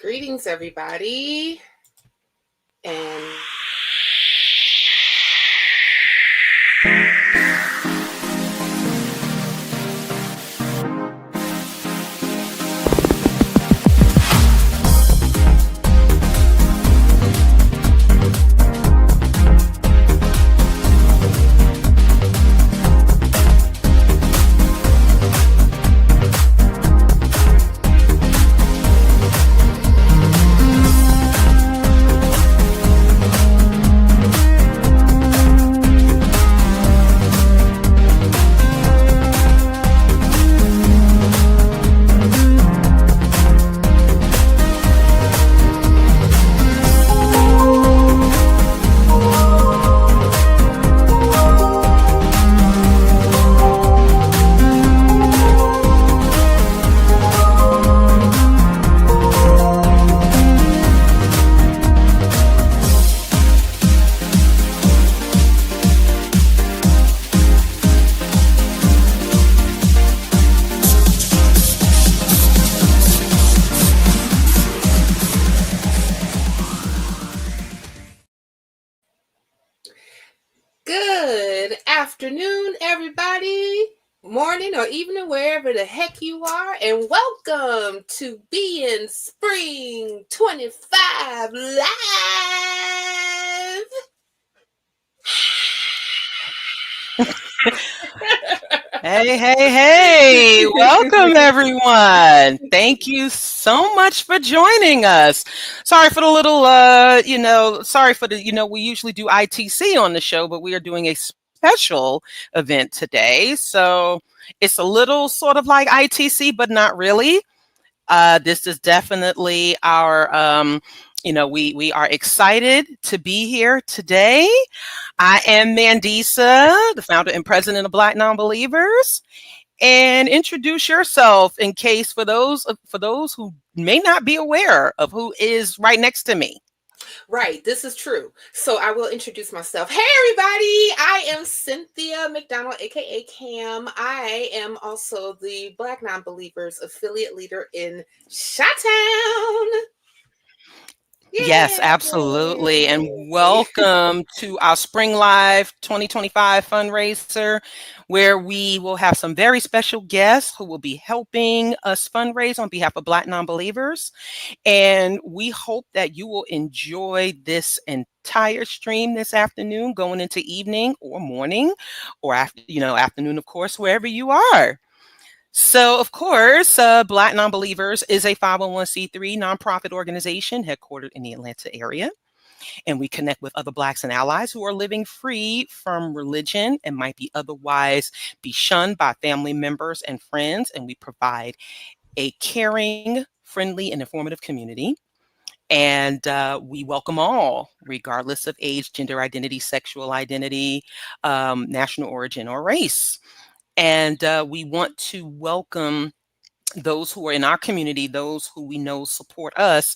Greetings, everybody. And good afternoon, everybody. Morning or evening, wherever the heck you are, and welcome to Being Spring 25 Live. Hey, welcome everyone. Thank you so much for joining us. Sorry for the little, we usually do ITC on the show, but we are doing a special event today. So it's a little sort of like ITC, but not really. This is definitely our, we are excited to be here today. I am Mandisa, the founder and president of BlackNonbelievers. And introduce yourself in case for those who may not be aware of who is right next to me. Right, this is true. So I will introduce myself. Hey, everybody. I am Cynthia McDonald, aka Cam. I am also the BlackNonbelievers affiliate leader in Chi-Town. Yes, absolutely. And welcome to our Spring Live 2025 fundraiser, where we will have some very special guests who will be helping us fundraise on behalf of BlackNonbelievers. And we hope that you will enjoy this entire stream this afternoon, going into evening or morning or afternoon, of course, wherever you are. So, of course, BlackNonbelievers is a 501c3 nonprofit organization headquartered in the Atlanta area. And we connect with other Blacks and allies who are living free from religion and might be otherwise be shunned by family members and friends. And we provide a caring, friendly, and informative community. And we welcome all, regardless of age, gender identity, sexual identity, national origin, or race. And we want to welcome those who are in our community, those who we know support us.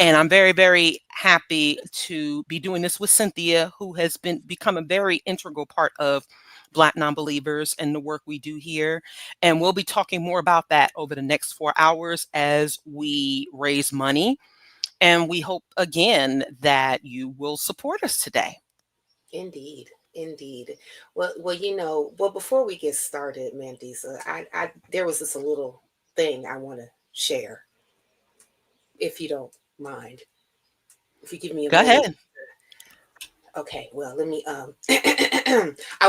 And I'm very, very happy to be doing this with Cynthia, who has become a very integral part of BlackNonbelievers and the work we do here. And we'll be talking more about that over the next 4 hours as we raise money. And we hope, again, that you will support us today. Indeed. Well, before we get started, Mandisa, there was this a little thing I want to share, if you don't mind. If you give me a moment. Go ahead. Okay, well, let me, I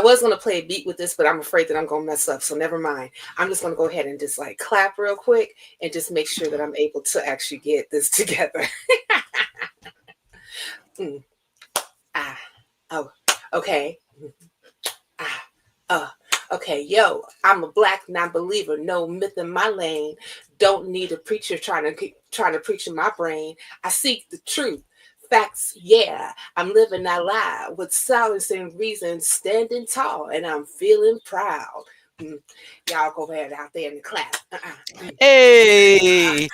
was going to play a beat with this, but I'm afraid that I'm going to mess up. So never mind. I'm just going to go ahead and just like clap real quick and just make sure that I'm able to actually get this together. Okay. Okay, yo, I'm a Black non-believer, no myth in my lane. Don't need a preacher trying to preach in my brain. I seek the truth. Facts, yeah, I'm living that lie with silence and reason, standing tall, and I'm feeling proud. Y'all go ahead out there and clap. Hey.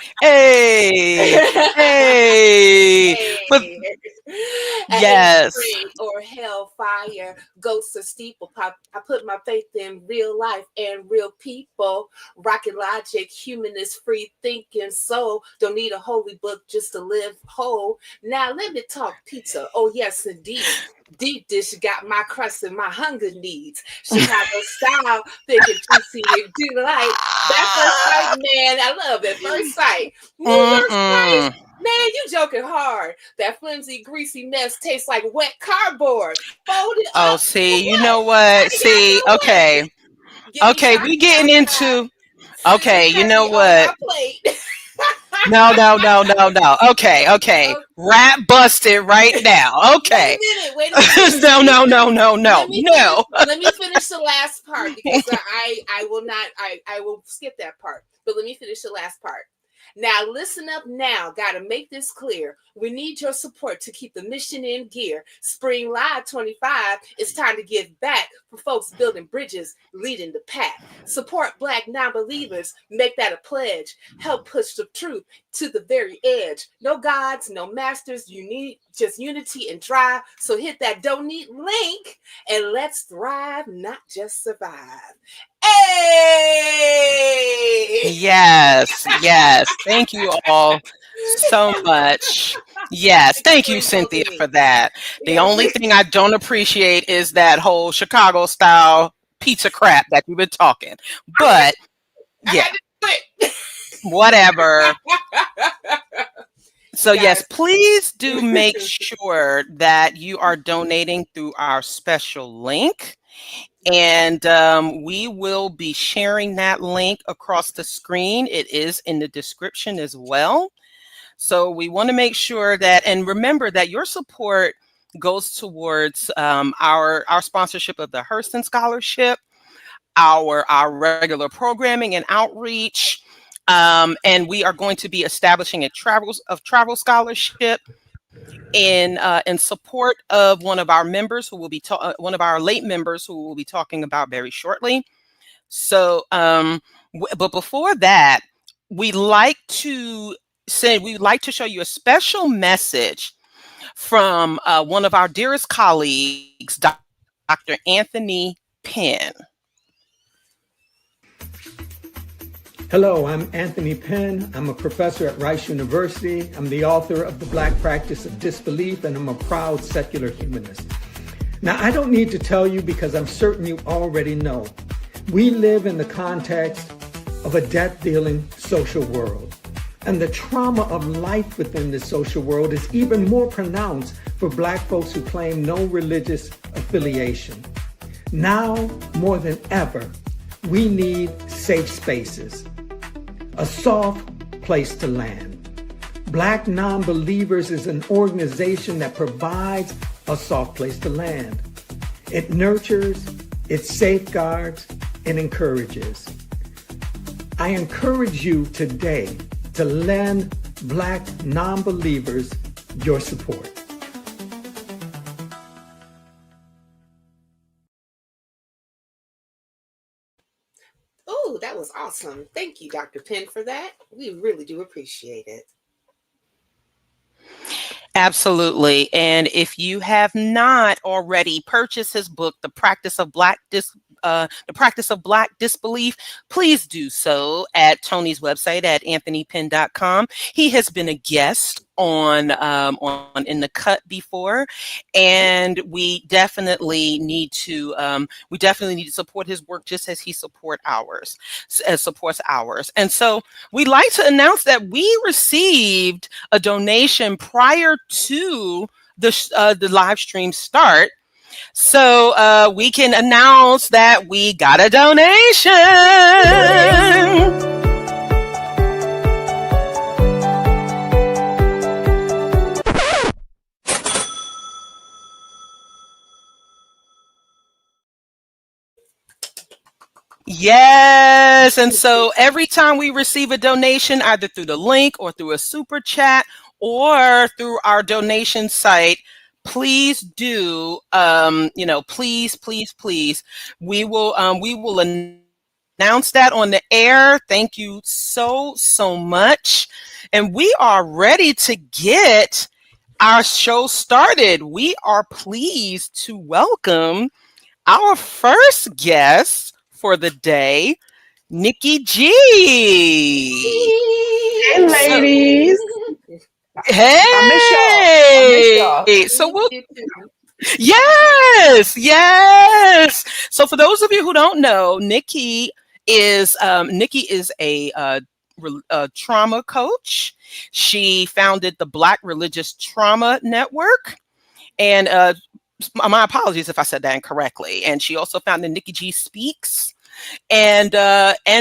At any Yes. spring or hellfire, ghosts or steeple pop. I put my faith in real life and real people. Rocket logic, humanist, free thinking soul. Don't need a holy book just to live whole. Now let me talk pizza. Oh yes, indeed. Deep dish got my crust and my hunger needs. Chicago style, thick and juicy and delight. That first sight, man, I love it. First sight. New York spice. Man, you joking hard. That flimsy, greasy mess tastes like wet cardboard. Fold it Oh, up. see, you What? know I what? ain't got See, no okay. way. Give me Okay, we shots getting outside. into Sizzling okay, you know heavy on what? my plate. No, no, no, no, no. Okay, okay. Oh, Rap busted right now. Okay. wait a minute. No, no, no, no, no, Let me finish. no. Let me finish the last part because I will not. I will skip that part. But let me finish the last part. Now listen up now. Gotta make this clear. We need your support to keep the mission in gear. Spring Live 25. It's time to give back for folks building bridges, leading the pack. Support Black non-believers. Make that a pledge. Help push the truth to the very edge. No gods, no masters. You need just unity and drive. So hit that donate link and let's thrive, not just survive. Hey! Yes, yes. Thank you all so much. Yes, thank you, Cynthia, for that. The Yeah, only thing I don't appreciate is that whole Chicago style pizza crap that you've been talking. But I yeah, had to do it. whatever. So yes, Guys. please do make sure that you are donating through our special link. And we will be sharing that link across the screen. It is in the description as well. So we want to make sure that, and remember that your support goes towards our sponsorship of the Hurston Scholarship, our regular programming and outreach. And we are going to be establishing a travel scholarship in support of one of our members who will be one of our late members who we'll be talking about very shortly. So, but before that, we'd like to show you a special message from one of our dearest colleagues, Dr. Anthony Penn. Hello, I'm Anthony Penn. I'm a professor at Rice University. I'm the author of The Black Practice of Disbelief, and I'm a proud secular humanist. Now, I don't need to tell you because I'm certain you already know. We live in the context of a debt-dealing social world. And the trauma of life within this social world is even more pronounced for Black folks who claim no religious affiliation. Now, more than ever, we need safe spaces, a soft place to land. Black Non-Believers is an organization that provides a soft place to land. It nurtures, it safeguards, and encourages. I encourage you today to lend Black Non-Believers your support. Oh, that was awesome. Thank you, Dr. Penn, for that. We really do appreciate it. Absolutely. And if you have not already purchased his book, The Practice of Black Disbelief, please do so at Tony's website at anthonypenn.com. He has been a guest on In the Cut before, and we definitely need to support his work just as he supports ours. And so we'd like to announce that we received a donation prior to the live stream start. So we can announce that we got a donation. Yes. And so every time we receive a donation, either through the link or through a super chat or through our donation site, please do, please, we will announce that on the air. Thank you so much. And we are ready to get our show started, we are pleased to welcome our first guest for the day, Nikki G. Hey, ladies. Hey. I miss y'all. I miss y'all. So we'll yes. So for those of you who don't know, Nikki is a trauma coach. She founded the Black Religious Trauma Network, and my apologies if I said that incorrectly. And she also founded Nikki G Speaks. And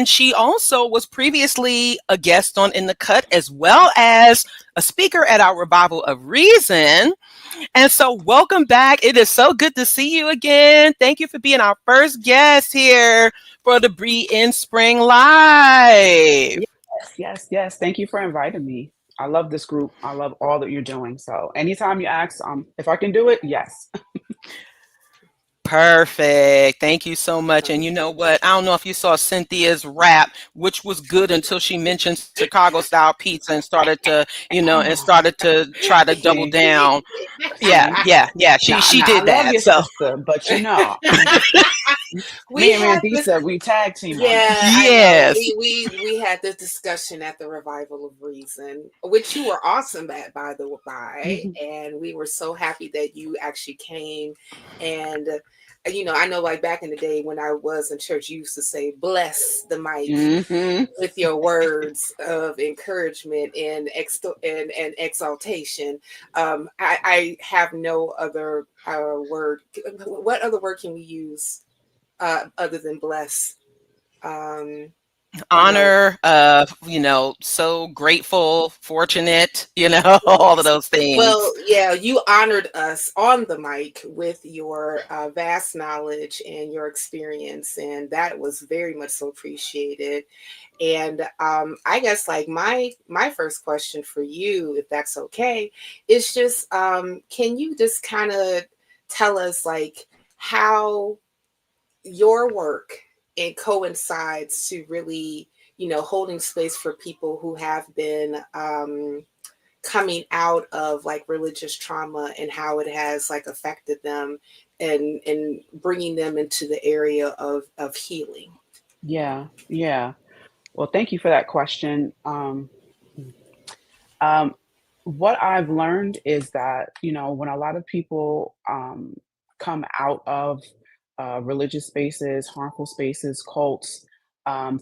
she also was previously a guest on In the Cut, as well as a speaker at our Revival of Reason. And so welcome back. It is so good to see you again. Thank you for being our first guest here for the Be in Spring Live. Yes. Thank you for inviting me. I love this group. I love all that you're doing. So anytime you ask, if I can do it, yes. Perfect. Thank you so much. And you know what? I don't know if you saw Cynthia's rap, which was good until she mentioned Chicago style pizza and started to, try to double down. Yeah. She did I that. love your sister, but me and Mandisa, we tag team. Yes. We had this discussion at the Revival of Reason, which you were awesome at, by the way. And we were so happy that you actually came. And I know, like back in the day when I was in church, you used to say, "Bless the mic with your words of encouragement and exaltation." I have no other word. What other word can we use other than bless? Honor, so grateful, fortunate, all of those things. Well, yeah, you honored us on the mic with your vast knowledge and your experience, and that was very much so appreciated. And I guess like my first question for you, if that's okay, is just can you just kind of tell us like how your work and coincides to really, holding space for people who have been coming out of like religious trauma and how it has like affected them and bringing them into the area of healing. Yeah. Well, thank you for that question. What I've learned is that, when a lot of people come out of religious spaces, harmful spaces, cults,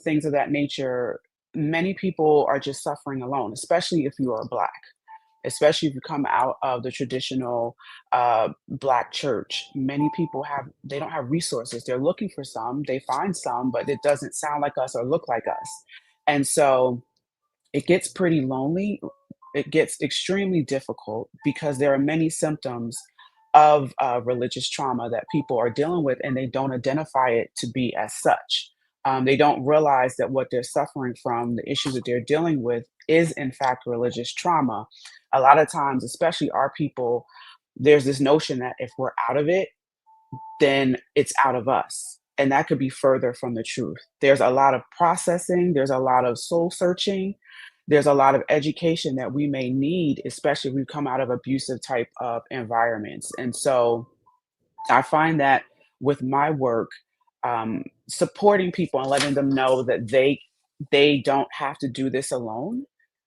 things of that nature, many people are just suffering alone, especially if you are Black, especially if you come out of the traditional Black church. Many people they don't have resources. They're looking for some, they find some, but it doesn't sound like us or look like us. And so it gets pretty lonely. It gets extremely difficult because there are many symptoms of religious trauma that people are dealing with, and they don't identify it to be as such. They don't realize that what they're suffering from, the issues that they're dealing with, is in fact religious trauma. A lot of times, especially our people, there's this notion that if we're out of it, then it's out of us. And that could be further from the truth. There's a lot of processing, there's a lot of soul searching, there's a lot of education that we may need, especially if we come out of abusive type of environments. And so I find that with my work, supporting people and letting them know that they don't have to do this alone,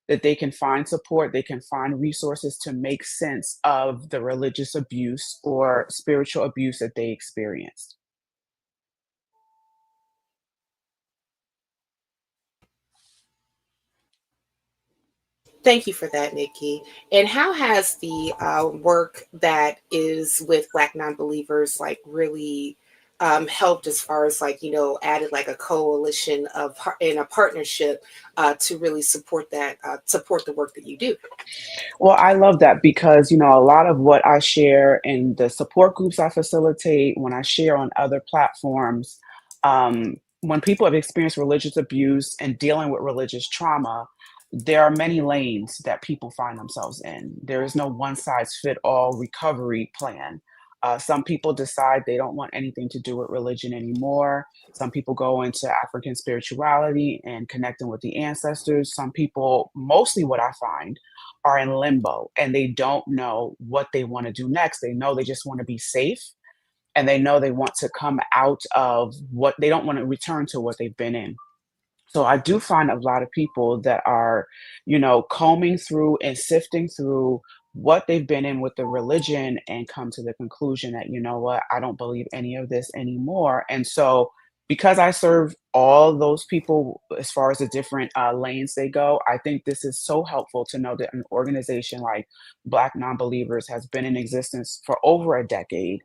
that they can find support, they can find resources to make sense of the religious abuse or spiritual abuse that they experienced. Thank you for that, Nikki. And how has the work that is with Black Nonbelievers like really helped as far as like, added like a coalition and a partnership to really support the work that you do? Well, I love that because, a lot of what I share in the support groups I facilitate, when I share on other platforms, when people have experienced religious abuse and dealing with religious trauma, there are many lanes that people find themselves in. There is no one size fit all recovery plan. Some people decide they don't want anything to do with religion anymore. Some people go into African spirituality and connecting with the ancestors. Some people, mostly what I find, are in limbo and they don't know what they want to do next. They know they just want to be safe, and they know they want to come out of what they don't want to return to what they've been in. So I do find a lot of people that are, combing through and sifting through what they've been in with the religion and come to the conclusion that, you know what, I don't believe any of this anymore. And so because I serve all those people as far as the different lanes they go, I think this is so helpful to know that an organization like Black Nonbelievers has been in existence for over a decade,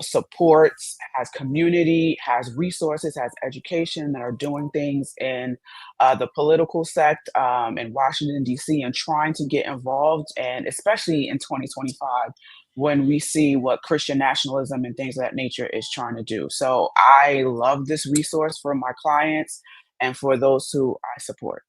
supports, has community, has resources, has education, that are doing things in the political sect in Washington, D.C., and trying to get involved. And especially in 2025, when we see what Christian nationalism and things of that nature is trying to do. So I love this resource for my clients and for those who I support.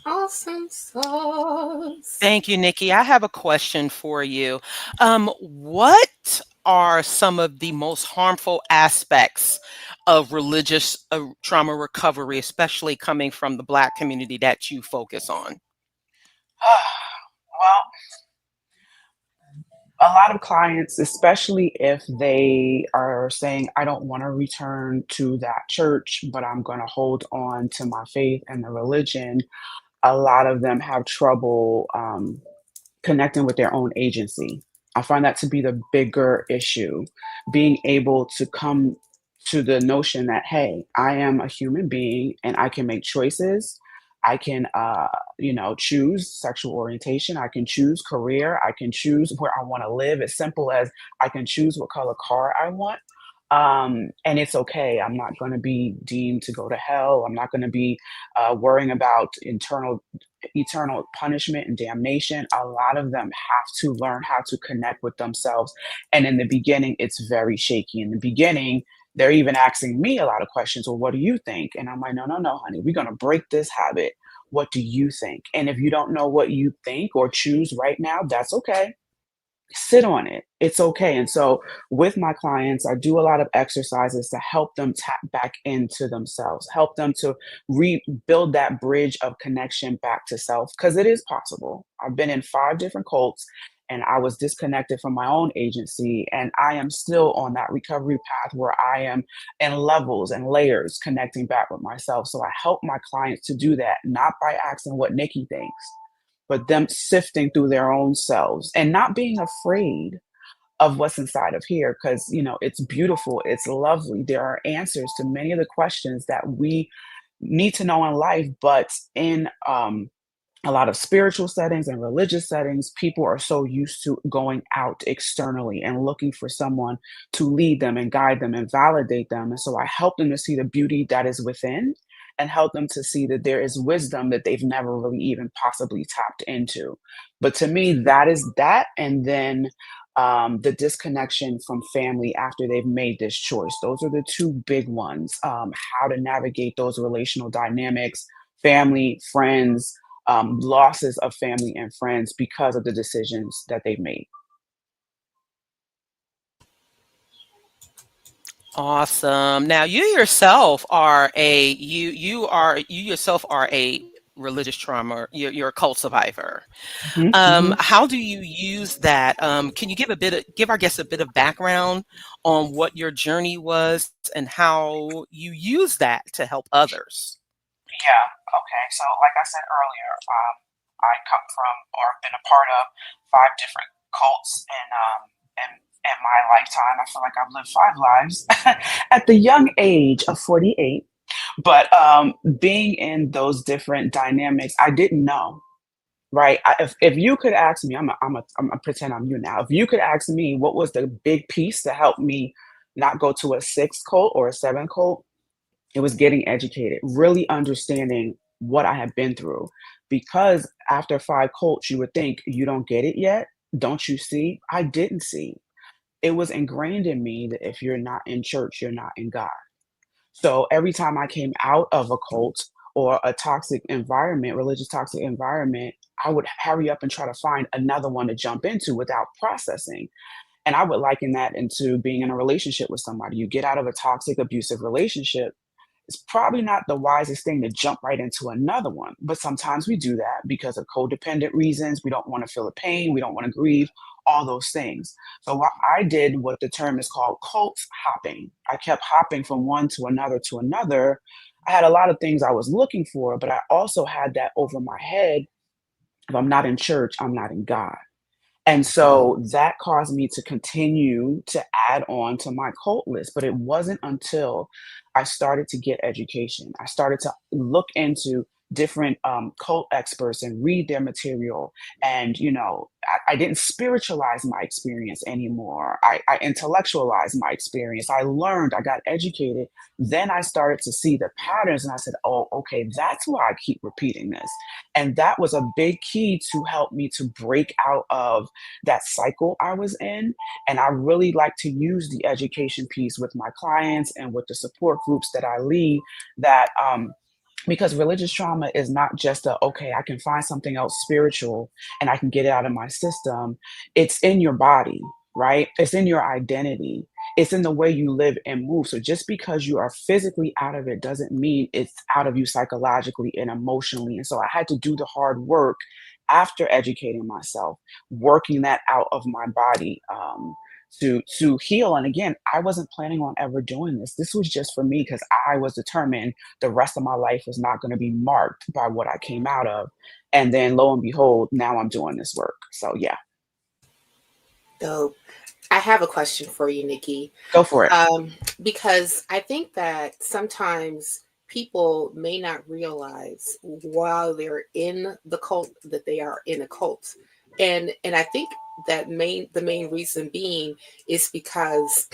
Awesome sauce. Thank you, Nikki. I have a question for you. What are some of the most harmful aspects of religious trauma recovery, especially coming from the Black community that you focus on? Well, a lot of clients, especially if they are saying, I don't want to return to that church, but I'm going to hold on to my faith and the religion, a lot of them have trouble connecting with their own agency. I find that to be the bigger issue, being able to come to the notion that, hey, I am a human being and I can make choices. I can, choose sexual orientation. I can choose career. I can choose where I want to live. As simple as I can choose what color car I want. And it's okay. I'm not going to be deemed to go to hell. I'm not going to be worrying about eternal punishment and damnation. A lot of them have to learn how to connect with themselves. And in the beginning, it's very shaky. In the beginning, they're even asking me a lot of questions. Well, what do you think? And I'm like, no, honey, we're going to break this habit. What do you think? And if you don't know what you think or choose right now, that's okay. Sit on it. It's okay. And so with my clients, I do a lot of exercises to help them tap back into themselves, help them to rebuild that bridge of connection back to self, because it is possible. I've been in 5 different cults and I was disconnected from my own agency, and I am still on that recovery path where I am in levels and layers connecting back with myself. So I help my clients to do that, not by asking what Nikki thinks, but them sifting through their own selves and not being afraid of what's inside of here, because it's beautiful, it's lovely. There are answers to many of the questions that we need to know in life, but in a lot of spiritual settings and religious settings, people are so used to going out externally and looking for someone to lead them and guide them and validate them. And so I help them to see the beauty that is within and help them to see that there is wisdom that they've never really even possibly tapped into. But to me, that is that. And then the disconnection from family after they've made this choice. Those are the 2 big ones. How to navigate those relational dynamics, family, friends, losses of family and friends because of the decisions that they've made. Awesome. Now you yourself are a religious trauma. You're a cult survivor. How do you use that? Can you give our guests a bit of background on what your journey was and how you use that to help others? Yeah. Okay. So, like I said earlier, I come from or have been a part of 5 different cults in my lifetime. I feel like I've lived 5 lives at the young age of 48. But being in those different dynamics, I didn't know. Right. If you could ask me, I'm a pretend I'm you now. If you could ask me what was the big piece to help me not go to a 6th cult or a 7th cult, it was getting educated, really understanding what I had been through. Because after 5 cults, you would think, you don't get it yet? Don't you see? I didn't see. It was ingrained in me that if you're not in church, you're not in God. So every time I came out of a cult or a toxic environment, religious toxic environment, I would hurry up and try to find another one to jump into without processing. And I would liken that into being in a relationship with somebody. You get out of a toxic, abusive relationship, it's probably not the wisest thing to jump right into another one. But sometimes we do that because of codependent reasons. We don't want to feel the pain. We don't want to grieve, all those things. So what I did, what the term is called cult hopping. I kept hopping from one to another to another. I had a lot of things I was looking for, but I also had that over my head. If I'm not in church, I'm not in God. And so that caused me to continue to add on to my cult list. But it wasn't until I started to get education, I started to look into different cult experts and read their material. And, I didn't spiritualize my experience anymore. I intellectualized my experience. I learned, I got educated. Then I started to see the patterns and I said, oh, okay, that's why I keep repeating this. And that was a big key to help me to break out of that cycle I was in. And I really like to use the education piece with my clients and with the support groups that I lead, that because religious trauma is not just okay, I can find something else spiritual and I can get it out of my system. It's in your body, right? It's in your identity. It's in the way you live and move. So just because you are physically out of it doesn't mean it's out of you psychologically and emotionally. And so I had to do the hard work after educating myself, working that out of my body, to heal. And again, I wasn't planning on ever doing this. This was just for me because I was determined the rest of my life was not going to be marked by what I came out of. And then lo and behold, now I'm doing this work. So yeah. So I have a question for you, Nikki. Go for it. Because I think that sometimes people may not realize while they're in the cult that they are in a cult. And I think that the main reason being is because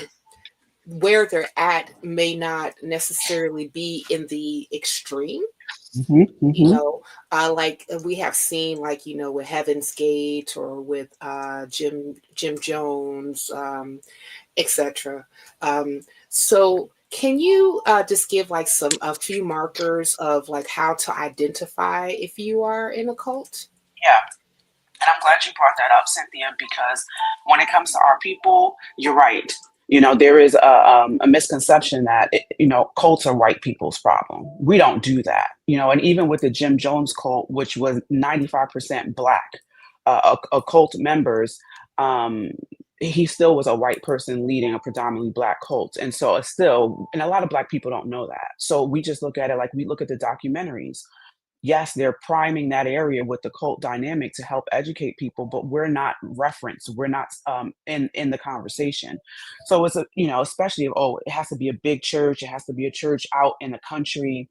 where they're at may not necessarily be in the extreme. Like we have seen, like, with Heaven's Gate or with Jim Jones, etc. So can you just give like a few markers of like how to identify if you are in a cult? Yeah. And I'm glad you brought that up, Cynthia, because when it comes to our people, you're right. There is a misconception that, cults are white people's problem. We don't do that. And even with the Jim Jones cult, which was 95% Black occult members, he still was a white person leading a predominantly Black cult. And so it's still, and a lot of Black people don't know that. So we just look at it like we look at the documentaries. Yes, they're priming that area with the cult dynamic to help educate people, but we're not referenced. We're not in the conversation. So it's especially if, it has to be a big church. It has to be a church out in the country.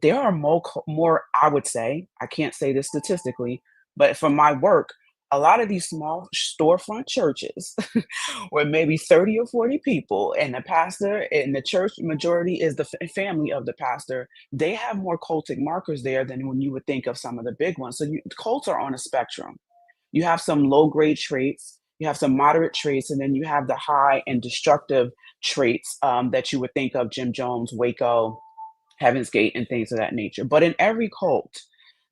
There are more, I would say, I can't say this statistically, but from my work, a lot of these small storefront churches where maybe 30 or 40 people and the pastor and the church majority is the family of the pastor, they have more cultic markers there than when you would think of some of the big ones. So cults are on a spectrum. You have some low grade traits, you have some moderate traits, and then you have the high and destructive traits that you would think of Jim Jones, Waco, Heaven's Gate, and things of that nature. But in every cult,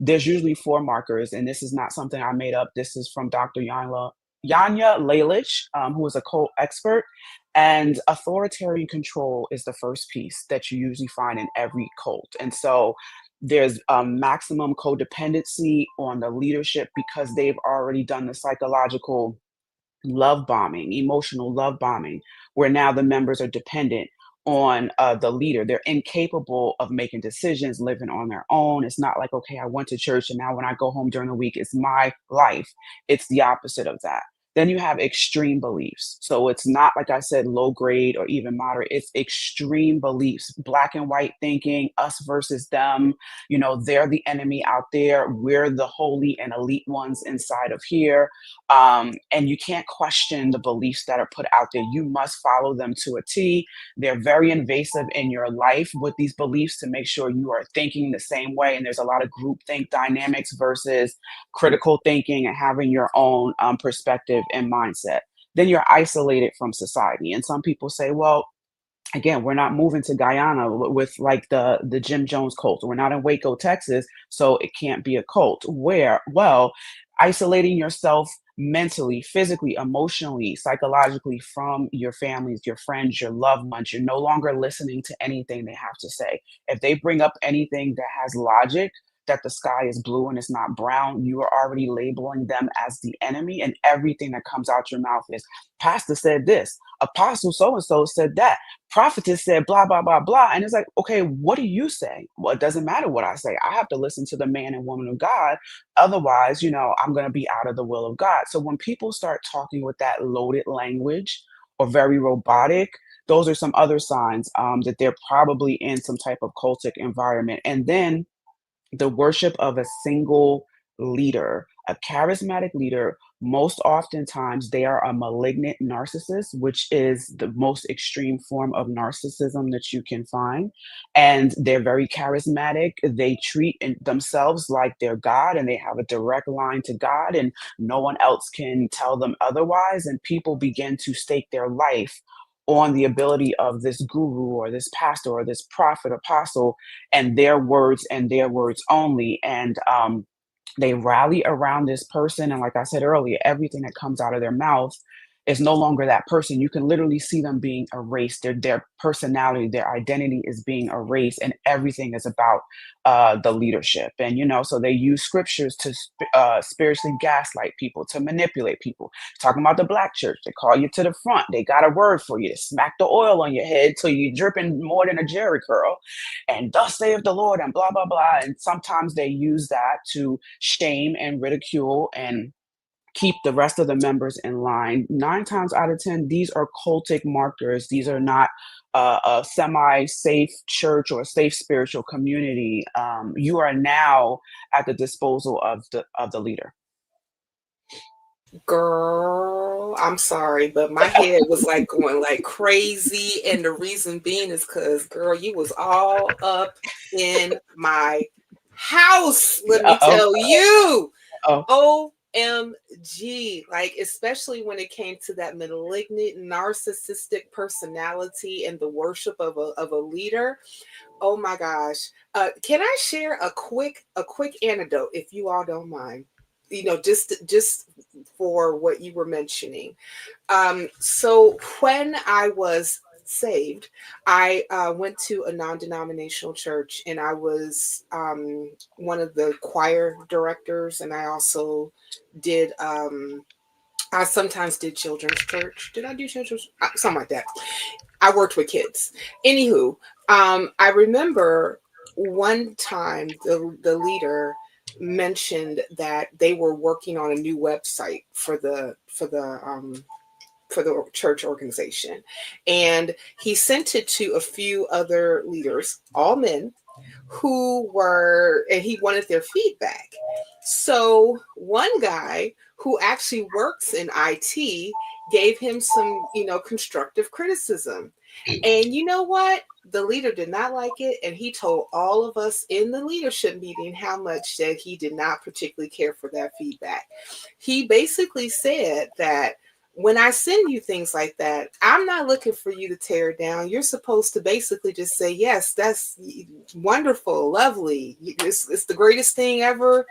there's usually 4 markers, and this is not something I made up. This is from Dr. Yanya Lalich, who is a cult expert. And authoritarian control is the first piece that you usually find in every cult. And so there's maximum codependency on the leadership because they've already done the psychological love bombing, emotional love bombing, where now the members are dependent on the leader. They're incapable of making decisions, living on their own. It's not like, okay, I went to church and now when I go home during the week, it's my life. It's the opposite of that. Then you have extreme beliefs. So it's not, like I said, low grade or even moderate. It's extreme beliefs, black and white thinking, us versus them. They're the enemy out there. We're the holy and elite ones inside of here. And you can't question the beliefs that are put out there. You must follow them to a T. They're very invasive in your life with these beliefs to make sure you are thinking the same way. And there's a lot of groupthink dynamics versus critical thinking and having your own perspective and mindset. Then you're isolated from society. And some people say, well, again, we're not moving to Guyana with like the Jim Jones cult. We're not in Waco, Texas, so it can't be a cult. Where? Well, isolating yourself mentally, physically, emotionally, psychologically from your families, your friends, your loved ones. You're no longer listening to anything they have to say. If they bring up anything that has logic, that the sky is blue and it's not brown, you are already labeling them as the enemy, and everything that comes out your mouth is, pastor said this, apostle so-and-so said that, prophetess said blah, blah, blah, blah. And it's like, okay, what do you say? Well, it doesn't matter what I say. I have to listen to the man and woman of God. Otherwise, I'm going to be out of the will of God. So when people start talking with that loaded language or very robotic, those are some other signs that they're probably in some type of cultic environment. And then the worship of a single leader, a charismatic leader. Most oftentimes they are a malignant narcissist, which is the most extreme form of narcissism that you can find. And they're very charismatic. They treat themselves like they're God, and they have a direct line to God, and no one else can tell them otherwise. And people begin to stake their life on the ability of this guru or this pastor or this prophet, apostle, and their words only. And they rally around this person. And like I said earlier, everything that comes out of their mouth is no longer that person. You can literally see them being erased. Their personality, their identity is being erased, and everything is about the leadership. And, so they use scriptures to spiritually gaslight people, to manipulate people. Talking about the Black church, they call you to the front. They got a word for you to smack the oil on your head till you're dripping more than a Jerry curl. And thus saith the Lord, and blah, blah, blah. And sometimes they use that to shame and ridicule and keep the rest of the members in line. 9 times out of 10, these are cultic markers. These are not a semi-safe church or a safe spiritual community. You are now at the disposal of the leader. Girl, I'm sorry, but my head was like going like crazy. And the reason being is because, girl, you was all up in my house. Let me tell you. OMG, like, especially when it came to that malignant, narcissistic personality and the worship of a leader. Oh my gosh. Can I share a quick anecdote, if you all don't mind? Just for what you were mentioning. So when I was saved, I went to a non-denominational church, and I was one of the choir directors, and I also did I sometimes did children's church. Did I do children's? Something like that. I worked with kids. Anywho, I remember one time the leader mentioned that they were working on a new website for the church organization, and he sent it to a few other leaders, all men, and he wanted their feedback. So one guy who actually works in IT gave him some, constructive criticism. And you know what? The leader did not like it, and he told all of us in the leadership meeting how much that he did not particularly care for that feedback. He basically said that when I send you things like that, I'm not looking for you to tear it down. You're supposed to basically just say, yes, that's wonderful, lovely. It's the greatest thing ever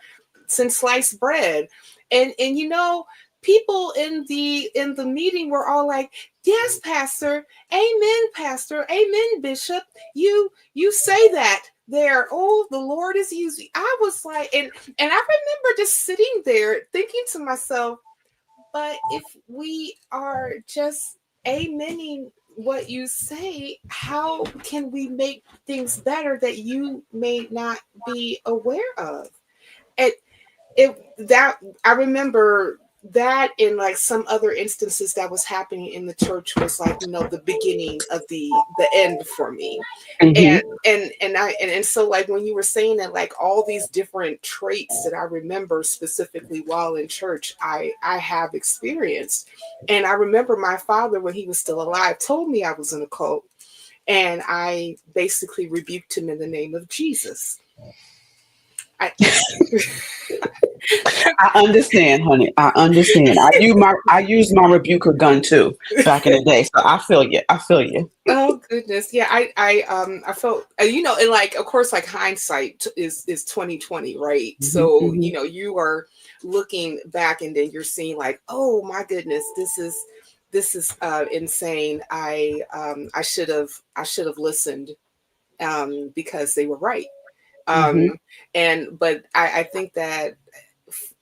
since sliced bread. And people in the meeting were all like, yes, pastor, amen, bishop. You say that there. Oh, the Lord is using. I was like, and I remember just sitting there thinking to myself, but if we are just amening what you say, how can we make things better that you may not be aware of? I remember that in like some other instances that was happening in the church was like, the beginning of the end for me. Mm-hmm. And so like when you were saying that, like all these different traits that I remember specifically while in church, I have experienced. And I remember my father, when he was still alive, told me I was in a cult, and I basically rebuked him in the name of Jesus. I understand, honey. I understand. I used my rebuker gun too back in the day. So I feel you. Oh, goodness. Yeah, I felt, you know, and like, of course, like hindsight is 2020, right? So, you know, you are looking back and then you're seeing like, oh my goodness, this is insane. I should have listened because they were right. But I think that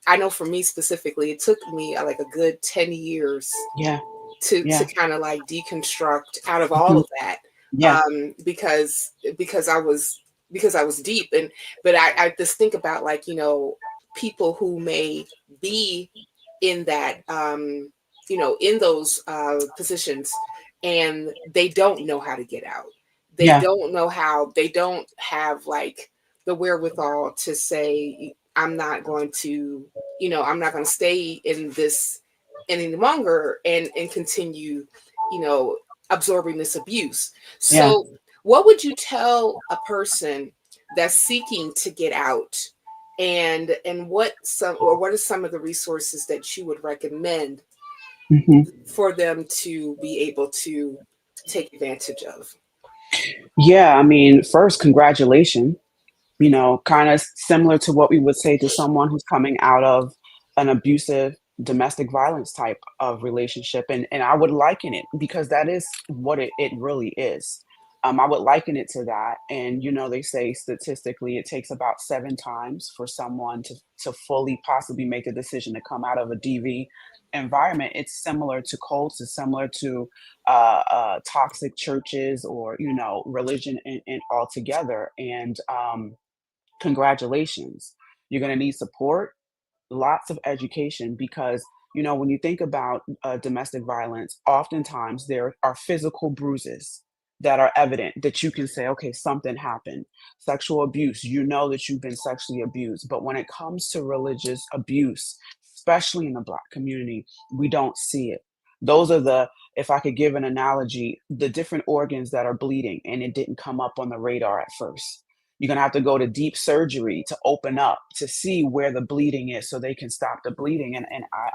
I know for me specifically, it took me like a good 10 years to kind of like deconstruct out of all of that. Because I was deep. But I just think about like, you know, people who may be in that, you know, in those positions, and they don't know how to get out. They don't know how, they don't have like the wherewithal to say, I'm not going to, you know, I'm not going to stay in this any longer and continue, you know, absorbing this abuse. So what would you tell a person that's seeking to get out, and what are some of the resources that you would recommend for them to be able to take advantage of? Yeah, I mean, first, congratulations. You know, kind of similar to what we would say to someone who's coming out of an abusive domestic violence type of relationship. And I would liken it, because that is what it really is. I would liken it to that. And, you know, they say statistically it takes about 7 times for someone to fully possibly make a decision to come out of a DV environment. It's similar to cults, it's similar to toxic churches, or, you know, religion in altogether. And congratulations. You're going to need support, lots of education, because, you know, when you think about domestic violence, oftentimes there are physical bruises that are evident, that you can say, okay, something happened. Sexual abuse, you know that you've been sexually abused. But when it comes to religious abuse, especially in the Black community, we don't see it. Those are the, if I could give an analogy, the different organs that are bleeding and it didn't come up on the radar at first. You're going to have to go to deep surgery to open up, to see where the bleeding is, so they can stop the bleeding. And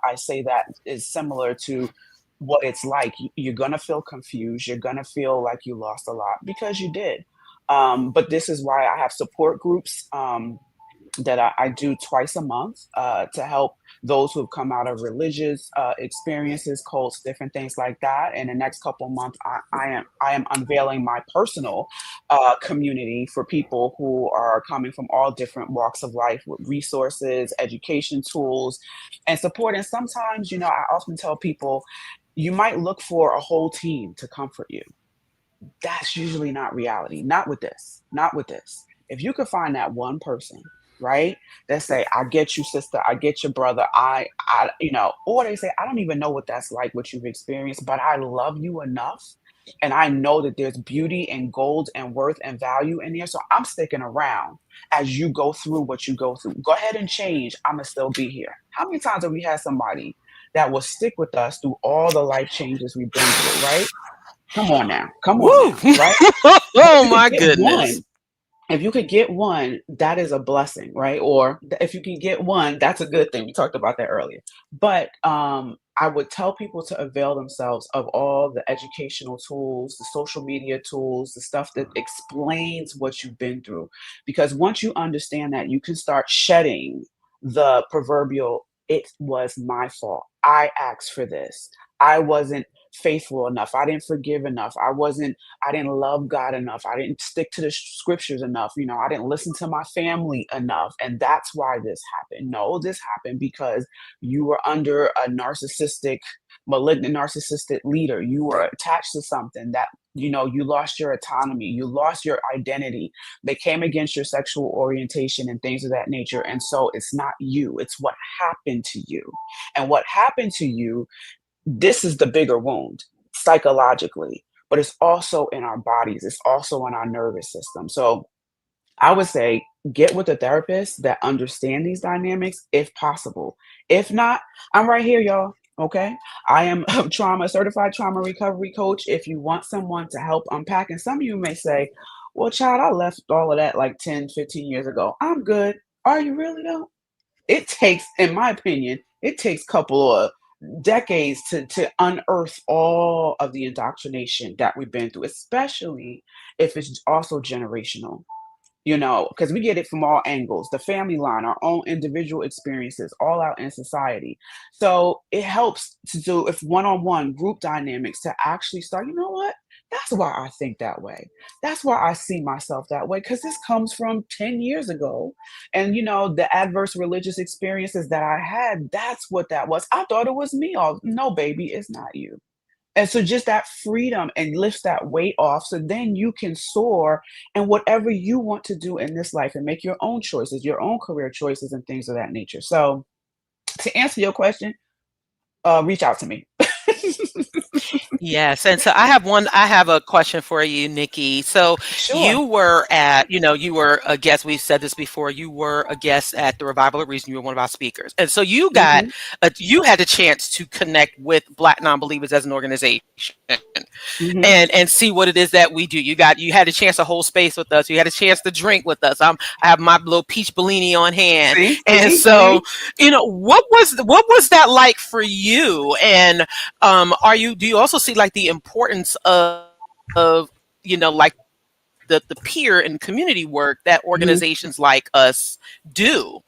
I say that is similar to what it's like. You're going to feel confused. You're going to feel like you lost a lot, because you did. But this is why I have support groups that I do twice a month to help those who have come out of religious experiences, cults, different things like that. And the next couple of months, I am unveiling my personal community for people who are coming from all different walks of life, with resources, education tools, and support. And sometimes, you know, I often tell people, you might look for a whole team to comfort you. That's usually not reality. Not with this. Not with this. If you could find that one person, right, that say, I get you, sister, I get your brother, I you know, or they say, I don't even know what that's like, what you've experienced, but I love you enough, and I know that there's beauty and gold and worth and value in there, so I'm sticking around as you go through what you go through. Go ahead and change. I'm gonna still be here. How many times have we had somebody that will stick with us through all the life changes we've been through, right? Come on now, right? Oh my goodness. If you could get one, that is a blessing, right? Or if you can get one, that's a good thing. We talked about that earlier. But I would tell people to avail themselves of all the educational tools, the social media tools, the stuff that explains what you've been through. Because once you understand that, you can start shedding the proverbial, it was my fault. I asked for this. I wasn't faithful enough. I didn't forgive enough. I didn't love God enough. I didn't stick to the scriptures enough. You know, I didn't listen to my family enough. And that's why this happened. No, this happened because you were under a malignant narcissistic leader. You were attached to something that, you know, you lost your autonomy. You lost your identity. They came against your sexual orientation and things of that nature. And so it's not you. It's what happened to you. And what happened to you, this is the bigger wound psychologically, but it's also in our bodies. It's also in our nervous system. So I would say get with a therapist that understand these dynamics if possible. If not, I'm right here, y'all. Okay. I am a certified trauma recovery coach. If you want someone to help unpack, and some of you may say, well, child, I left all of that like 10, 15 years ago. I'm good. Are you really though? It takes, in my opinion, it takes a couple of decades to unearth all of the indoctrination that we've been through, especially if it's also generational. Because we get it from all angles, the family line, our own individual experiences, all out in society. So it helps to do, if one-on-one group dynamics, to actually start, you know what? That's why I think that way. That's why I see myself that way, because this comes from 10 years ago. And, the adverse religious experiences that I had, that's what that was. I thought it was me. No, baby, it's not you. And so just that freedom and lifts that weight off, so then you can soar and whatever you want to do in this life and make your own choices, your own career choices and things of that nature. So to answer your question, reach out to me. Yes. And so I have a question for you, Nikki. So Sure. you were a guest, we've said this before, you were a guest at the Revival of Reason. You were one of our speakers. And so you had the chance to connect with Black Nonbelievers as an organization. And see what it is that we do. You had a chance to hold space with us. You had a chance to drink with us. I have my little peach Bellini on hand. So, what was that like for you? And do you also see like the importance of like the peer and community work that organizations like us do?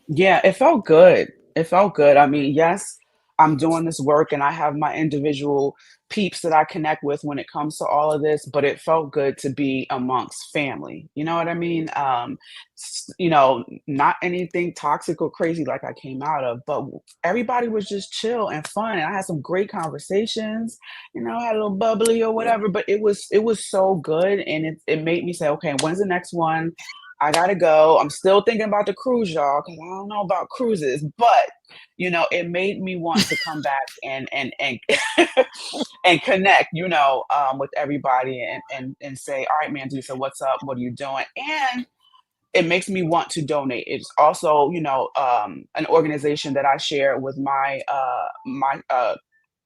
Yeah, it felt good. I mean, yes, I'm doing this work and I have my individual peeps that I connect with when it comes to all of this, but it felt good to be amongst family. You know what I mean? Not anything toxic or crazy like I came out of, but everybody was just chill and fun. And I had some great conversations, I had a little bubbly or whatever, but it was so good. And it made me say, okay, when's the next one? I gotta go. I'm still thinking about the cruise, y'all, because I don't know about cruises. But it made me want to come back and and connect, with everybody and say, all right, Mandisa, what's up? What are you doing? And it makes me want to donate. It's also, an organization that I share with my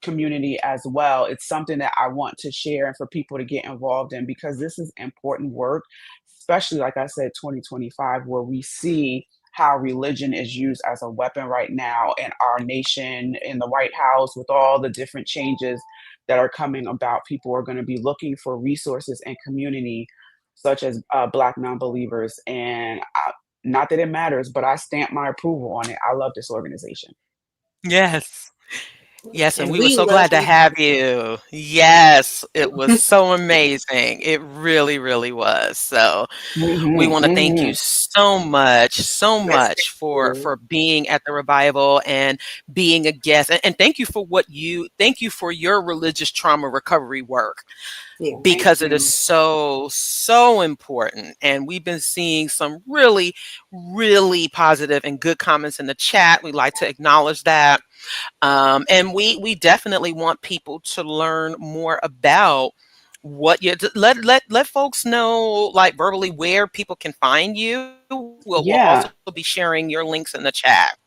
community as well. It's something that I want to share and for people to get involved in, because this is important work, especially, like I said, 2025, where we see how religion is used as a weapon right now in our nation, in the White House, with all the different changes that are coming about. People are going to be looking for resources and community such as Black Nonbelievers. And not that it matters, but I stamp my approval on it. I love this organization. Yes. Yes, and we were we so love glad to you. have you. Yes, it was so amazing. It really, really was. So we want to thank you so much for being at the revival and being a guest. And thank you for your religious trauma recovery work. Yeah. Because it is so, so important. And we've been seeing some really, really positive and good comments in the chat. We'd like to acknowledge that. And we definitely want people to learn more about what you let folks know, like verbally, where people can find you. We'll also be sharing your links in the chat.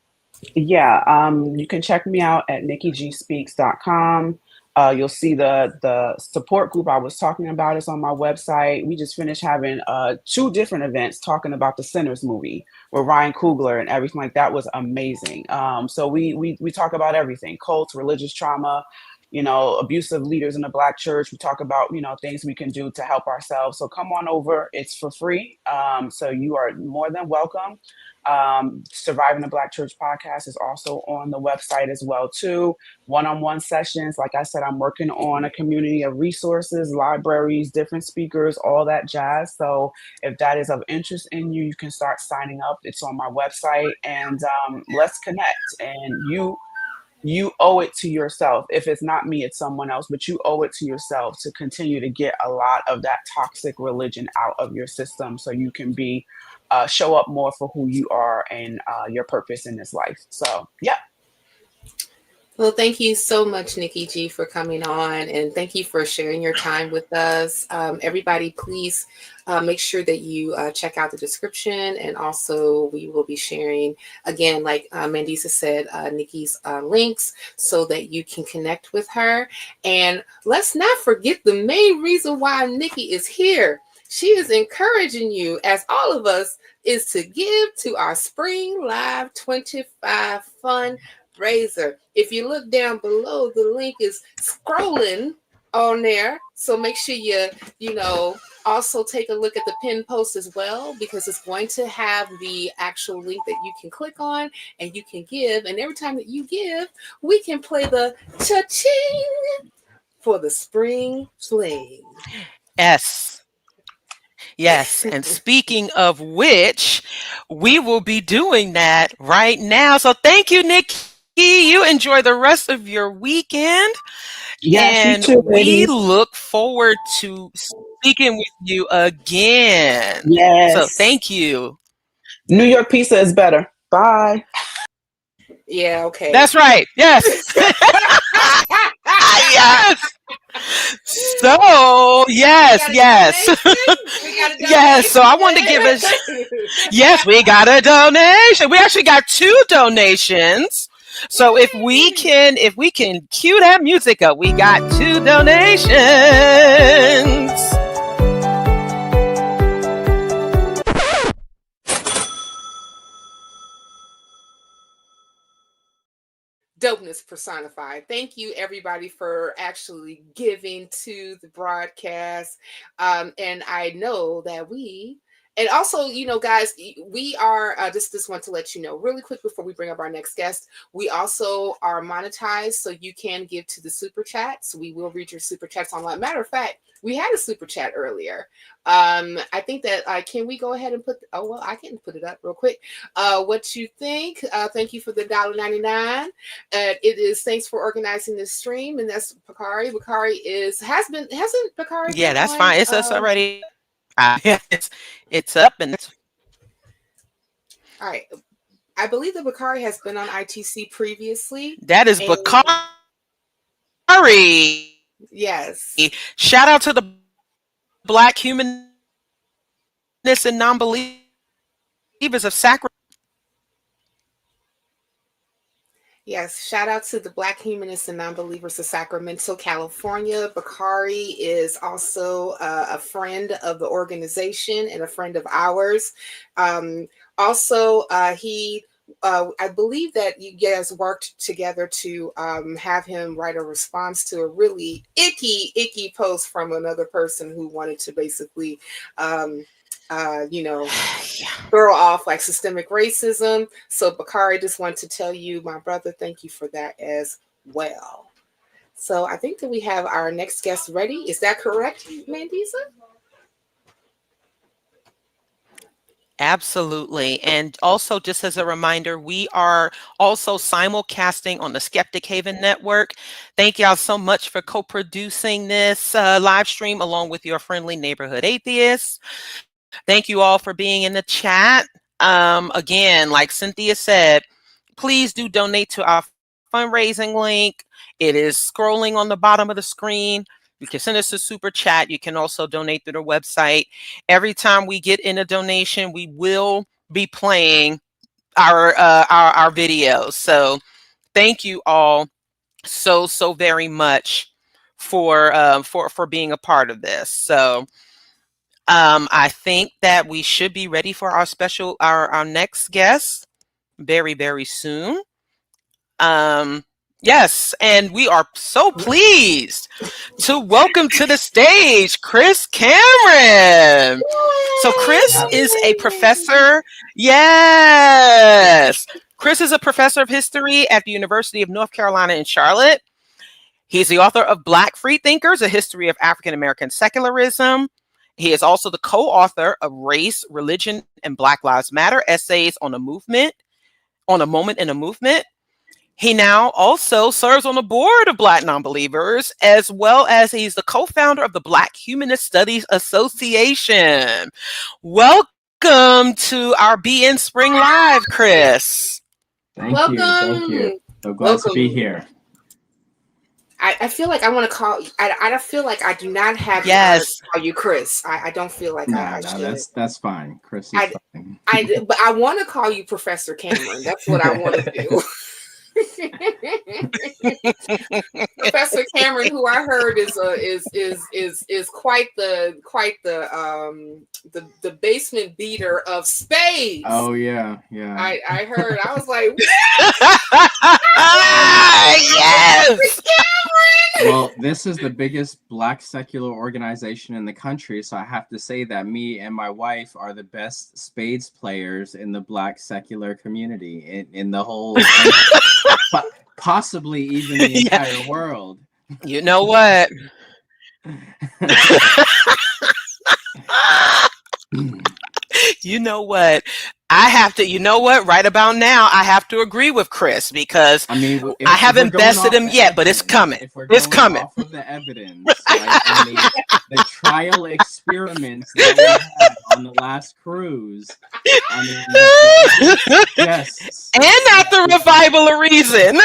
Yeah, you can check me out at nikkigSpeaks.com. You'll see the support group I was talking about is on my website. We just finished having 2 different events talking about the Sinners movie with Ryan Coogler and everything like that. Was amazing. So we talk about everything: cults, religious trauma, abusive leaders in the Black church. We talk about, things we can do to help ourselves. So come on over. It's for free. So you are more than welcome. Surviving the Black Church podcast is also on the website as well too. One-on-one sessions. Like I said, I'm working on a community of resources, libraries, different speakers, all that jazz. So if that is of interest in you, you can start signing up. It's on my website, and let's connect. And you owe it to yourself. If it's not me, it's someone else, but you owe it to yourself to continue to get a lot of that toxic religion out of your system, so you can be show up more for who you are and your purpose in this life. So, yeah. Well, thank you so much, Nikki G, for coming on, and thank you for sharing your time with us. Everybody, please make sure that you check out the description, and also we will be sharing, again, like Mandisa said, Nikki's links so that you can connect with her. And let's not forget the main reason why Nikki is here. She is encouraging you, as all of us, is to give to our Spring Live 25 Fun Raiser. If you look down below, the link is scrolling on there. So make sure you also take a look at the pinned post as well, because it's going to have the actual link that you can click on and you can give. And every time that you give, we can play the cha-ching for the spring fling. Yes. Yes. And speaking of which, we will be doing that right now. So thank you, Nikki. You enjoy the rest of your weekend. Yes, and you too, we ladies. look forward to speaking with you again. Yes. So thank you. New York pizza is better. Bye. Yeah, okay. That's right. Yes. Yes. So yes. Yes. So I want to give us. Yes, we got a donation. We actually got 2 donations. So if we can cue that music up, we got 2 donations. Dopeness personified. Thank you, everybody, for actually giving to the broadcast. And I know that and also, guys, we are just want to let you know really quick before we bring up our next guest. We also are monetized, so you can give to the super chats. We will read your super chats online. Matter of fact, we had a super chat earlier. I think that can we go ahead and put? Oh well, I can put it up real quick. What you think? Thank you for the $1.99. It is thanks for organizing this stream, and that's Bakari. Bakari hasn't Bakari? Yeah, that's fine. It's already. It's up and it's all right. I believe that Bakari has been on ITC previously. That is Bakari. Yes. Shout out to the Black Humanists and Non-Believers of Sacramento. Yes, shout out to the Black Humanists and Non-Believers of Sacramento, California. Bakari is also a friend of the organization and a friend of ours. Also, I believe that you guys worked together to have him write a response to a really icky post from another person who wanted to basically throw off like systemic racism. So Bakari, just want to tell you, my brother, thank you for that as well. So I think that we have our next guest ready. Is that correct, Mandisa? Absolutely. And also, just as a reminder, we are also simulcasting on the Skeptic Haven Network. Thank y'all so much for co-producing this live stream along with your friendly neighborhood atheists. Thank you all for being in the chat. Again, like Cynthia said, please do donate to our fundraising link. It is scrolling on the bottom of the screen. You can send us a super chat. You can also donate through the website. Every time we get in a donation, we will be playing our videos. So thank you all so very much for being a part of this. So I think that we should be ready for our next guest very soon. Yes, and we are so pleased to welcome to the stage Chris Cameron. So Chris is a professor. Yes. Chris is a professor of history at the University of North Carolina in Charlotte. He's the author of Black Freethinkers, A History of African American Secularism. He is also the co-author of Race, Religion, and Black Lives Matter, Essays on a Moment in a Movement. He now also serves on the board of BlackNonbelievers, as well as he's the co-founder of the Black Humanist Studies Association. Welcome to our BN Spring Live, Chris. Thank you. So glad to be here. I feel like I want to call. I feel like I do not have to call you Chris. I don't feel like I should. That's fine. Chris is fine. But I want to call you Professor Cameron. That's what I want to do. Professor Cameron, who I heard is quite the basement beater of spades. Oh yeah. I heard. I was like, yes. Well, this is the biggest Black secular organization in the country, so I have to say that me and my wife are the best spades players in the Black secular community in the whole, possibly even the entire world. You know what? You know what? I have to, you know what? Right about now, I have to agree with Chris because I mean, I haven't bested him yet, but it's coming. It's coming. Off of the evidence, like, and the trial experiments that we had on the last cruise. I mean, yes. And not the revival of reason.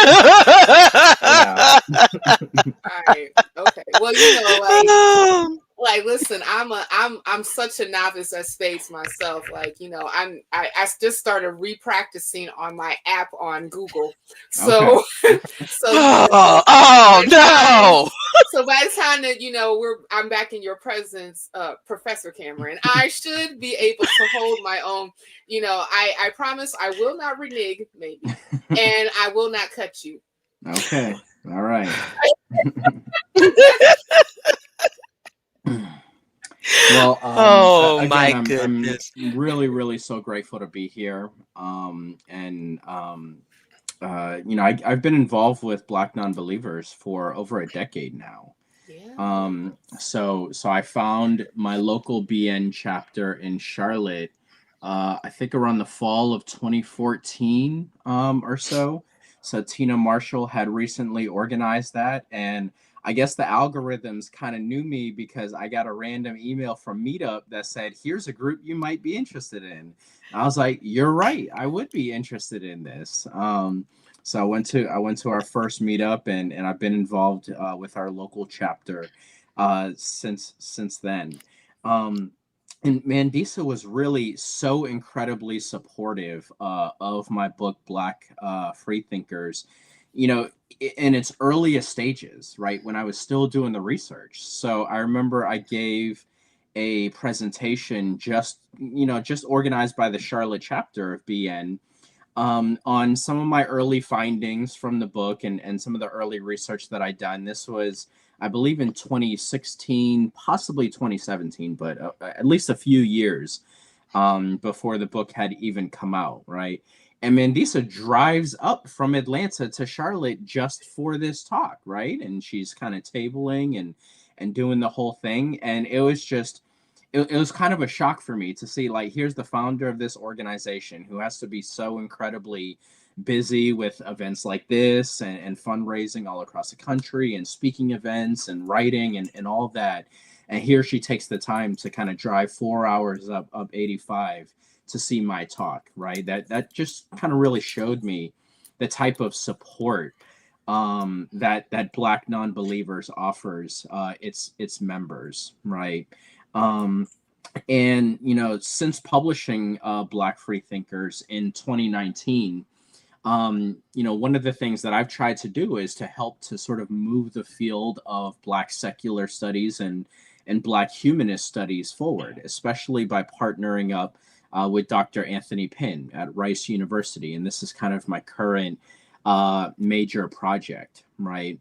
Right. Okay. Well, you know, like listen, I'm such a novice at spades myself. Like, you know, I just started repracticing on my app on Google. So no. So by the time that, you know, I'm back in your presence, Professor Cameron, I should be able to hold my own. You know, I promise I will not renege, maybe, and I will not cut you. Okay. All right. Well, again, my goodness. I'm really, really so grateful to be here. You know, I've been involved with BlackNonbelievers for over a decade now. Yeah. So I found my local BN chapter in Charlotte, I think around the fall of 2014, or so. So Tina Marshall had recently organized that, and I guess the algorithms kind of knew me because I got a random email from Meetup that said, here's a group you might be interested in. And I was like, you're right, I would be interested in this. So I went to our first meetup, and I've been involved with our local chapter since then. And Mandisa was really so incredibly supportive of my book, Black Freethinkers, you know, in its earliest stages, right, when I was still doing the research. So I remember I gave a presentation just organized by the Charlotte chapter of BN on some of my early findings from the book and some of the early research that I'd done. This was, I believe, in 2016, possibly 2017, but at least a few years before the book had even come out, right? And Mandisa drives up from Atlanta to Charlotte just for this talk, right? And she's kind of tabling and doing the whole thing. And it was just, it was kind of a shock for me to see, like, here's the founder of this organization who has to be so incredibly busy with events like this and fundraising all across the country and speaking events and writing and all of that. And here she takes the time to kind of drive 4 hours up 85 to see my talk, right? That just kind of really showed me the type of support that BlackNonbelievers offers its members, right? And you know, since publishing Black Freethinkers in 2019, you know, one of the things that I've tried to do is to help to sort of move the field of Black secular studies and Black humanist studies forward, especially by partnering up with Dr. Anthony Pinn at Rice University. And this is kind of my current major project, right?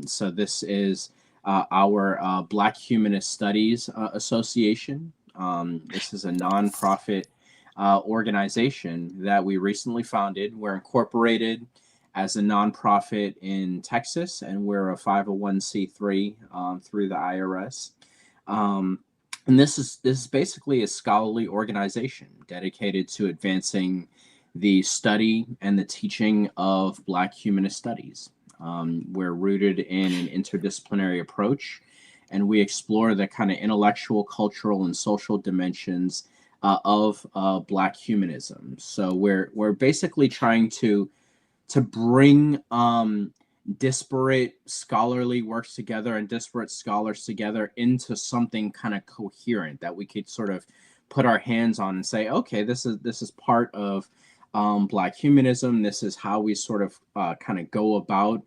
So this is our Black Humanist Studies Association. This is a nonprofit organization that we recently founded. We're incorporated as a nonprofit in Texas, and we're a 501c3 through the IRS. And this is basically a scholarly organization dedicated to advancing the study and the teaching of Black humanist studies. We're rooted in an interdisciplinary approach, and we explore the kind of intellectual, cultural, and social dimensions of Black humanism. So we're basically trying to bring disparate scholarly works together and disparate scholars together into something kind of coherent that we could sort of put our hands on and say, okay, this is part of Black humanism. This is how we sort of kind of go about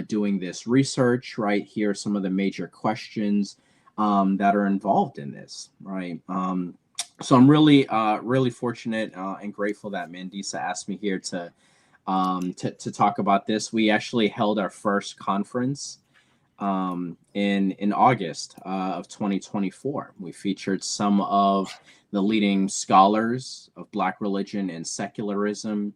doing this research, right? Here are some of the major questions that are involved in this, right? So I'm really, really fortunate and grateful that Mandisa asked me here to talk about this. We actually held our first conference in August of 2024. We featured some of the leading scholars of Black religion and secularism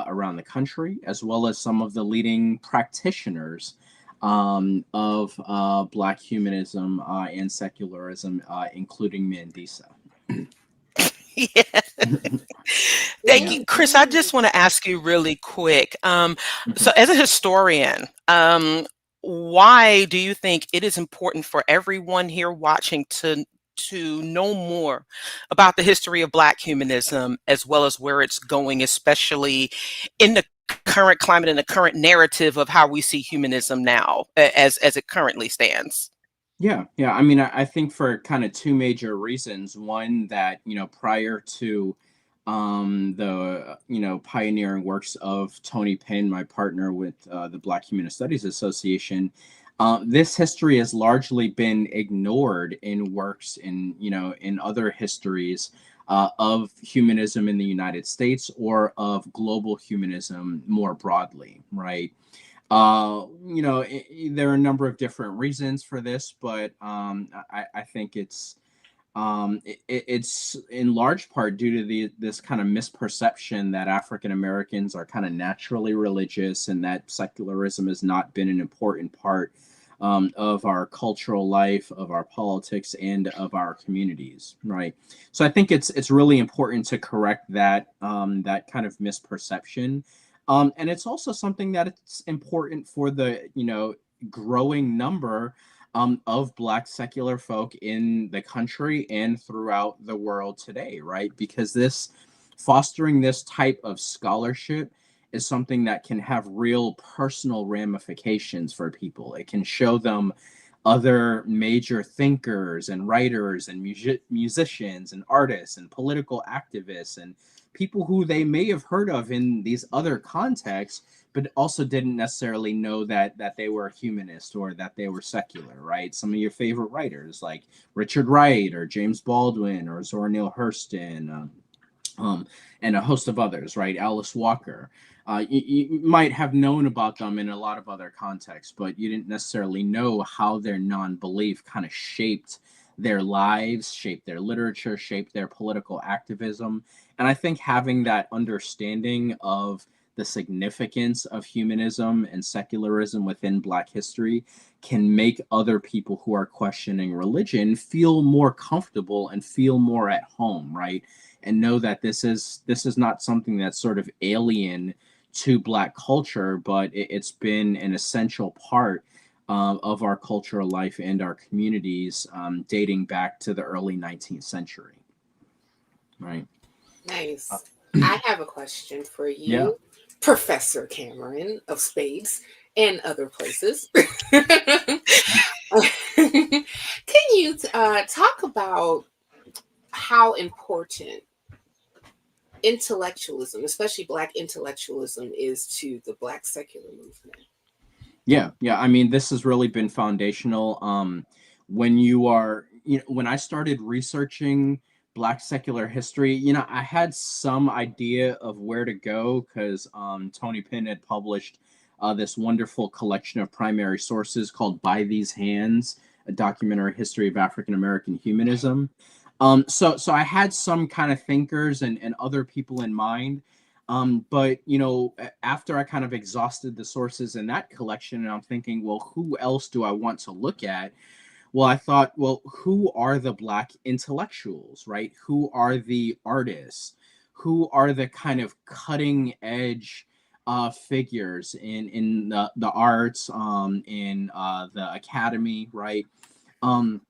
around the country, as well as some of the leading practitioners of Black humanism and secularism, including Mandisa. Yeah. Thank you, Chris. I just want to ask you really quick. So, as a historian, why do you think it is important for everyone here watching to know more about the history of Black humanism, as well as where it's going, especially in the current climate and the current narrative of how we see humanism now, as it currently stands? Yeah. I mean, I think for kind of two major reasons. One, that, prior to the, pioneering works of Tony Penn, my partner with the Black Humanist Studies Association, this history has largely been ignored in works in other histories of humanism in the United States, or of global humanism more broadly, right? There are a number of different reasons for this, but I think it's in large part due to this kind of misperception that African Americans are kind of naturally religious, and that secularism has not been an important part of our cultural life, of our politics, and of our communities, right? So I think it's really important to correct that kind of misperception. And it's also something that it's important for the, growing number of Black secular folk in the country and throughout the world today, right? Because fostering this type of scholarship is something that can have real personal ramifications for people. It can show them other major thinkers and writers and musicians and artists and political activists and people who they may have heard of in these other contexts, but also didn't necessarily know that they were humanist or that they were secular, right? Some of your favorite writers like Richard Wright or James Baldwin or Zora Neale Hurston, and a host of others, right? Alice Walker. You might have known about them in a lot of other contexts, but you didn't necessarily know how their non-belief kind of shaped their lives, shaped their literature, shaped their political activism. And I think having that understanding of the significance of humanism and secularism within Black history can make other people who are questioning religion feel more comfortable and feel more at home, right? And know that this is not something that's sort of alien to Black culture, but it's been an essential part of our cultural life and our communities dating back to the early 19th century. Right. Nice. I have a question for you, Yeah. Professor Cameron of Spades and other places. Can you talk about how important intellectualism, especially Black intellectualism, is to the Black secular movement? Yeah. I mean, this has really been foundational. When I started researching Black secular history, I had some idea of where to go because Tony Penn had published this wonderful collection of primary sources called By These Hands, a documentary history of African American humanism. So I had some kind of thinkers and other people in mind. But after I kind of exhausted the sources in that collection, and I'm thinking, well, who else do I want to look at? Well, I thought, well, who are the Black intellectuals, right? Who are the artists? Who are the kind of cutting edge figures in the arts, in the academy, right? And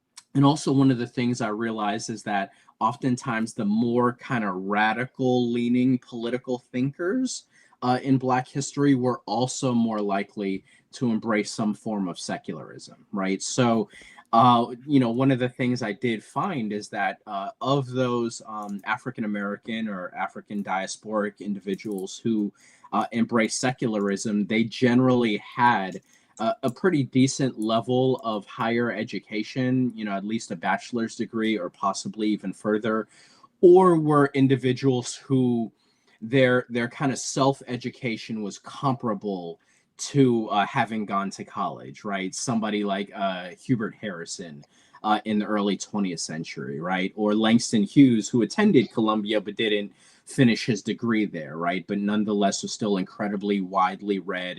also one of the things I realized is that oftentimes the more kind of radical leaning political thinkers in Black history were also more likely to embrace some form of secularism, right? So one of the things I did find is that of those African American or African diasporic individuals who embrace secularism, they generally had a pretty decent level of higher education, at least a bachelor's degree or possibly even further, or were individuals who their kind of self-education was comparable to having gone to college, right? Somebody like Hubert Harrison in the early 20th century, right? Or Langston Hughes, who attended Columbia but didn't finish his degree there, right? But nonetheless was still incredibly widely read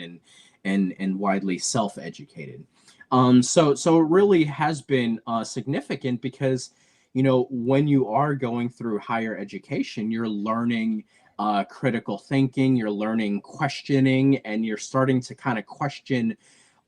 and widely self-educated. So it really has been significant because, when you are going through higher education, you're learning critical thinking, you're learning questioning, and you're starting to kind of question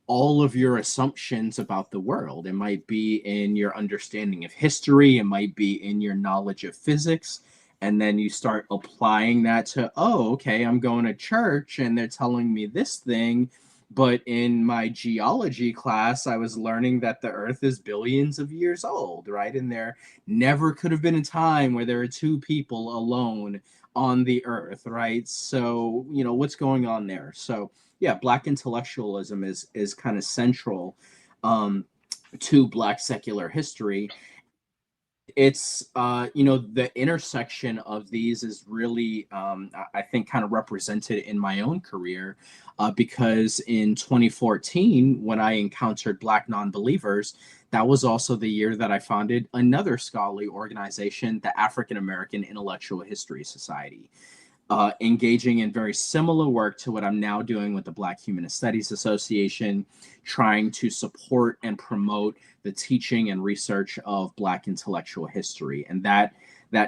all of your assumptions about the world. It might be in your understanding of history, it might be in your knowledge of physics. And then you start applying that to, oh, okay, I'm going to church and they're telling me this thing. But in my geology class, I was learning that the Earth is billions of years old, right? And there never could have been a time where there are two people alone on the Earth, right? So, what's going on there? So, yeah, Black intellectualism is kind of central to Black secular history. It's the intersection of these is really I think kind of represented in my own career because in 2014 when I encountered Black Nonbelievers, that was also the year that I founded another scholarly organization, the African American Intellectual History Society, engaging in very similar work to what I'm now doing with the Black Humanist Studies Association, trying to support and promote the teaching and research of Black intellectual history. And that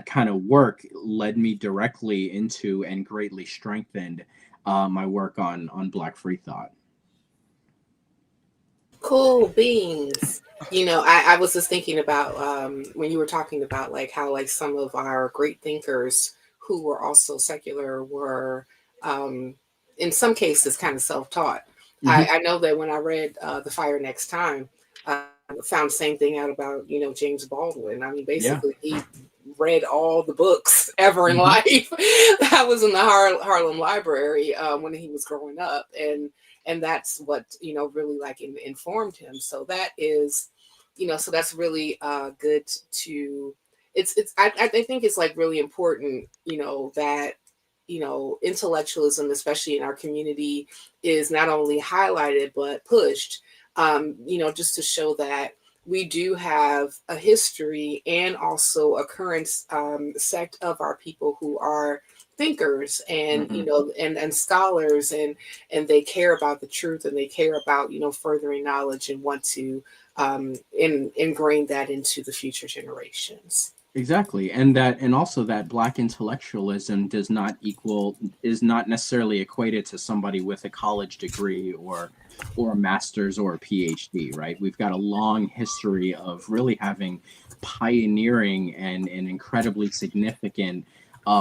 kind of work led me directly into and greatly strengthened my work on Black free thought. Cool beans. I was just thinking about when you were talking about like how like some of our great thinkers who were also secular were in some cases kind of self-taught. Mm-hmm. I know that when I read The Fire Next Time, I found the same thing out about, James Baldwin. I mean, basically he read all the books ever in life that was in the Harlem Library when he was growing up. And that's what, really like informed him. So that is, so that's really good to, I think it's like really important, that, intellectualism, especially in our community, is not only highlighted, but pushed, just to show that we do have a history and also a current sect of our people who are thinkers and and scholars and they care about the truth and they care about furthering knowledge and want to ingrain that into the future generations. Exactly. And also that Black intellectualism is not necessarily equated to somebody with a college degree or a master's or a PhD, right? We've got a long history of really having pioneering and incredibly significant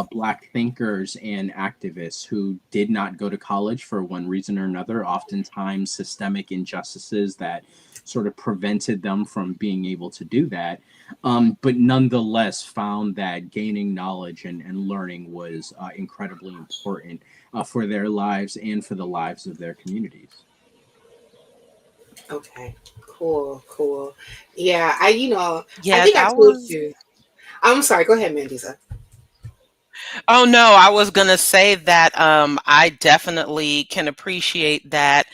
Black thinkers and activists who did not go to college for one reason or another, oftentimes systemic injustices that sort of prevented them from being able to do that, but nonetheless found that gaining knowledge and learning was incredibly important for their lives and for the lives of their communities. Okay, cool. Yeah, I think I told you. I'm sorry, go ahead, Mandisa. Oh no, I was gonna say that I definitely can appreciate that.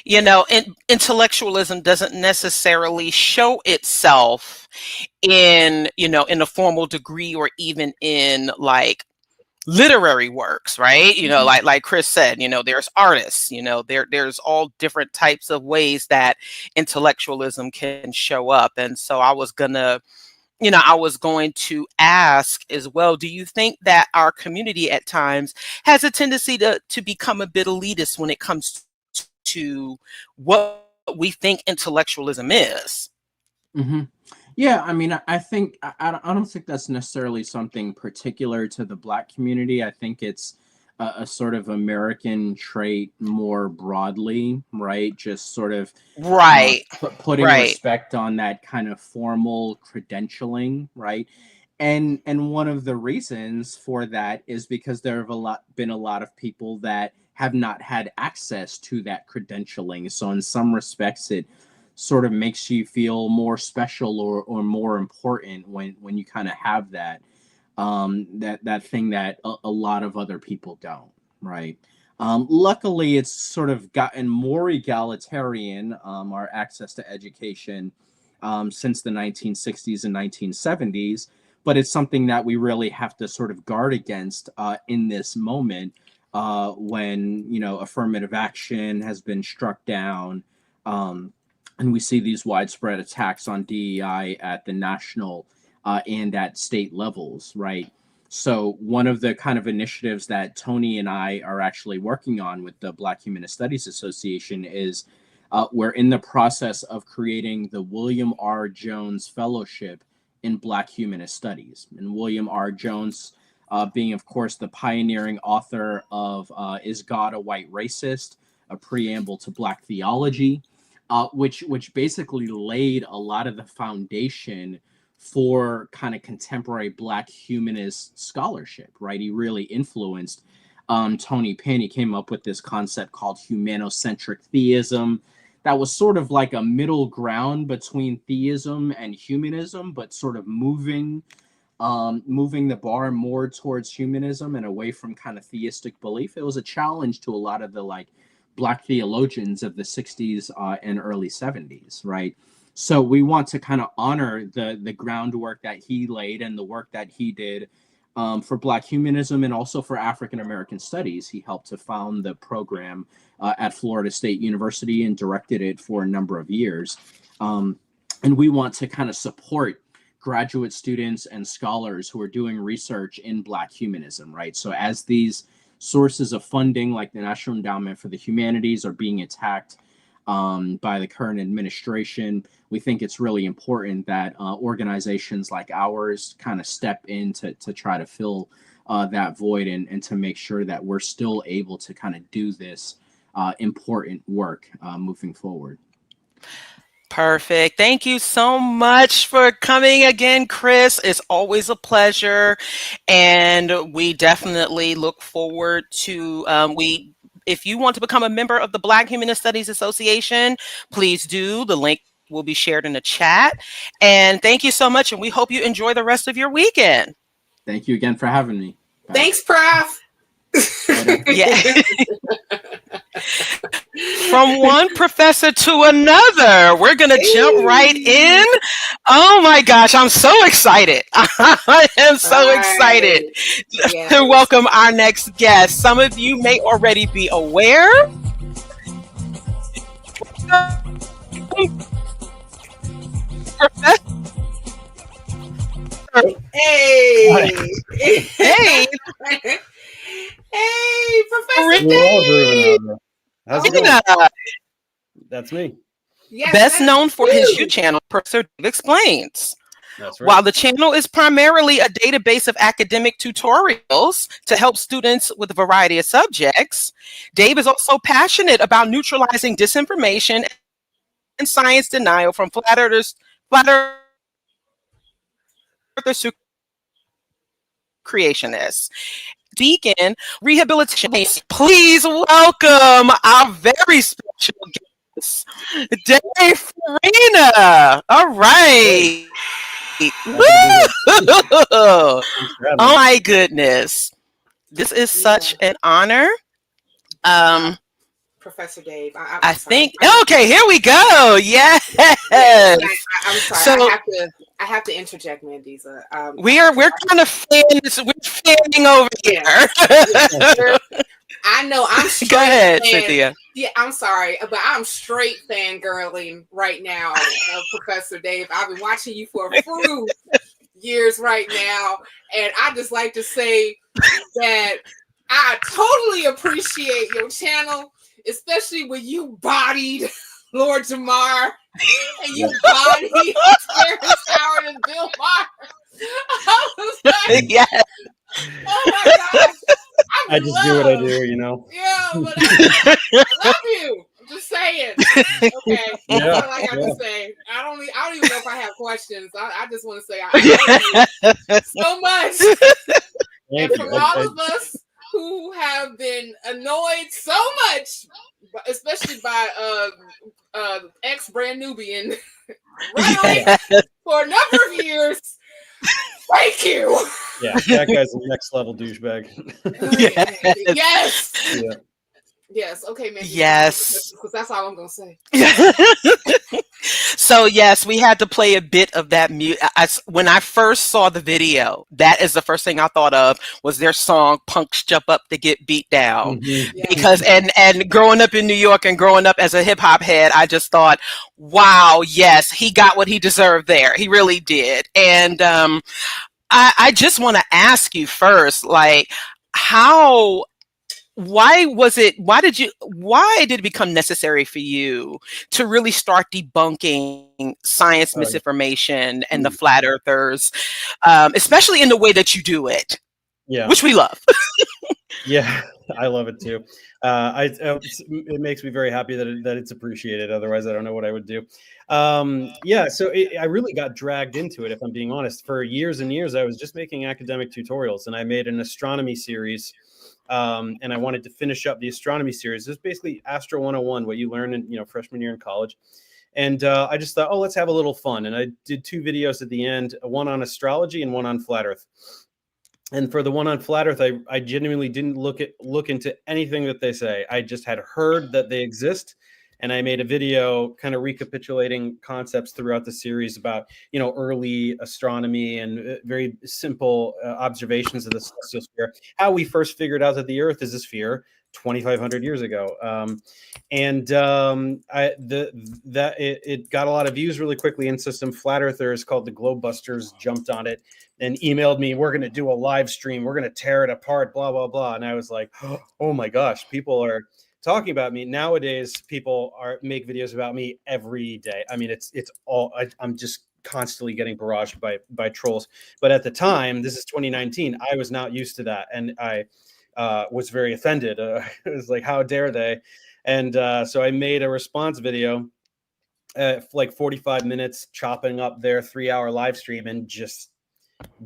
Intellectualism doesn't necessarily show itself in a formal degree or even in like literary works, right? Like Chris said, there's artists, there's all different types of ways that intellectualism can show up. And so I was going to ask as well, do you think that our community at times has a tendency to become a bit elitist when it comes to what we think intellectualism is? Mm-hmm. Yeah, I mean, I think I don't think that's necessarily something particular to the Black community. I think it's a sort of American trait more broadly, right? Just sort of Right. putting Right. respect on that kind of formal credentialing, right? And one of the reasons for that is because there have been a lot of people that have not had access to that credentialing. So in some respects, it sort of makes you feel more special or more important when you kind of have that that thing that a lot of other people don't, right? Luckily, it's sort of gotten more egalitarian, our access to education, since the 1960s and 1970s, but it's something that we really have to sort of guard against in this moment when, you know, affirmative action has been struck down, and we see these widespread attacks on DEI at the national and at state levels, right? So one of the kind of initiatives that Tony and I are actually working on with the Black Humanist Studies Association is we're in the process of creating the William R. Jones Fellowship in Black Humanist Studies. And William R. Jones being, of course, the pioneering author of Is God a White Racist? A Preamble to Black Theology, which basically laid a lot of the foundation for kind of contemporary Black humanist scholarship, right? He really influenced Tony Penn. He came up with this concept called humanocentric theism that was sort of like a middle ground between theism and humanism, but sort of moving the bar more towards humanism and away from kind of theistic belief. It was a challenge to a lot of the like Black theologians of the 60s and early 70s, right? So we want to kind of honor the groundwork that he laid and the work that he did for Black humanism and also for African American studies. He helped to found the program at Florida State University and directed it for a number of years. And we want to kind of support graduate students and scholars who are doing research in Black humanism, right? So as these sources of funding like the National Endowment for the Humanities are being attacked by the current administration, we think it's really important that organizations like ours kind of step in to try to fill that void and to make sure that we're still able to kind of do this important work moving forward. Perfect. Thank you so much for coming again, Chris. It's always a pleasure. And we definitely look forward to, if you want to become a member of the Black Humanist Studies Association, please do. The link will be shared in the chat. And thank you so much. And we hope you enjoy the rest of your weekend. Thank you again for having me. Bye. Thanks, Prof. Yeah. From one professor to another, we're going to jump right in. Oh my gosh, I'm so excited. I am so excited to welcome our next guest. Some of you may already be aware. Hey. Hey. Hey, Professor Rick. Dave. How's it going? That's me. Yes, Best known that's for his you. YouTube channel, Professor Dave Explains. That's right. While the channel is primarily a database of academic tutorials to help students with a variety of subjects, Dave is also passionate about neutralizing disinformation and science denial from flat earthers creationists. Deacon rehabilitation. Please welcome our very special guest, Dave Farina. All right. Oh my goodness. This is such an honor. Professor Dave. I think, okay, here we go. Yes. I'm sorry. So, I have to interject, Mandisa. We're kind of fanning over here. I know I'm straight. Go ahead, Cynthia. Yeah, I'm sorry, but I'm straight fangirling right now of Professor Dave. I've been watching you for a few years right now, and I just like to say that I totally appreciate your channel, especially when you bodied Lord Jamar and you bodied Terrence Howard and Bill Maher. I was like, Yes. oh my gosh. I just do what I do, you know. Yeah, but I love you. I'm just saying. Okay, Yeah, that's all I got to say. I don't even know if I have questions. I just want to say I love you so much. Thank And you. from all of us who have been annoyed so much, especially by ex brand Nubian rhetoric for a number of years. Thank you. Yeah, that guy's a next level douchebag. Yes. Yeah. Yes. Okay, man. Yes. Because that's all I'm gonna say. So yes, we had to play a bit of that mute. When I first saw the video, that is the first thing I thought of was their song "Punks Jump Up to Get Beat Down." Mm-hmm. Because and growing up in New York and growing up as a hip hop head, I just thought, wow, yes, he got what he deserved there. He really did. And I just want to ask you first, like, why did it become necessary for you to really start debunking science misinformation and the flat earthers, especially in the way that you do it? Yeah, which we love. Yeah, I love it too. It makes me very happy that it's appreciated. Otherwise, I don't know what I would do. Yeah, so I really got dragged into it, if I'm being honest. For years and years, I was just making academic tutorials, and I made an astronomy series. And I wanted to finish up the astronomy series. It's basically Astro 101, what you learn in freshman year in college. And I just thought, let's have a little fun. And I did 2 videos at the end, one on astrology and one on flat Earth. And for the one on flat Earth, I genuinely didn't look into anything that they say. I just had heard that they exist. And I made a video kind of recapitulating concepts throughout the series about, early astronomy and very simple observations of the celestial sphere, how we first figured out that the Earth is a sphere 2,500 years ago. It got a lot of views really quickly, and so some flat earthers called the Globebusters jumped on it and emailed me, "We're going to do a live stream. We're going to tear it apart, blah, blah, blah." And I was like, oh my gosh, people are talking about me. Nowadays, people make videos about me every day. I mean, it's all, I'm just constantly getting barraged by trolls. But at the time, this is 2019, I was not used to that. And I was very offended. It was like, how dare they? And so I made a response video, like 45 minutes, chopping up their 3-hour live stream and just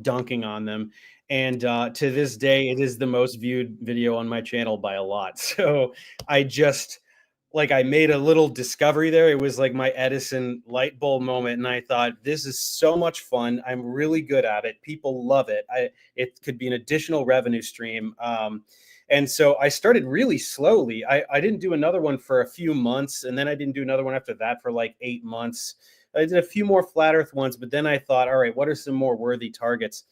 dunking on them. And to this day, it is the most viewed video on my channel by a lot. So I made a little discovery there. It was like my Edison light bulb moment. And I thought, this is so much fun. I'm really good at it. People love it. It could be an additional revenue stream. And so I started really slowly. I didn't do another one for a few months. And then I didn't do another one after that for like 8 months. I did a few more flat earth ones. But then I thought, all right, what are some more worthy targets?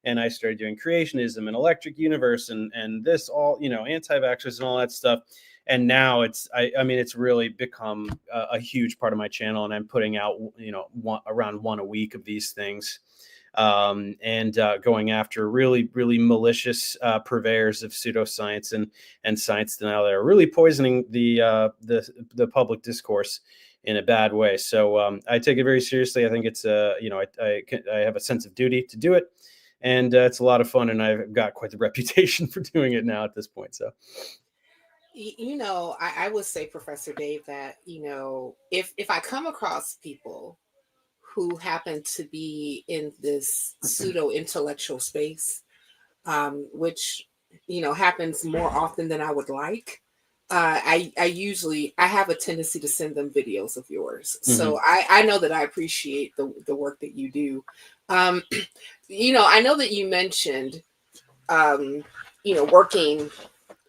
And I started doing creationism and electric universe and this all, anti-vaxxers and all that stuff. And now it's really become a huge part of my channel. And I'm putting out, around one a week of these things. And going after really, really malicious purveyors of pseudoscience and science denial that are really poisoning the public discourse in a bad way. So I take it very seriously. I think it's I have a sense of duty to do it. And it's a lot of fun, and I've got quite the reputation for doing it now at this point. So, I would say, Professor Dave, that, if I come across people who happen to be in this pseudo-intellectual space, which, happens more often than I would like, I have a tendency to send them videos of yours. Mm-hmm. So I know that I appreciate the work that you do. I know that you mentioned, working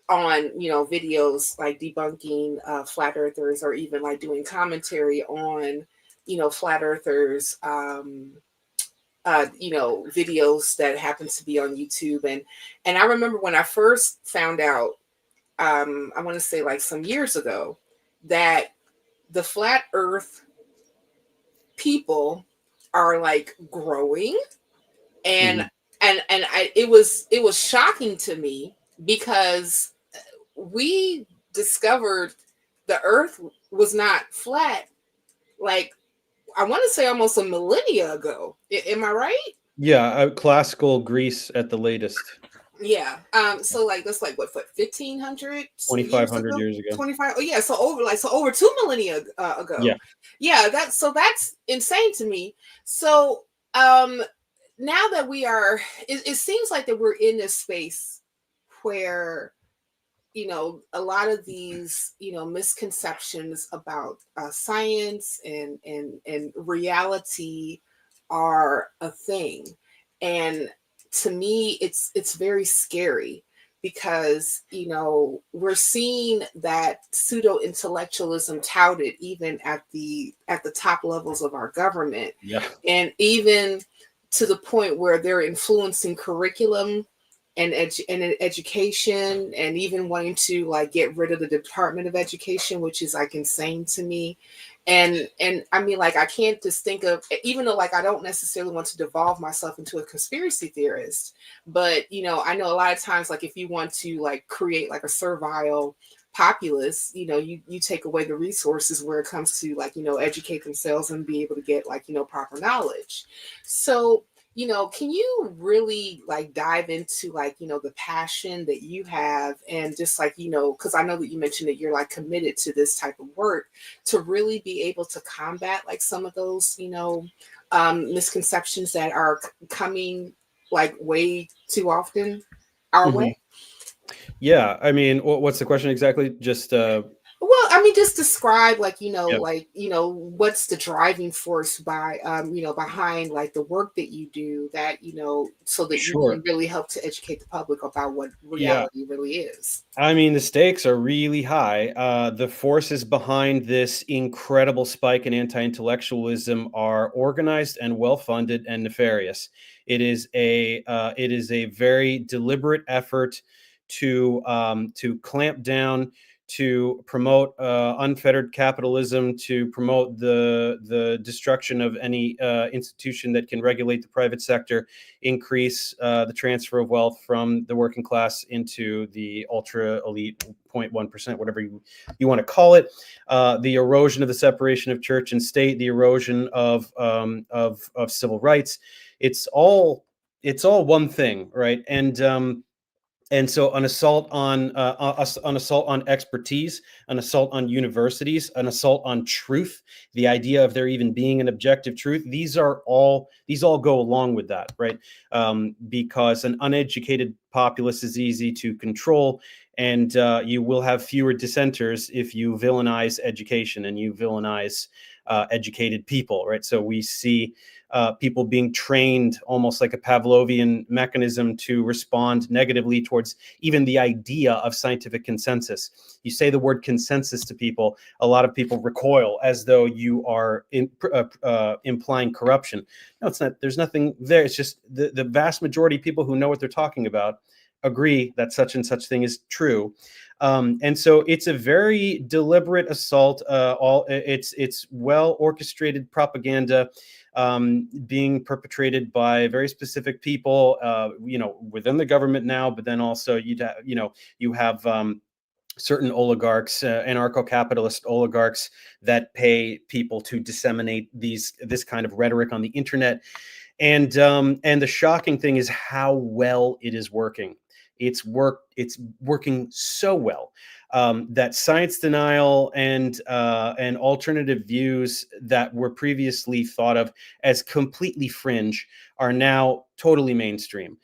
on, videos like debunking flat earthers, or even like doing commentary on, flat earthers, videos that happen to be on YouTube. And I remember when I first found out, I want to say like some years ago, that the flat earth people are like growing, and it was shocking to me, because we discovered the earth was not flat, like, I want to say almost a millennia ago. Am I right? Yeah, classical Greece at the latest. Yeah. So like that's like what 1500 2,500 years ago. 25. Oh yeah. So over 2 millennia ago. Yeah. Yeah. That's insane to me. So now that we are, it seems like that we're in this space where, you know, a lot of these, you know, misconceptions about science and reality are a thing. And to me, it's very scary because, you know, we're seeing that pseudo intellectualism touted even at the top levels of our government. Yeah. And even to the point where they're influencing curriculum and education, and even wanting to like get rid of the Department of Education, which is like insane to me. And I mean, like, I can't just think of, even though like I don't necessarily want to devolve myself into a conspiracy theorist, but you know, I know a lot of times, like if you want to like create like a servile populace, you know, you take away the resources where it comes to like, you know, educate themselves and be able to get like, you know, proper knowledge. So, you know, can you really like dive into like, you know, the passion that you have, and just like, you know, because I know that you mentioned that you're like committed to this type of work to really be able to combat like some of those, you know, misconceptions that are coming like way too often our way? Yeah, I mean, what's the question exactly? Just Well, I mean, just describe like, you know, Yeah. like, you know, what's the driving force by, you know, behind like the work that you do, that, you know, so that you Sure. can really help to educate the public about what Yeah. reality really is. I mean, the stakes are really high. The forces behind this incredible spike in anti-intellectualism are organized and well-funded and nefarious. It is a very deliberate effort to clamp down, to promote unfettered capitalism, to promote the destruction of any institution that can regulate the private sector, increase the transfer of wealth from the working class into the ultra elite 0.1%, whatever you want to call it, the erosion of the separation of church and state, the erosion of civil rights. It's all one thing, right? And so an assault on expertise, an assault on universities, an assault on truth, the idea of there even being an objective truth, these all go along with that, right? Because an uneducated populace is easy to control, and you will have fewer dissenters if you villainize education and you villainize educated people, right? So we see people being trained almost like a Pavlovian mechanism to respond negatively towards even the idea of scientific consensus. You say the word consensus to people, a lot of people recoil as though you are implying corruption. No, it's not. There's nothing there. It's just the vast majority of people who know what they're talking about agree that such and such thing is true. And so it's a very deliberate assault. It's well orchestrated propaganda being perpetrated by very specific people, you know, within the government now, but then also you have certain oligarchs, anarcho-capitalist oligarchs that pay people to disseminate this kind of rhetoric on the internet. And the shocking thing is how well it is working. It's working so well that science denial and alternative views that were previously thought of as completely fringe are now totally mainstream.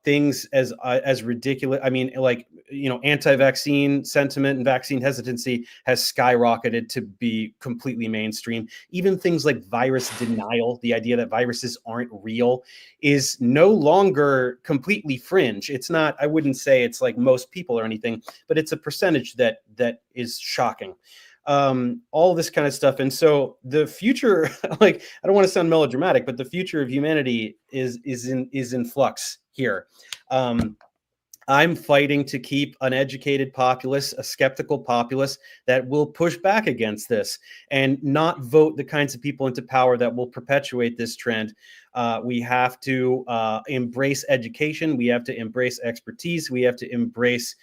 Things as ridiculous. I mean, like, you know, anti-vaccine sentiment and vaccine hesitancy has skyrocketed to be completely mainstream. Even things like virus denial, the idea that viruses aren't real, is no longer completely fringe. It's not, I wouldn't say it's like most people or anything, but it's a percentage that is shocking. All this kind of stuff. And so the future, like, I don't want to sound melodramatic, but the future of humanity is in flux here. I'm fighting to keep an educated populace, a skeptical populace that will push back against this and not vote the kinds of people into power that will perpetuate this trend. We have to embrace education. We have to embrace expertise. We have to embrace,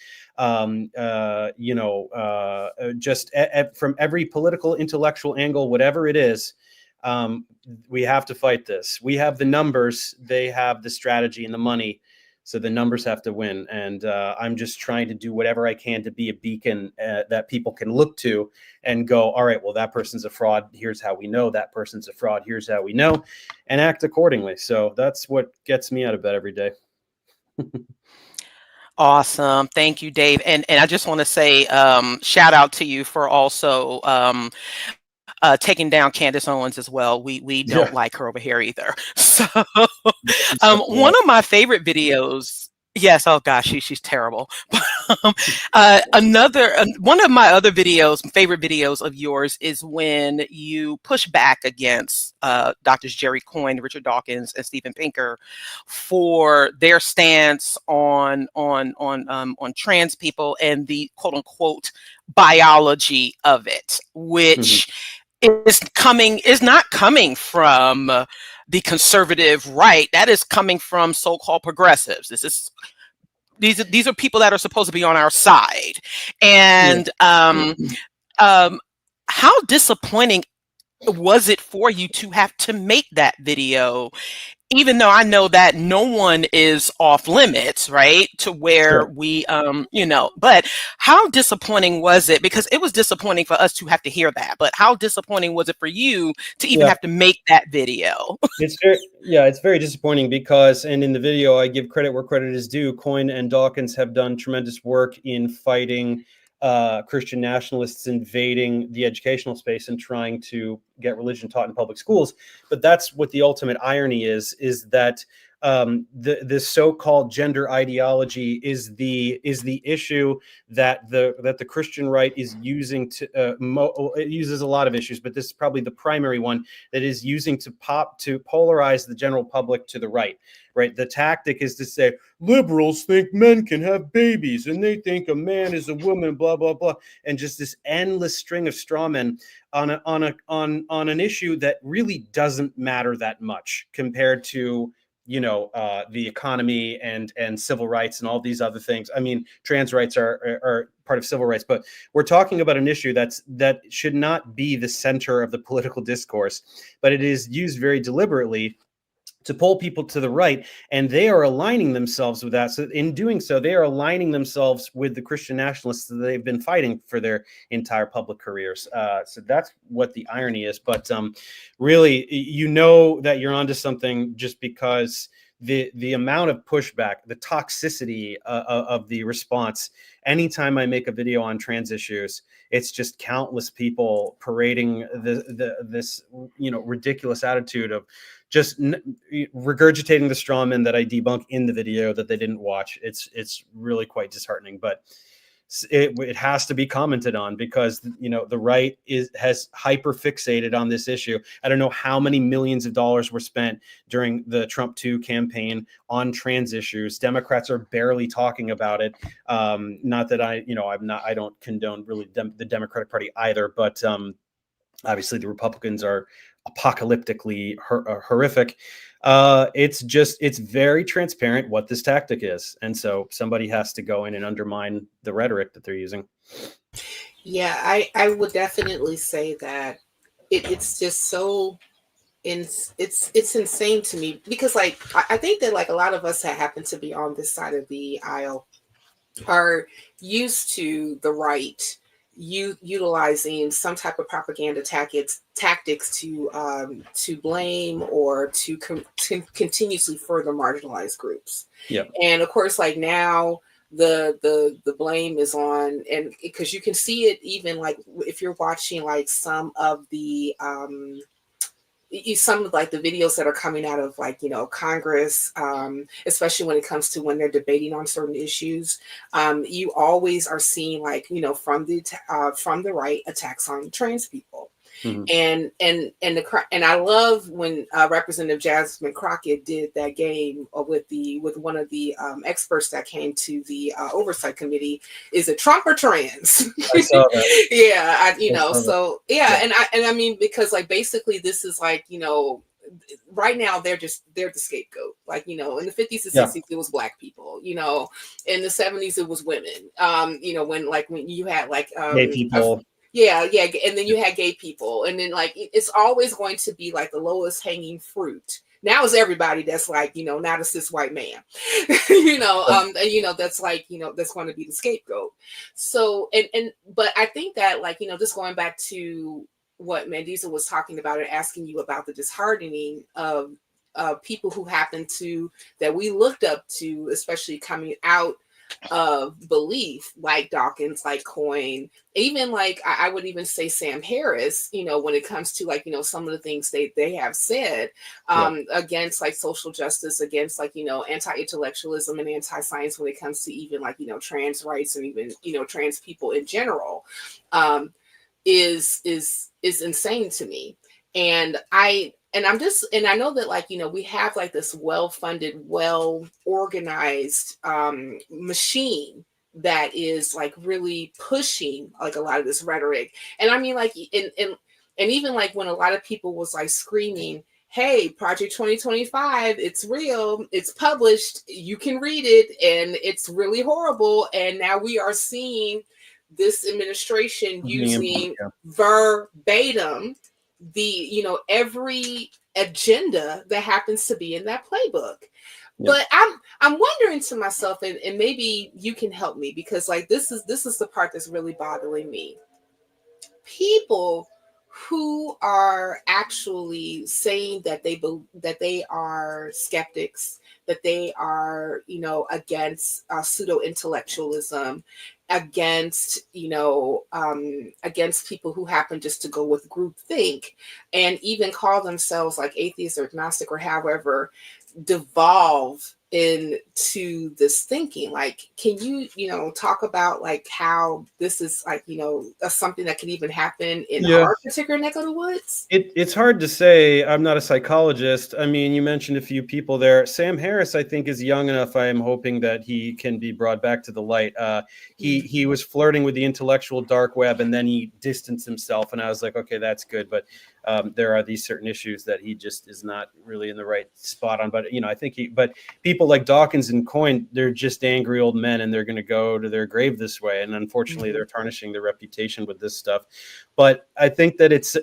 just from every political, intellectual angle, whatever it is. We have to fight this. We have the numbers. They have the strategy and the money. So the numbers have to win. And I'm just trying to do whatever I can to be a beacon that people can look to and go, all right, well, that person's a fraud. Here's how we know that person's a fraud. Here's how we know, and act accordingly. So that's what gets me out of bed every day. Awesome. Thank you, Dave. And I just want to say shout out to you for also taking down Candace Owens as well. We don't like her over here either. So one of my favorite videos. Yes. Oh gosh, she's terrible. Another one of my other favorite videos of yours is when you push back against Drs. Jerry Coyne, Richard Dawkins, and Steven Pinker for their stance on trans people and the quote unquote biology of it, which is not coming from the conservative right. That is coming from so-called progressives. These are people that are supposed to be on our side. And how disappointing was it for you to have to make that video, even though I know that no one is off limits, right? To where we, but how disappointing was it? Because it was disappointing for us to have to hear that, but how disappointing was it for you to even have to make that video? It's very disappointing because, and in the video, I give credit where credit is due. Coyne and Dawkins have done tremendous work in fighting Christian nationalists invading the educational space and trying to get religion taught in public schools. But that's what the ultimate irony is that the so-called gender ideology is the issue that the Christian right is using to it uses a lot of issues, but this is probably the primary one that is using to polarize the general public to the right. Right. The tactic is to say liberals think men can have babies and they think a man is a woman, blah, blah, blah. And just this endless string of straw men on an issue that really doesn't matter that much compared to, the economy and civil rights and all these other things. I mean, trans rights are part of civil rights, but we're talking about an issue that should not be the center of the political discourse, but it is used very deliberately to pull people to the right, and they are aligning themselves with that. So in doing so, they are aligning themselves with the Christian nationalists that they've been fighting for their entire public careers. So that's what the irony is. But really, that you're onto something just because the amount of pushback, the toxicity of the response. Anytime I make a video on trans issues, it's just countless people parading this ridiculous attitude of just regurgitating the straw men that I debunk in the video that they didn't watch. It's really quite disheartening, but it has to be commented on because the right has hyper fixated on this issue. I don't know how many millions of dollars were spent during the Trump 2 campaign on trans issues. Democrats are barely talking about it. Not that I don't condone really the Democratic Party either, but obviously the Republicans are apocalyptically horrific. It's very transparent what this tactic is. And so somebody has to go in and undermine the rhetoric that they're using. Yeah, I would definitely say that it's just so it's insane to me because I think that a lot of us that happen to be on this side of the aisle are used to the right utilizing some type of propaganda tactics to blame or to continuously further marginalize groups. Yeah. And of course, now the blame is on, and because you can see it even if you're watching some of the the videos that are coming out of Congress, especially when it comes to when they're debating on certain issues, you always are seeing from the right attacks on trans people. Mm-hmm. And I love when Representative Jasmine Crockett did that game with one of the experts that came to the oversight committee. Is it Trump or trans? I saw that. Yeah, and I mean because basically this is right now they're the scapegoat. In the 50s and 60s it was black people. In the 70s it was women. When you had gay people. Yeah, and then you had gay people, and then it's always going to be the lowest hanging fruit Now it's everybody that's like, not a cis white man, that's like, that's going to be the scapegoat. So, but I think that, like, just going back to what Mandisa was talking about and asking you about the disheartening of people who happen to, that we looked up to, especially coming out of belief, like Dawkins, like Coyne, even like I would even say Sam Harris, when it comes to, like, some of the things they have said against, like, social justice, against, like, anti-intellectualism and anti-science, when it comes to even, like, trans rights and even, trans people in general, is insane to me. And I know that, like, we have, like, this well-funded, well-organized machine that is, like, really pushing, like, a lot of this rhetoric. And I mean, like, and even, like, when a lot of people was, like, screaming, hey, Project 2025, it's real, it's published, you can read it, and it's really horrible. And now we are seeing this administration using verbatim the, every agenda that happens to be in that playbook. But I'm wondering to myself, and maybe you can help me, because, like, this is the part that's really bothering me. People who are actually saying that they are skeptics, that they are, against pseudo-intellectualism, against, against people who happen just to go with groupthink, and even call themselves, like, atheist or agnostic, or however, devolve into this thinking. Like, can you talk about, like, how this is, like, something that could even happen in our particular neck of the woods? It's hard to say. I'm not a psychologist. I mean, you mentioned a few people there. Sam Harris, I think, is young enough. I am hoping that he can be brought back to the light. He was flirting with the intellectual dark web, and then he distanced himself, and I was like, okay, that's good. But there are these certain issues that he just is not really in the right spot on. But I think but people like Dawkins and Coyne, they're just angry old men, and they're going to go to their grave this way. And unfortunately, they're tarnishing their reputation with this stuff. But I think that it's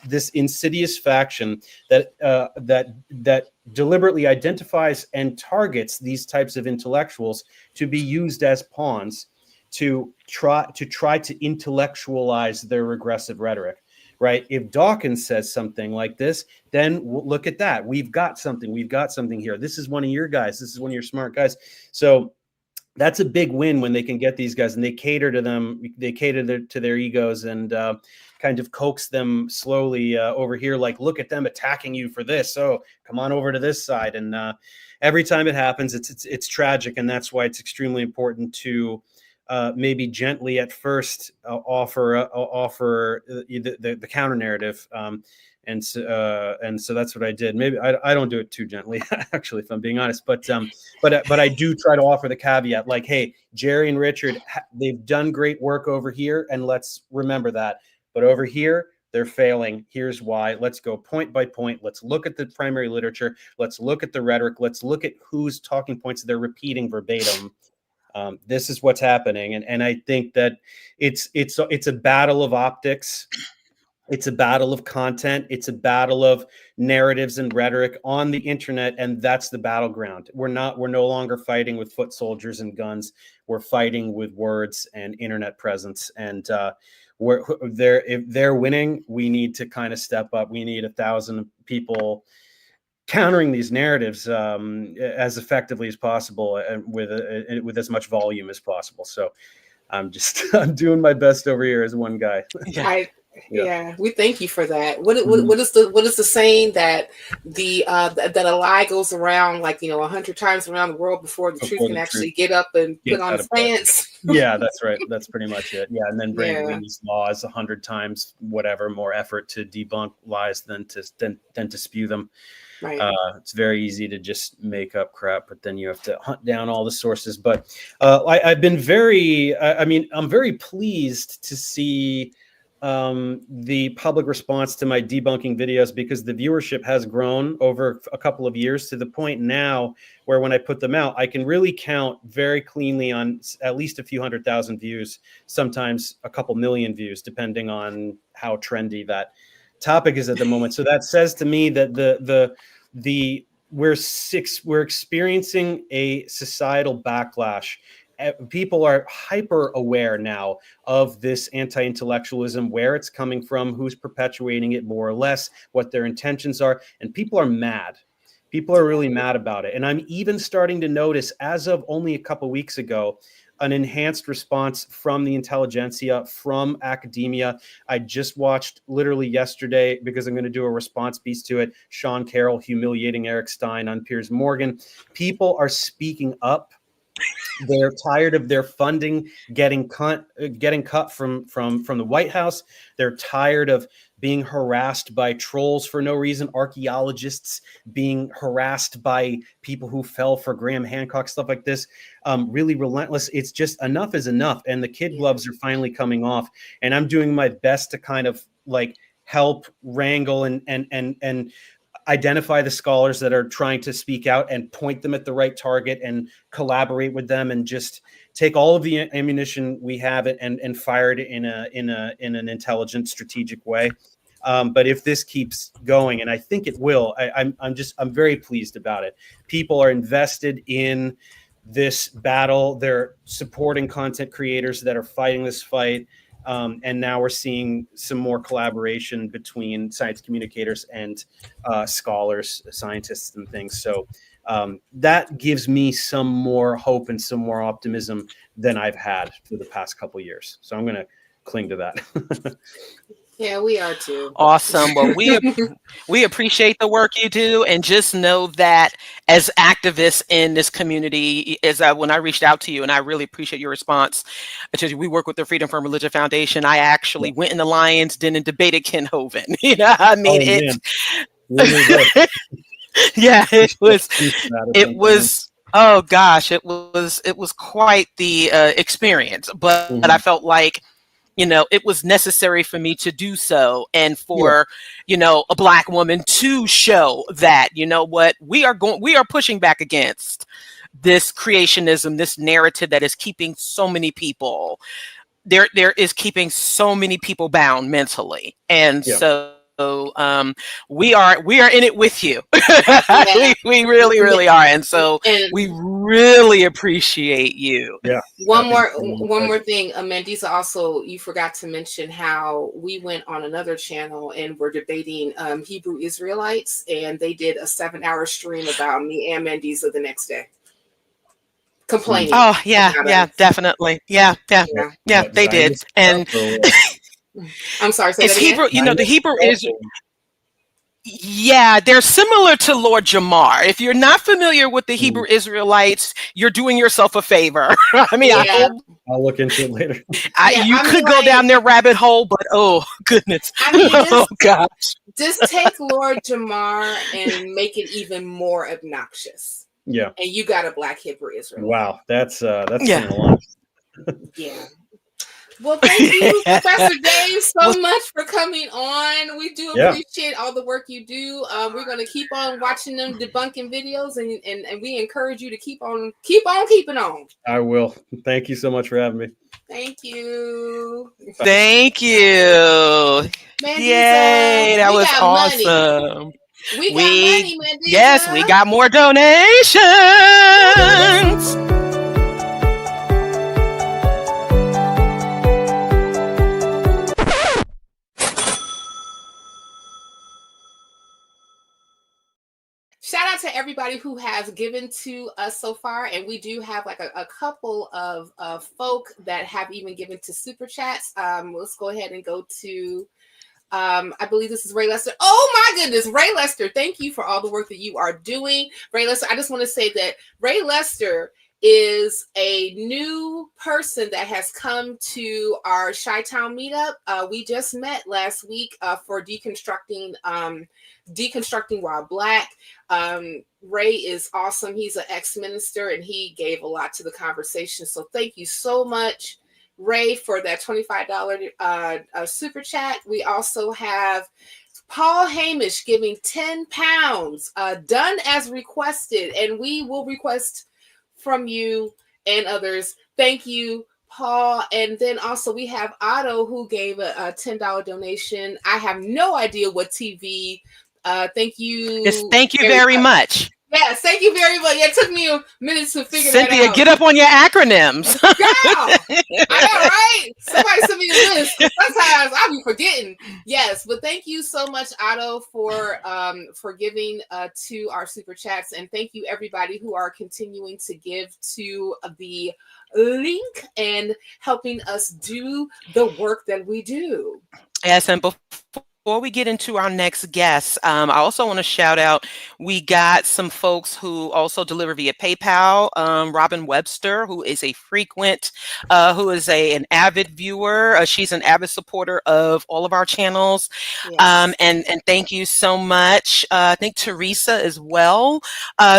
this insidious faction that deliberately identifies and targets these types of intellectuals to be used as pawns to try to intellectualize their regressive rhetoric. Right. If Dawkins says something like this, then look at that. We've got something here. This is one of your guys. This is one of your smart guys. So that's a big win when they can get these guys and they cater to them. They cater to their egos and kind of coax them slowly over here. Like, look at them attacking you for this. So come on over to this side. And every time it happens, it's tragic. And that's why it's extremely important to maybe gently at first offer the counter narrative, and so that's what I did. Maybe I don't do it too gently, actually, if I'm being honest. But I do try to offer the caveat, like, hey, Jerry and Richard, they've done great work over here, and let's remember that. But over here, they're failing. Here's why. Let's go point by point. Let's look at the primary literature. Let's look at the rhetoric. Let's look at whose talking points they're repeating verbatim. This is what's happening, and I think that it's a battle of optics, it's a battle of content, it's a battle of narratives and rhetoric on the internet, and that's the battleground. We're no longer fighting with foot soldiers and guns. We're fighting with words and internet presence, and if they're winning, we need to kind of step up. We need 1,000 people countering these narratives as effectively as possible and with as much volume as possible. So I'm doing my best over here as one guy. Yeah, we thank you for that. What is the saying that that a lie goes around, like, 100 times around the world before the truth can actually get up and put on its pants? Yeah, that's right. That's pretty much it. Yeah, and then bring these laws 100 times, whatever, more effort to debunk lies than to spew them. Right. It's very easy to just make up crap, but then you have to hunt down all the sources. But I'm very pleased to see the public response to my debunking videos, because the viewership has grown over a couple of years to the point now where when I put them out, I can really count very cleanly on at least a few 100,000 views, sometimes a couple million views, depending on how trendy that topic is at the moment. So that says to me that we're experiencing a societal backlash. People are hyper aware now of this anti-intellectualism, where it's coming from, who's perpetuating it more or less, what their intentions are. And people are mad. People are really mad about it. And I'm even starting to notice, as of only a couple of weeks ago, an enhanced response from the intelligentsia, from academia. I just watched literally yesterday, because I'm going to do a response piece to it, Sean Carroll humiliating Eric Stein on Piers Morgan. People are speaking up. They're tired of their funding getting cut from the White House. They're tired of being harassed by trolls for no reason, archaeologists being harassed by people who fell for Graham Hancock, stuff like this. Really relentless. It's just enough is enough. And the kid gloves are finally coming off. And I'm doing my best to kind of like help wrangle and identify the scholars that are trying to speak out and point them at the right target and collaborate with them, and just take all of the ammunition we have and fire it in an intelligent, strategic way. But if this keeps going, and I think it will, I'm very pleased about it. People are invested in this battle. They're supporting content creators that are fighting this fight. And now we're seeing some more collaboration between science communicators and scholars, scientists, and things. So that gives me some more hope and some more optimism than I've had for the past couple of years. So I'm going to cling to that. Yeah, we are too. Awesome. Well, we appreciate the work you do, and just know that as activists in this community, when I reached out to you, and I really appreciate your response. We work with the Freedom from Religion Foundation. I actually went in the Lions Den and debated Ken Hovind. You know, I mean, yeah, it was. Oh gosh, it was quite the experience. But I felt like, you know, it was necessary for me to do so, and for, you know, a Black woman to show that, you know what, we are pushing back against this creationism, this narrative that is keeping so many people, there is keeping so many people bound mentally. And so we are in it with you. we really are, and so we really appreciate you. One more thing, Mandisa, also, you forgot to mention how we went on another channel and we're debating Hebrew Israelites, and they did a 7-hour stream about me and Mandisa the next day, complaining. Oh yeah, definitely. Yeah, they did. And I'm sorry, it's Hebrew, you know, the Hebrew is, they're similar to Lord Jamar. If you're not familiar with the Hebrew Israelites, you're doing yourself a favor. I mean, I'll look into it later. You could go down their rabbit hole, but oh goodness. I mean, oh gosh. Just take Lord Jamar and make it even more obnoxious. Yeah. And you got a Black Hebrew Israelite. Wow, that's a lot. Yeah. Well, thank you, Professor Dave, so much for coming on. We do appreciate all the work you do. We're going to keep on watching them debunking videos, and we encourage you to keep on keeping on. I will. Thank you so much for having me. Thank you. Thank you. Mandisa, yay, that was awesome. Money. We got money, Mandisa. Yes, we got more donations. Shout out to everybody who has given to us so far, and we do have like a couple of folk that have even given to Superchats. Let's go ahead and go to, I believe this is Ray Lester. Oh my goodness, Ray Lester, thank you for all the work that you are doing. Ray Lester, I just want to say that Ray Lester is a new person that has come to our Chi-Town meetup. We just met last week for deconstructing while Black. Ray is awesome. He's an ex-minister, and he gave a lot to the conversation. So thank you so much, Ray, for that $25 super chat. We also have Paul Hamish giving £10, done as requested, and we will request from you and others. Thank you, Paul, and then also we have Otto, who gave a $10 donation. I have no idea what TV. Thank you. Yes, thank you very much. Yes, thank you very much. It took me a minute to figure Cynthia, that out. get up on your acronyms. Girl, I know, right? Somebody send me a list. Sometimes I'll be forgetting. Yes, but thank you so much, Otto, for giving to our super chats, and thank you everybody who are continuing to give to the link and helping us do the work that we do. Yes, and before we get into our next guest, I also want to shout out, we got some folks who also deliver via PayPal. Robin Webster, who is a frequent, who is an avid viewer. She's an avid supporter of all of our channels. Yes. And thank you so much. I think Teresa as well.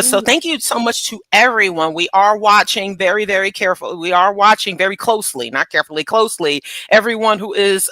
So thank you so much to everyone. We are watching very, very carefully. We are watching very closely, not carefully, closely, everyone who is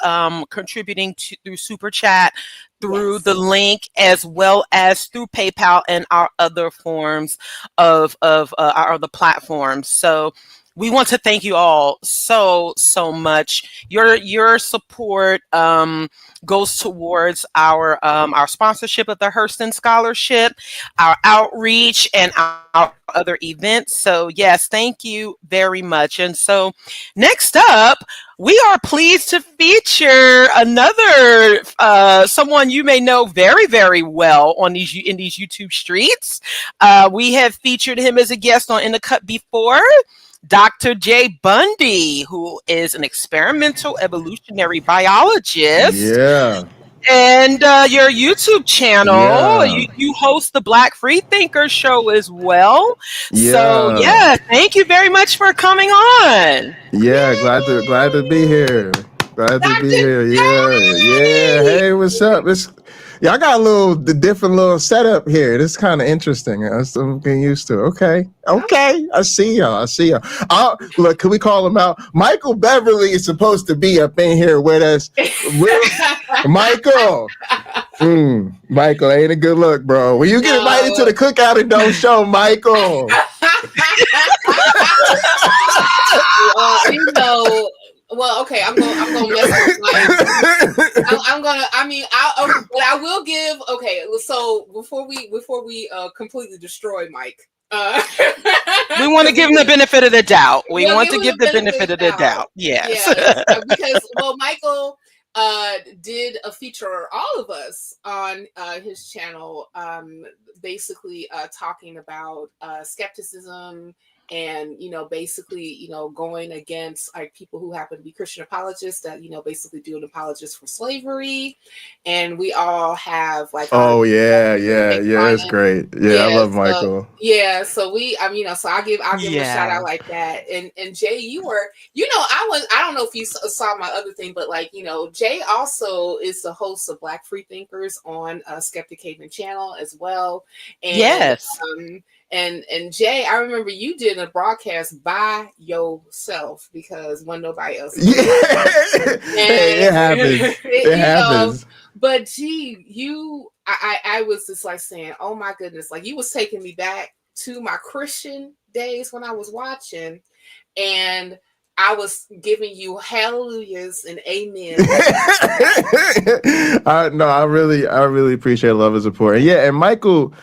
contributing through Super Chat, through the link, as well as through PayPal and our other forms of our other platforms. So we want to thank you all so much. Your support goes towards our sponsorship of the Hurston Scholarship, our outreach, and our other events. So yes, thank you very much. And so next up, we are pleased to feature another someone you may know very, very well in these YouTube streets. We have featured him as a guest on In the Cut before. Dr. J. Bundy, who is an experimental evolutionary biologist. Yeah. And your YouTube channel, you host the Black Freethinker Show as well. Yeah. So yeah, thank you very much for coming on. Yeah, glad to be here. Glad to be here. Yeah. Hey, what's up? I got the different little setup here. This is kind of interesting. I'm getting used to it. Okay. I see y'all. Look, can we call him out? Michael Beverly is supposed to be up in here with us. Michael. Michael, ain't a good look, bro. When you get invited to the cookout and don't show, Michael. Well, okay, I'm gonna mess with but I will give. Okay, so before we completely destroy Mike, we want to give him the benefit of the doubt. We want to give the benefit of the doubt. Yes. Because Michael did a feature, all of us, on his channel, basically talking about skepticism. And, basically, going against like people who happen to be Christian apologists that, basically do an apologist for slavery. And we all have like, it's great. Yeah, I love Michael. So so I'll give him a shout out like that. And Jay, you were, I don't know if you saw my other thing, but like, Jay also is the host of Black Freethinkers on Skeptic Haven channel as well. And, yes. And Jay, I remember you did a broadcast by yourself because when nobody else. It happens. It happens. But gee, I was just like saying, oh my goodness, like you was taking me back to my Christian days when I was watching, and I was giving you hallelujahs and amen. I really appreciate love and support. And yeah, and Michael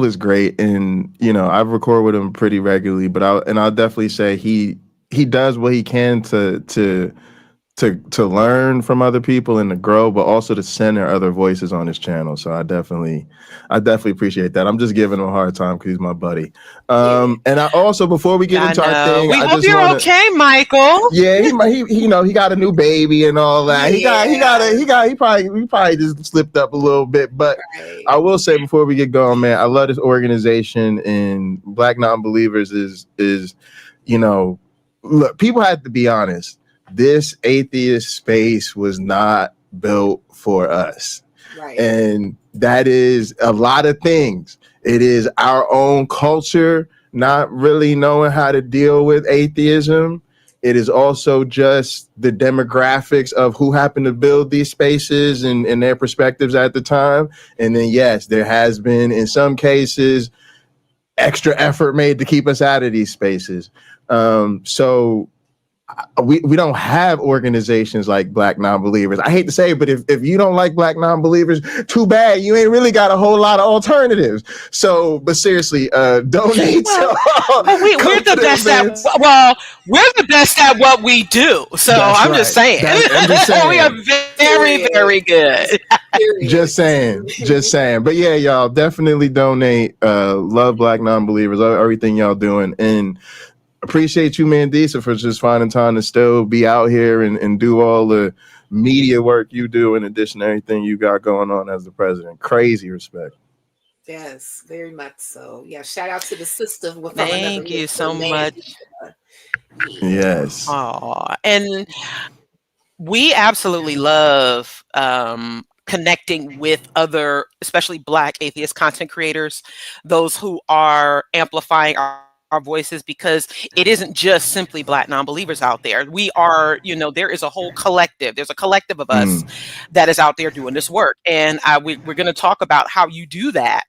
is great, and I record with him pretty regularly. But I'll definitely say he does what he can to learn from other people and to grow, but also to center other voices on his channel. So I definitely appreciate that. I'm just giving him a hard time because he's my buddy. And I also, before we get into our thing, we hope you're okay, Michael. Yeah, he got a new baby and all that. He probably just slipped up a little bit. But I will say before we get going, man, I love this organization, and BlackNonbelievers is look, people have to be honest. This atheist space was not built for us. Right. And that is a lot of things. It is our own culture not really knowing how to deal with atheism. It is also just the demographics of who happened to build these spaces and their perspectives at the time. And then, yes, there has been, in some cases, extra effort made to keep us out of these spaces. So we don't have organizations like Black Nonbelievers. I hate to say it, but if you don't like Black Nonbelievers, too bad. You ain't really got a whole lot of alternatives. So, but seriously, donate. Well, we're the best events. we're the best at what we do. So That's I'm just saying. I'm just saying. We are very, very good. Just saying. But yeah, y'all definitely donate. Love Black Nonbelievers, everything y'all doing, and appreciate you, Mandisa, for just finding time to still be out here and do all the media work you do in addition to everything you got going on as the president. Crazy respect. Yes, very much so. Yeah, shout out to the sister. Thank you so much. Yes. And we absolutely love connecting with other, especially Black atheist content creators, those who are amplifying our voices, because it isn't just simply Black Nonbelievers out there. We are, there is a whole collective. There's a collective of us that is out there doing this work. And we're going to talk about how you do that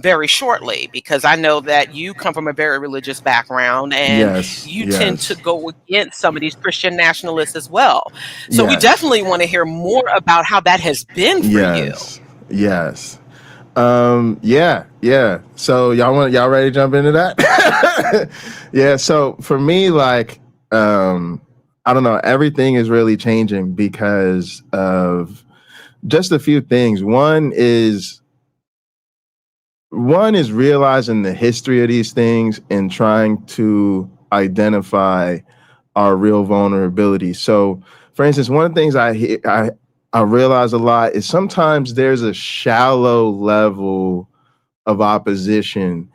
very shortly, because I know that you come from a very religious background, and you tend to go against some of these Christian nationalists as well. So we definitely want to hear more about how that has been for you. Yes. So y'all ready to jump into that? Yeah. So for me, like, I don't know, everything is really changing because of just a few things. One is realizing the history of these things and trying to identify our real vulnerability. So for instance, one of the things I realize a lot is sometimes there's a shallow level of opposition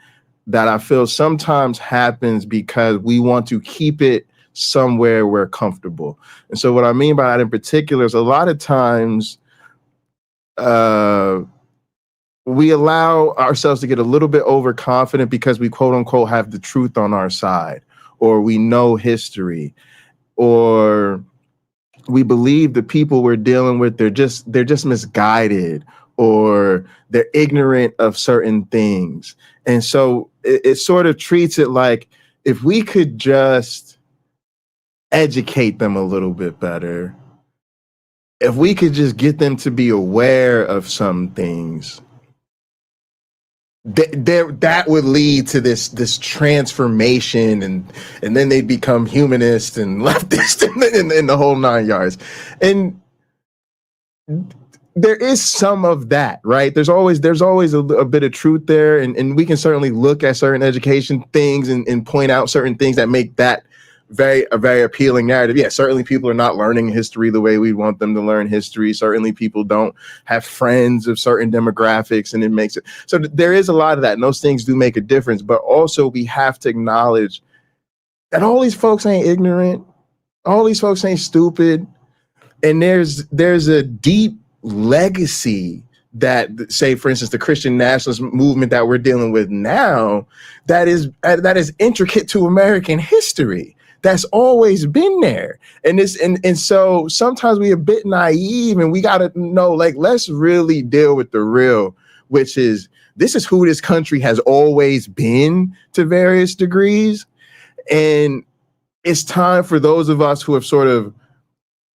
that I feel sometimes happens because we want to keep it somewhere we're comfortable. And so what I mean by that in particular is a lot of times we allow ourselves to get a little bit overconfident because we quote unquote have the truth on our side, or we know history, or we believe the people we're dealing with, they're just misguided, or they're ignorant of certain things. And so it sort of treats it like if we could just educate them a little bit better, if we could just get them to be aware of some things, that would lead to this transformation, and then they'd become humanist and leftist and the whole 9 yards. And there is some of that, right? There's always a bit of truth there, and we can certainly look at certain education things and point out certain things that make that a very appealing narrative. Yeah, certainly people are not learning history the way we want them to learn history. Certainly people don't have friends of certain demographics, and it makes it. So there is a lot of that, and those things do make a difference. But also we have to acknowledge that all these folks ain't ignorant. All these folks ain't stupid. And there's a deep legacy that, say, for instance, the Christian nationalist movement that we're dealing with now, that is intricate to American history. That's always been there. And so sometimes we're a bit naive, and we got to know, like, let's really deal with the real, which is this is who this country has always been to various degrees. And it's time for those of us who have sort of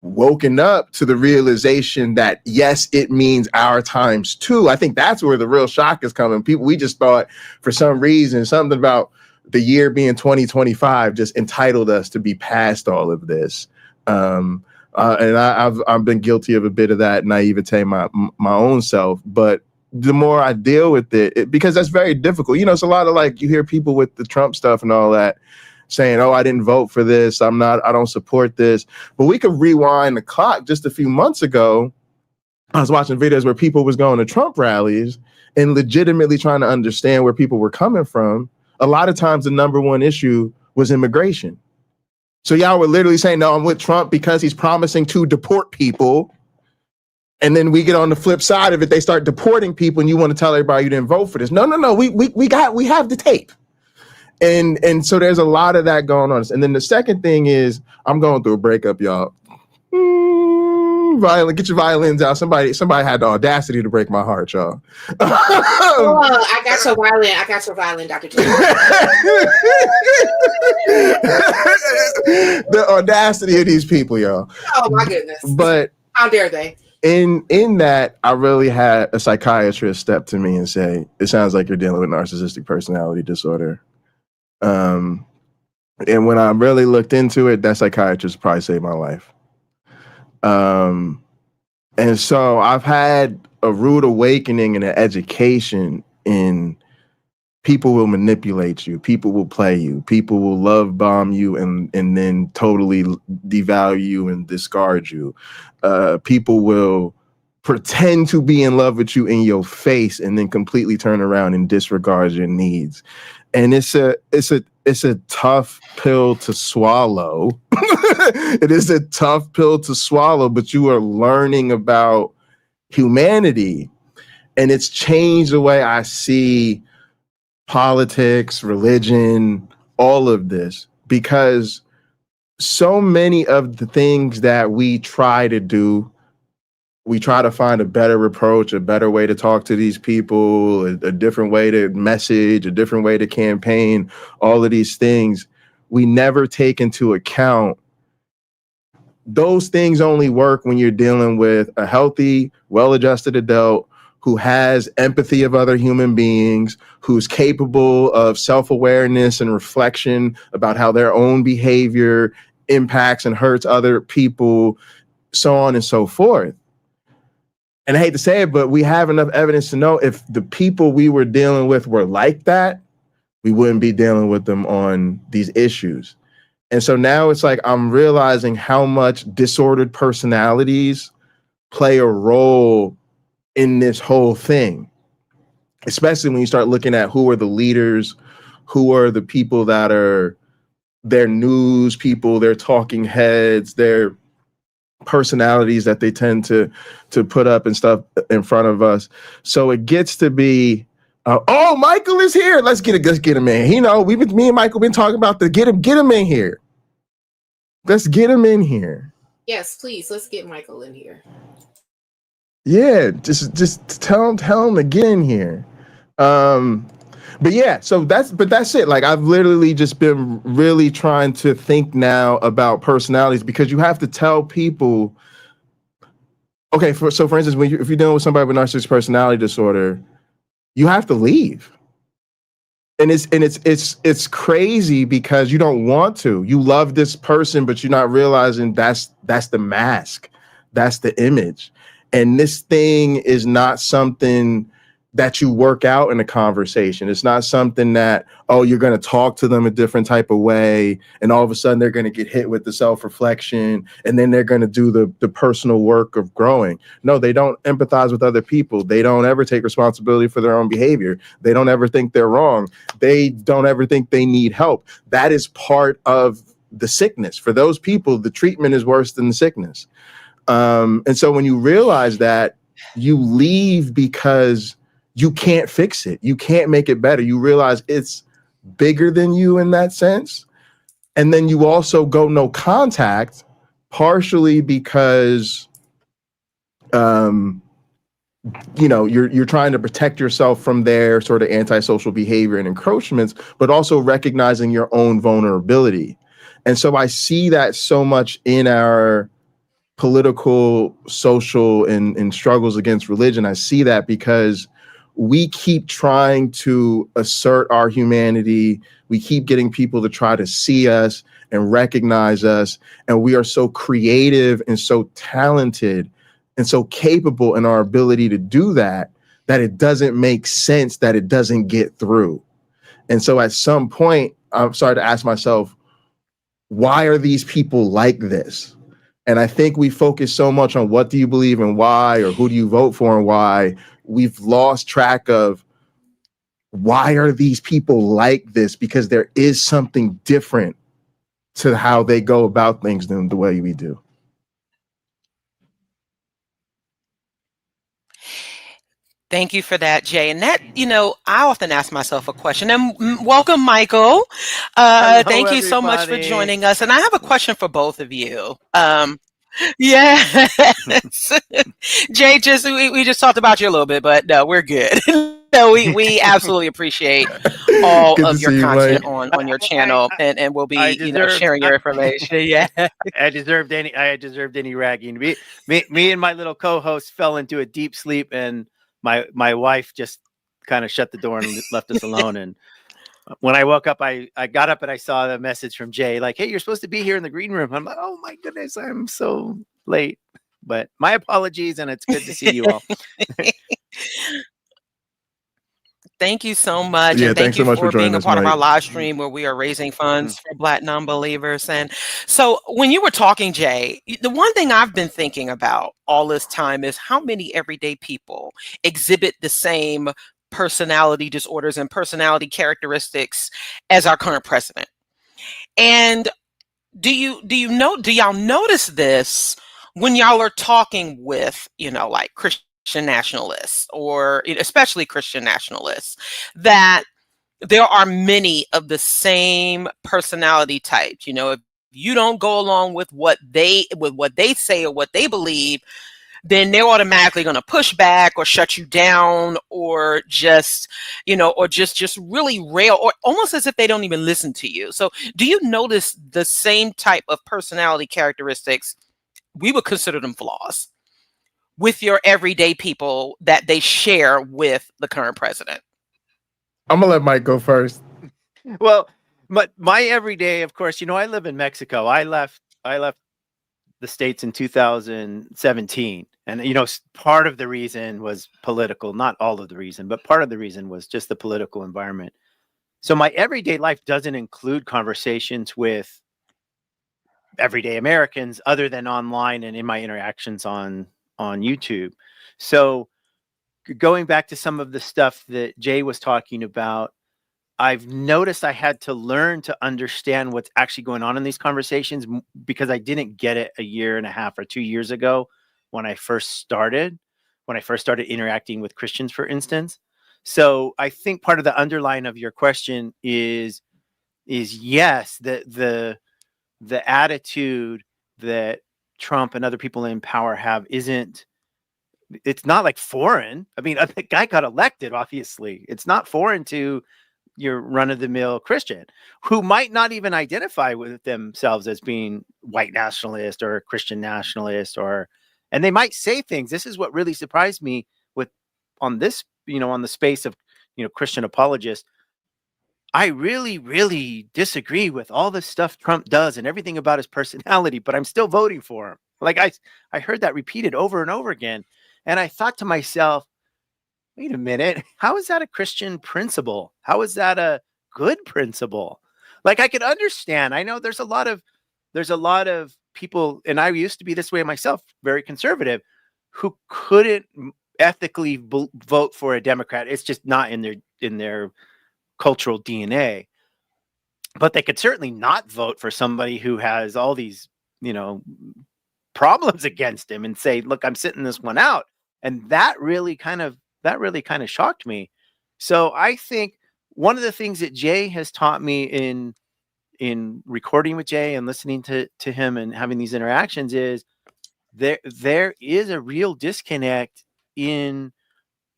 woken up to the realization that, yes, it means our times too. I think that's where the real shock is coming. We just thought for some reason, something about the year being 2025 just entitled us to be past all of this. And I've been guilty of a bit of that naivete my own self. But the more I deal with it, because that's very difficult. It's a lot of, like, you hear people with the Trump stuff and all that saying, oh, I didn't vote for this. I don't support this. But we could rewind the clock just a few months ago. I was watching videos where people was going to Trump rallies and legitimately trying to understand where people were coming from. A lot of times the number one issue was immigration. So y'all were literally saying, no, I'm with Trump because he's promising to deport people. And then we get on the flip side of it, they start deporting people, and you want to tell everybody you didn't vote for this. No, we have the tape. And so there's a lot of that going on. And then the second thing is, I'm going through a breakup, y'all. Get your violins out. Somebody had the audacity to break my heart, y'all. I got your violin. I got your violin, Dr. G. The audacity of these people, y'all. Oh my goodness. But how dare they? In that, I really had a psychiatrist step to me and say, it sounds like you're dealing with narcissistic personality disorder. And when I really looked into it, that psychiatrist probably saved my life. And so I've had a rude awakening and an education in people will manipulate you, people will play you, people will love bomb you and then totally devalue you and discard you. People will pretend to be in love with you in your face and then completely turn around and disregard your needs. And it's a tough pill to swallow. It is a tough pill to swallow, but you are learning about humanity, and it's changed the way I see politics, religion, all of this, because so many of the things that we try to do, we try to find a better approach, a better way to talk to these people, a different way to message, a different way to campaign, all of these things. We never take into account those things only work when you're dealing with a healthy, well-adjusted adult who has empathy of other human beings, who's capable of self-awareness and reflection about how their own behavior impacts and hurts other people, so on and so forth. And I hate to say it, but we have enough evidence to know if the people we were dealing with were like that, we wouldn't be dealing with them on these issues. And so now it's like I'm realizing how much disordered personalities play a role in this whole thing, especially when you start looking at who are the leaders, who are the people that are their news people, their talking heads, their personalities that they tend to put up and stuff in front of us. So it gets to be, oh, Michael is here. Let's get him in. Me and Michael been talking about get him in here. Let's get him in here. Yes, please. Let's get Michael in here. Yeah, just tell him to get in here. But yeah, so that's it. Like I've literally just been really trying to think now about personalities, because you have to tell people. Okay, for instance, if you're dealing with somebody with narcissistic personality disorder, you have to leave. And it's crazy because you don't want to. You love this person, but you're not realizing that's the mask, that's the image. And this thing is not something that you work out in a conversation. It's not something that, oh, you're going to talk to them a different type of way, and all of a sudden they're going to get hit with the self-reflection, and then they're going to do the personal work of growing. No, they don't empathize with other people. They don't ever take responsibility for their own behavior. They don't ever think they're wrong. They don't ever think they need help. That is part of the sickness. For those people, the treatment is worse than the sickness. And so when you realize that, you leave because you can't fix it. You can't make it better. You realize it's bigger than you in that sense. And then you also go no contact, partially because, you're trying to protect yourself from their sort of antisocial behavior and encroachments, but also recognizing your own vulnerability. And so I see that so much in our political, social, and struggles against religion. I see that because we keep trying to assert our humanity. We keep getting people to try to see us and recognize us. And we are so creative and so talented and so capable in our ability to do that, that it doesn't make sense that it doesn't get through. And so at some point, I'm starting to ask myself, why are these people like this? And I think we focus so much on what do you believe and why, or who do you vote for and why, we've lost track of why are these people like this, because there is something different to how they go about things than the way we do. Thank you for that, Jay. And that, I often ask myself a question. And welcome, Michael. Hello, thank you so much for everybody. joining us. And I have a question for both of you. Yes. Jay, we just talked about you a little bit, but no, we're good. No, we absolutely appreciate all Good to of your see you, content Mike. on your channel, and we'll I be deserved sharing your information. Yeah. I deserved any ragging. Me and my little co-host fell into a deep sleep, and my wife just kind of shut the door and left us alone. And when I woke up, I got up and I saw the message from Jay, like, "Hey, you're supposed to be here in the green room." I'm like, "Oh my goodness, I'm so late." But my apologies, and it's good to see you all. Thank you so much. Yeah, And thank thanks so you much for for being joining a us, part of our Mike. live stream where we are raising funds for Black non-believers. And so when you were talking, Jay, the one thing I've been thinking about all this time is how many everyday people exhibit the same personality disorders and personality characteristics as our current president. And do y'all notice this when y'all are talking with, like Christian nationalists, or especially Christian nationalists, that there are many of the same personality types? If you don't go along with what they say or what they believe, then they're automatically going to push back or shut you down, or just really rail, or almost as if they don't even listen to you. So do you notice the same type of personality characteristics, we would consider them flaws, with your everyday people that they share with the current president? I'm gonna let Mike go first. Well, my everyday, of course, I live in Mexico. I left the States in 2017. And, part of the reason was political, not all of the reason, but part of the reason was just the political environment. So my everyday life doesn't include conversations with everyday Americans other than online and in my interactions on YouTube. So going back to some of the stuff that Jay was talking about, I've noticed I had to learn to understand what's actually going on in these conversations, because I didn't get it a year and a half or 2 years ago when I first started interacting with Christians, for instance. So I think part of the underline of your question is yes, the attitude that Trump and other people in power have it's not like foreign. I mean, the guy got elected, obviously. It's not foreign to your run-of-the-mill Christian who might not even identify with themselves as being white nationalist or Christian nationalist, and they might say things. This is what really surprised me on the space of, Christian apologists. I really, really disagree with all the stuff Trump does and everything about his personality, but I'm still voting for him. Like I heard that repeated over and over again. And I thought to myself, wait a minute, how is that a Christian principle? How is that a good principle? Like, I could understand. I know there's a lot of people, and I used to be this way myself, very conservative, who couldn't ethically vote for a Democrat. It's just not in their cultural DNA. But they could certainly not vote for somebody who has all these, problems against him, and say, look, I'm sitting this one out. And that really kind of shocked me. So I think one of the things that Jay has taught me in recording with Jay and listening to him and having these interactions is there is a real disconnect in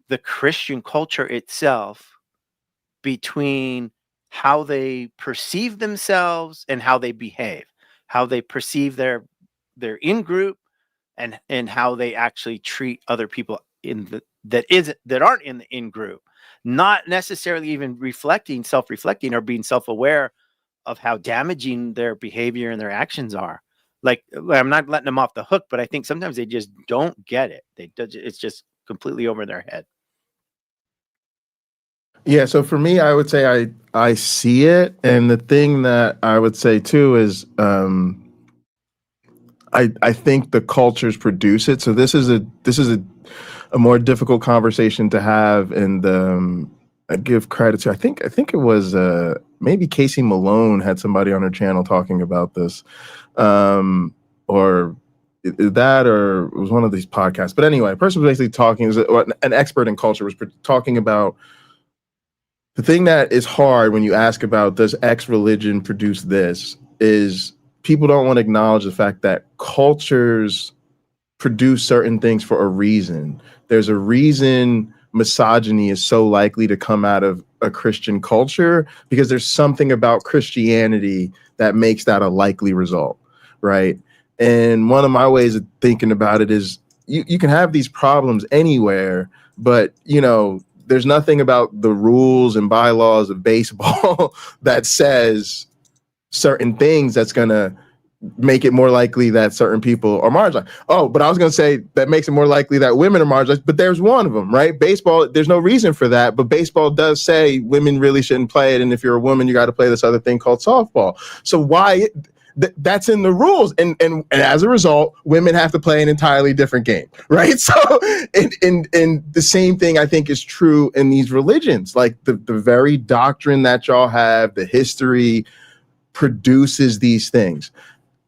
the Christian culture itself between how they perceive themselves and how they behave, how they perceive their in-group, and how they actually treat other people that aren't in the in-group, not necessarily even self-reflecting or being self-aware of how damaging their behavior and their actions are. Like, I'm not letting them off the hook, but I think sometimes they just don't get it. It's just completely over their head. Yeah, so for me, I would say I see it, and the thing that I would say too is I think the cultures produce it. So this is a more difficult conversation to have, and I give credit to I think it was maybe Casey Malone had somebody on her channel talking about this, or that, or it was one of these podcasts. But anyway, a person was basically talking, an expert in culture was talking about the thing that is hard when you ask about, does X religion produce this, is people don't want to acknowledge the fact that cultures produce certain things for a reason. There's a reason misogyny is so likely to come out of a Christian culture, because there's something about Christianity that makes that a likely result, right? And one of my ways of thinking about it is you can have these problems anywhere, but, you know, there's nothing about the rules and bylaws of baseball that says certain things that's going to make it more likely that certain people are marginalized. Oh, but I was going to say that makes it more likely that women are marginalized, but there's one of them, right? Baseball, there's no reason for that, but baseball does say women really shouldn't play it. And if you're a woman, you got to play this other thing called softball. So why that's in the rules. And as a result, women have to play an entirely different game, right? So, and the same thing I think is true in these religions, like the very doctrine that y'all have, the history produces these things.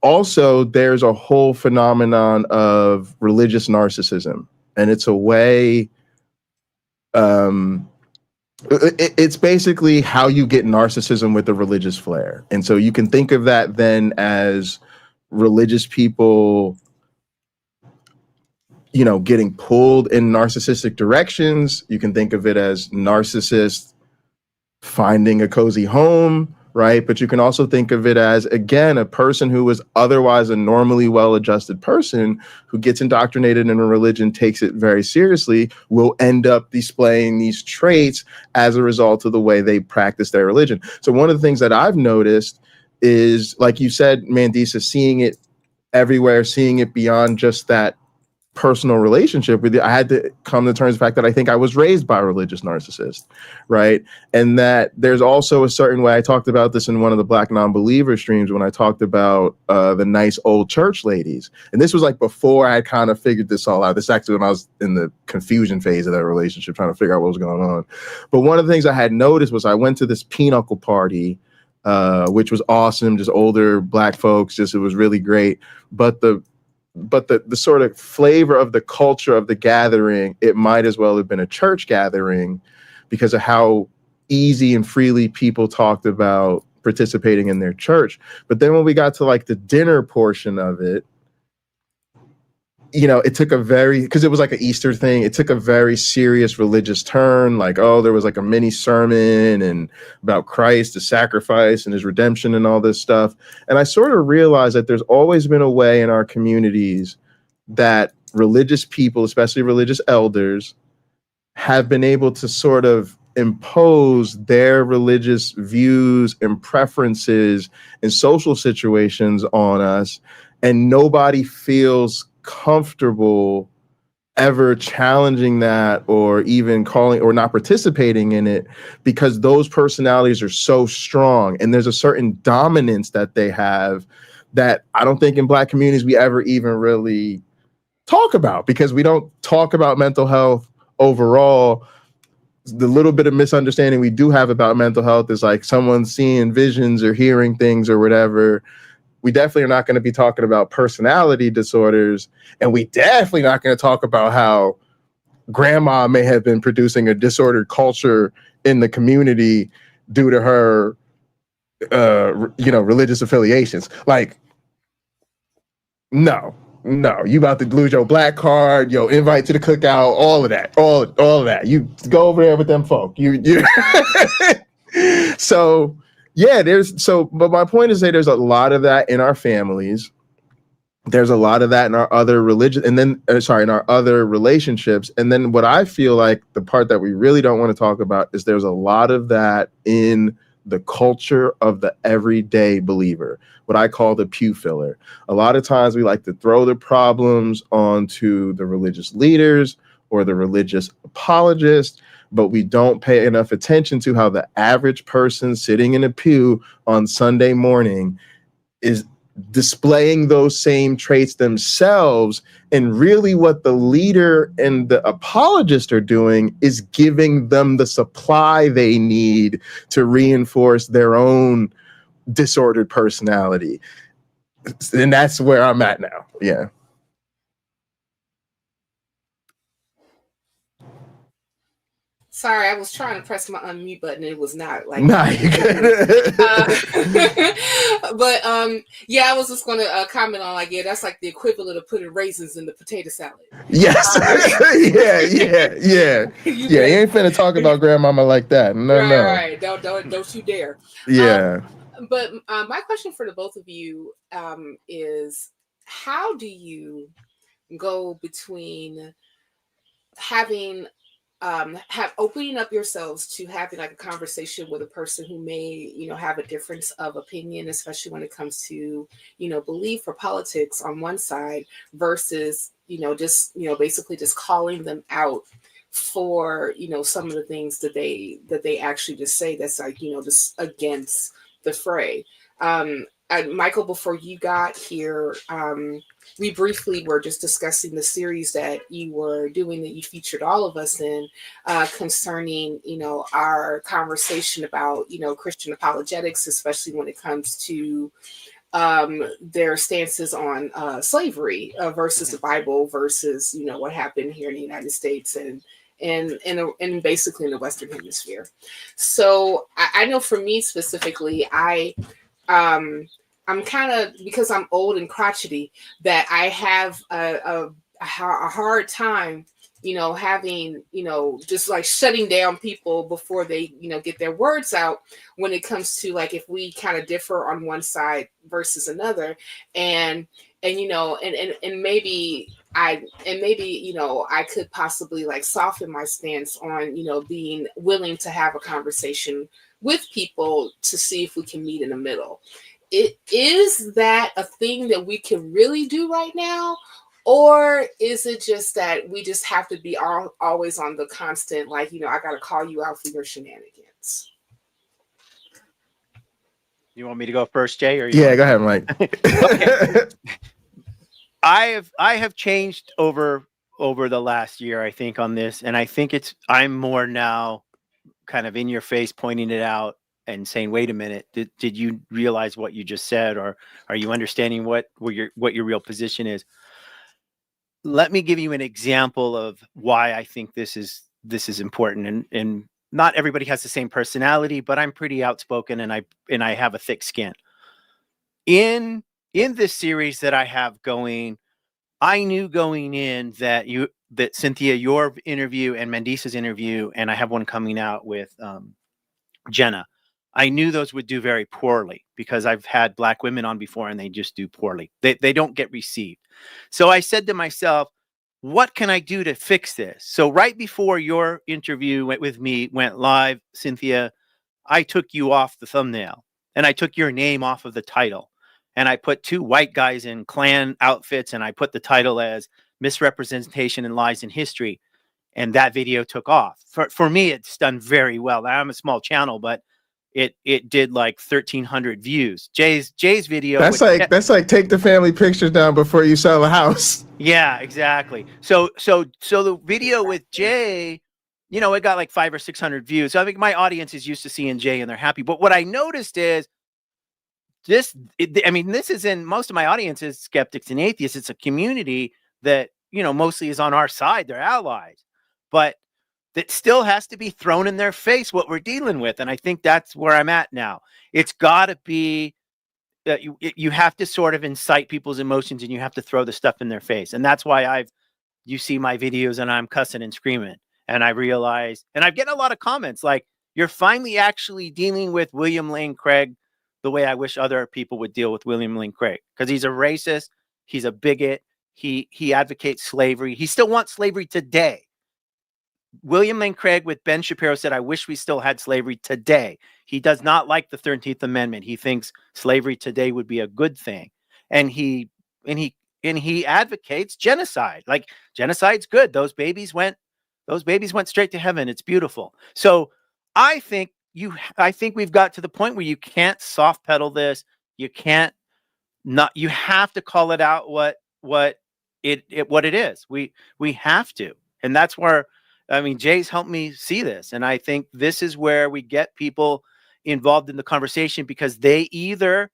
Also, there's a whole phenomenon of religious narcissism, and it's a way, it's basically how you get narcissism with a religious flair. And so you can think of that then as religious people, you know, getting pulled in narcissistic directions. You can think of it as narcissists finding a cozy home, right? But you can also think of it as, again, a person who was otherwise a normally well-adjusted person who gets indoctrinated in a religion, takes it very seriously, will end up displaying these traits as a result of the way they practice their religion. So one of the things that I've noticed is, like you said, Mandisa, seeing it everywhere, seeing it beyond just that personal relationship with you. I had to come to terms with the fact that I think I was raised by a religious narcissist, right? And that there's also a certain way, I talked about this in one of the BlackNonbelievers streams when I talked about the nice old church ladies. And this was like before I kind of figured this all out. This is actually when I was in the confusion phase of that relationship, trying to figure out what was going on. But one of the things I had noticed was I went to this pinochle party, which was awesome, just older Black folks, just it was really great. But the sort of flavor of the culture of the gathering, it might as well have been a church gathering because of how easy and freely people talked about participating in their church. But then when we got to like the dinner portion of it, you know, it took because it was like an Easter thing, it took a very serious religious turn. Like, oh, there was like a mini sermon and about Christ, the sacrifice and his redemption and all this stuff. And I sort of realized that there's always been a way in our communities that religious people, especially religious elders, have been able to sort of impose their religious views and preferences in social situations on us. And nobody feels comfortable ever challenging that or even calling or not participating in it because those personalities are so strong and there's a certain dominance that they have that I don't think in Black communities we ever even really talk about because we don't talk about mental health overall. The little bit of misunderstanding we do have about mental health is like someone seeing visions or hearing things or whatever. We definitely are not going to be talking about personality disorders, and we definitely not going to talk about how grandma may have been producing a disordered culture in the community due to her, religious affiliations. Like, no, you about to lose your Black card, your invite to the cookout, all of that, all of that. You go over there with them folk. You. So. Yeah, but my point is that there's a lot of that in our families. There's a lot of that in our other religion, and then, in our other relationships. And then what I feel like the part that we really don't want to talk about is there's a lot of that in the culture of the everyday believer, what I call the pew filler. A lot of times we like to throw the problems onto the religious leaders or the religious apologists, but we don't pay enough attention to how the average person sitting in a pew on Sunday morning is displaying those same traits themselves. And really what the leader and the apologist are doing is giving them the supply they need to reinforce their own disordered personality. And that's where I'm at now. Yeah. Sorry, I was trying to press my unmute button. It was not like. Nah, you good. But yeah, I was just going to comment on like, yeah, that's like the equivalent of putting raisins in the potato salad. Yes. Yeah. You ain't finna talk about grandmama like that. No, no. Right. Don't you dare. Yeah. But my question for the both of you is, how do you go between having opening up yourselves to having like a conversation with a person who may, have a difference of opinion, especially when it comes to, belief or politics on one side versus, just, basically just calling them out for, some of the things that they actually just say that's like, just against the fray. Michael, before you got here, we briefly were just discussing the series that you were doing, that you featured all of us in, concerning, our conversation about, Christian apologetics, especially when it comes to their stances on slavery versus the Bible versus, what happened here in the United States and basically in the Western Hemisphere. So I know for me specifically, I'm kind of, because I'm old and crotchety, that I have a hard time, having, just like shutting down people before they, get their words out when it comes to like, if we kind of differ on one side versus another. And maybe I could possibly like soften my stance on, being willing to have a conversation with people to see if we can meet in the middle. Is that a thing that we can really do right now? Or is it just that we just have to be always on the constant, like, I got to call you out for your shenanigans? You want me to go first, Jay? Or go ahead, Mike. Okay. I have changed over the last year, I think, on this. And I think I'm more now kind of in your face, pointing it out and saying, wait a minute, did you realize what you just said? Or are you understanding what your real position is? Let me give you an example of why I think this is important. And not everybody has the same personality, but I'm pretty outspoken and I have a thick skin. In this series that I have going, I knew going in that Cynthia, your interview and Mandisa's interview, and I have one coming out with Jenna, I knew those would do very poorly because I've had Black women on before and they just do poorly. They don't get received. So I said to myself, what can I do to fix this? So right before your interview with me went live, Cynthia, I took you off the thumbnail and I took your name off of the title. And I put two white guys in Klan outfits and I put the title as Misrepresentation and Lies in History. And that video took off. For me, it's done very well. Now, I'm a small channel, but it did like 1,300 views. Jay's video. That's like take the family pictures down before you sell a house. Yeah, exactly. So the video with Jay, it got like 500 or 600 views. So I think my audience is used to seeing Jay and they're happy. But what I noticed is this is in most of my audience is skeptics and atheists. It's a community that, mostly is on our side. They're allies, but that still has to be thrown in their face what we're dealing with. And I think that's where I'm at now. It's got to be that you have to sort of incite people's emotions and you have to throw the stuff in their face. And that's why you see my videos and I'm cussing and screaming. And I realize, and I'm getting a lot of comments like, you're finally actually dealing with William Lane Craig the way I wish other people would deal with William Lane Craig, because he's a racist, he's a bigot, he advocates slavery. He still wants slavery today. William Lane Craig with Ben Shapiro said, I wish we still had slavery today. He does not like the 13th Amendment. He thinks slavery today would be a good thing. And he advocates genocide. Like, genocide's good. Those babies went straight to heaven. It's beautiful. So I think we've got to the point where you can't soft pedal this. You have to call it out what it is. We have to. And that's where, Jay's helped me see this. And I think this is where we get people involved in the conversation, because they either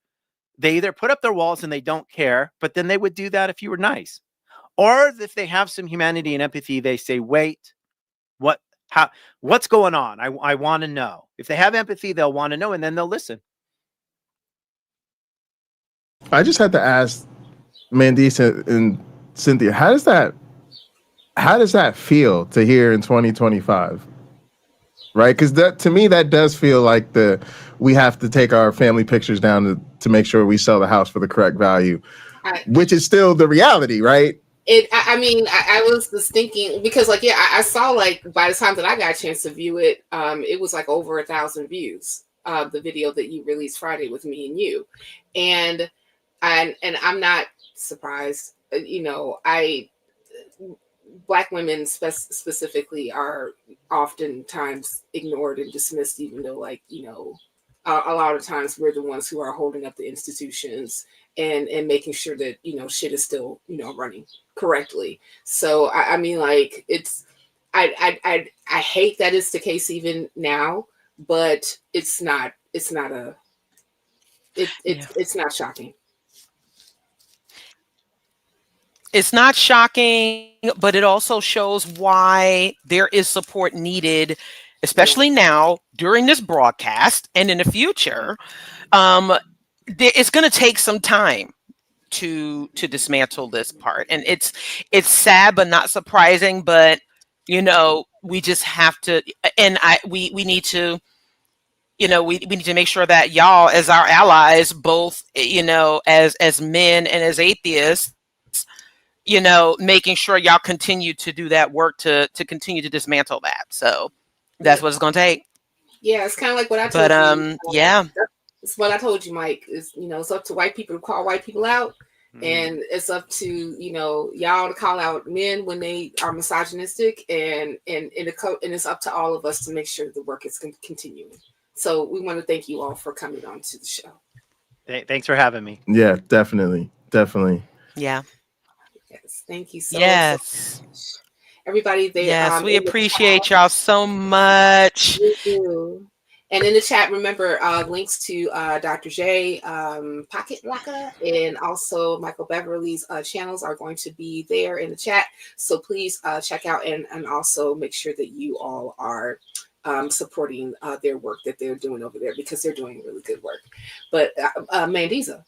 put up their walls and they don't care, but then they would do that if you were nice. Or if they have some humanity and empathy, they say, wait, What's going on? I want to know. If they have empathy, they'll want to know, and then they'll listen. I just had to ask Mandisa and Cynthia, how does that feel to hear in 2025? Right? Because that, to me, that does feel like we have to take our family pictures down to make sure we sell the house for the correct value, which is still the reality, right? I was just thinking, because I saw, like, by the time that I got a chance to view it, it was like over 1,000 views, the video that you released Friday with me and you. And I'm not surprised. Black women specifically are oftentimes ignored and dismissed, even though, a lot of times we're the ones who are holding up the institutions and making sure that, shit is still, running correctly. So, I hate that it's the case even now, but it's not shocking. It's not shocking, but it also shows why there is support needed, especially now during this broadcast and in the future. It's going to take some time to dismantle this part, and it's sad but not surprising. But we just have to, and we need to. We need to make sure that y'all, as our allies, both as men and as atheists, making sure y'all continue to do that work to continue to dismantle that. So that's what it's going to take. Yeah, it's kind of like what I told you. Yeah, it's what I told you, Mike. Is it's up to white people to call white people out, and it's up to y'all to call out men when they are misogynistic, and it's up to all of us to make sure the work is continuing. So we want to thank you all for coming on to the show. Thanks for having me. Yeah, definitely. Yeah. Yes, thank you so much. Everybody there. Yes, we appreciate y'all so much. We do. And in the chat, remember links to Dr. J, Pocket Locker, and also Michael Beverly's channels are going to be there in the chat. So please check out and also make sure that you all are supporting their work that they're doing over there, because they're doing really good work. But Mandisa.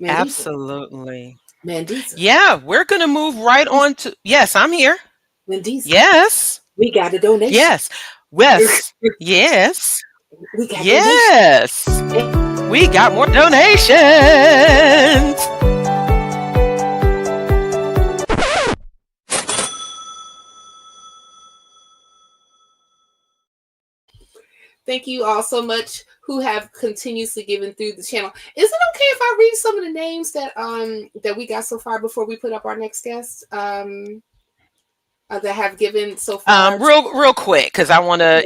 Absolutely. Mandisa. Yeah, we're going to move right on to... Yes, I'm here. Mandisa. Yes. We got a donation. Yes. Yes. We got donations. We got more donations. Thank you all so much who have continuously given through the channel. Is it okay if I read some of the names that we got so far before we put up our next guest? That have given so far. Real quick, because I want to,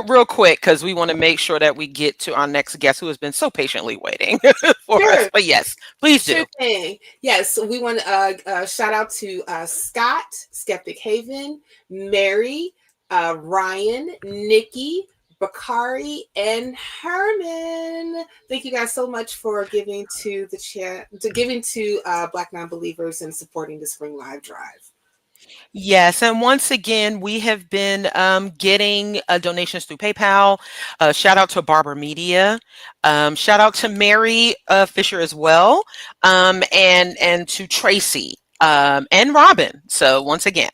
real quick, because we want to make sure that we get to our next guest who has been so patiently waiting for us. But yes, please do. Sure thing. Yes, we want to shout out to Scott, Skeptic Haven, Mary, Ryan, Nikki, Bakari, and Herman. Thank you guys so much for giving to the chat, giving to Black Nonbelievers and supporting the Spring Live Drive. Yes, and once again, we have been getting donations through PayPal. Shout out to Barber Media. Shout out to Mary Fisher as well, and to Tracy and Robin. So once again,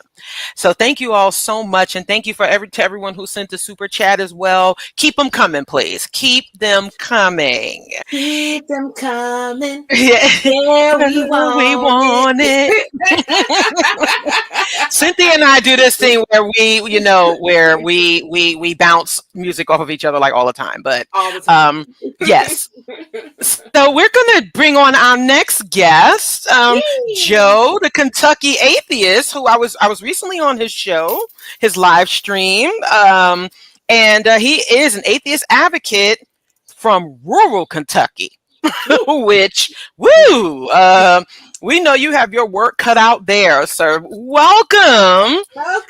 so thank you all so much, and thank you to everyone who sent the super chat as well. Keep them coming, please. Keep them coming. Keep them coming. Yeah, we want it. Cynthia and I do this thing where we bounce music off of each other like all the time. But all the time. Yes. So we're gonna bring on our next guest, Joe, the Kentucky Atheist, who I was recently on his show, his live stream, and he is an atheist advocate from rural Kentucky, which we know you have your work cut out there, sir. Welcome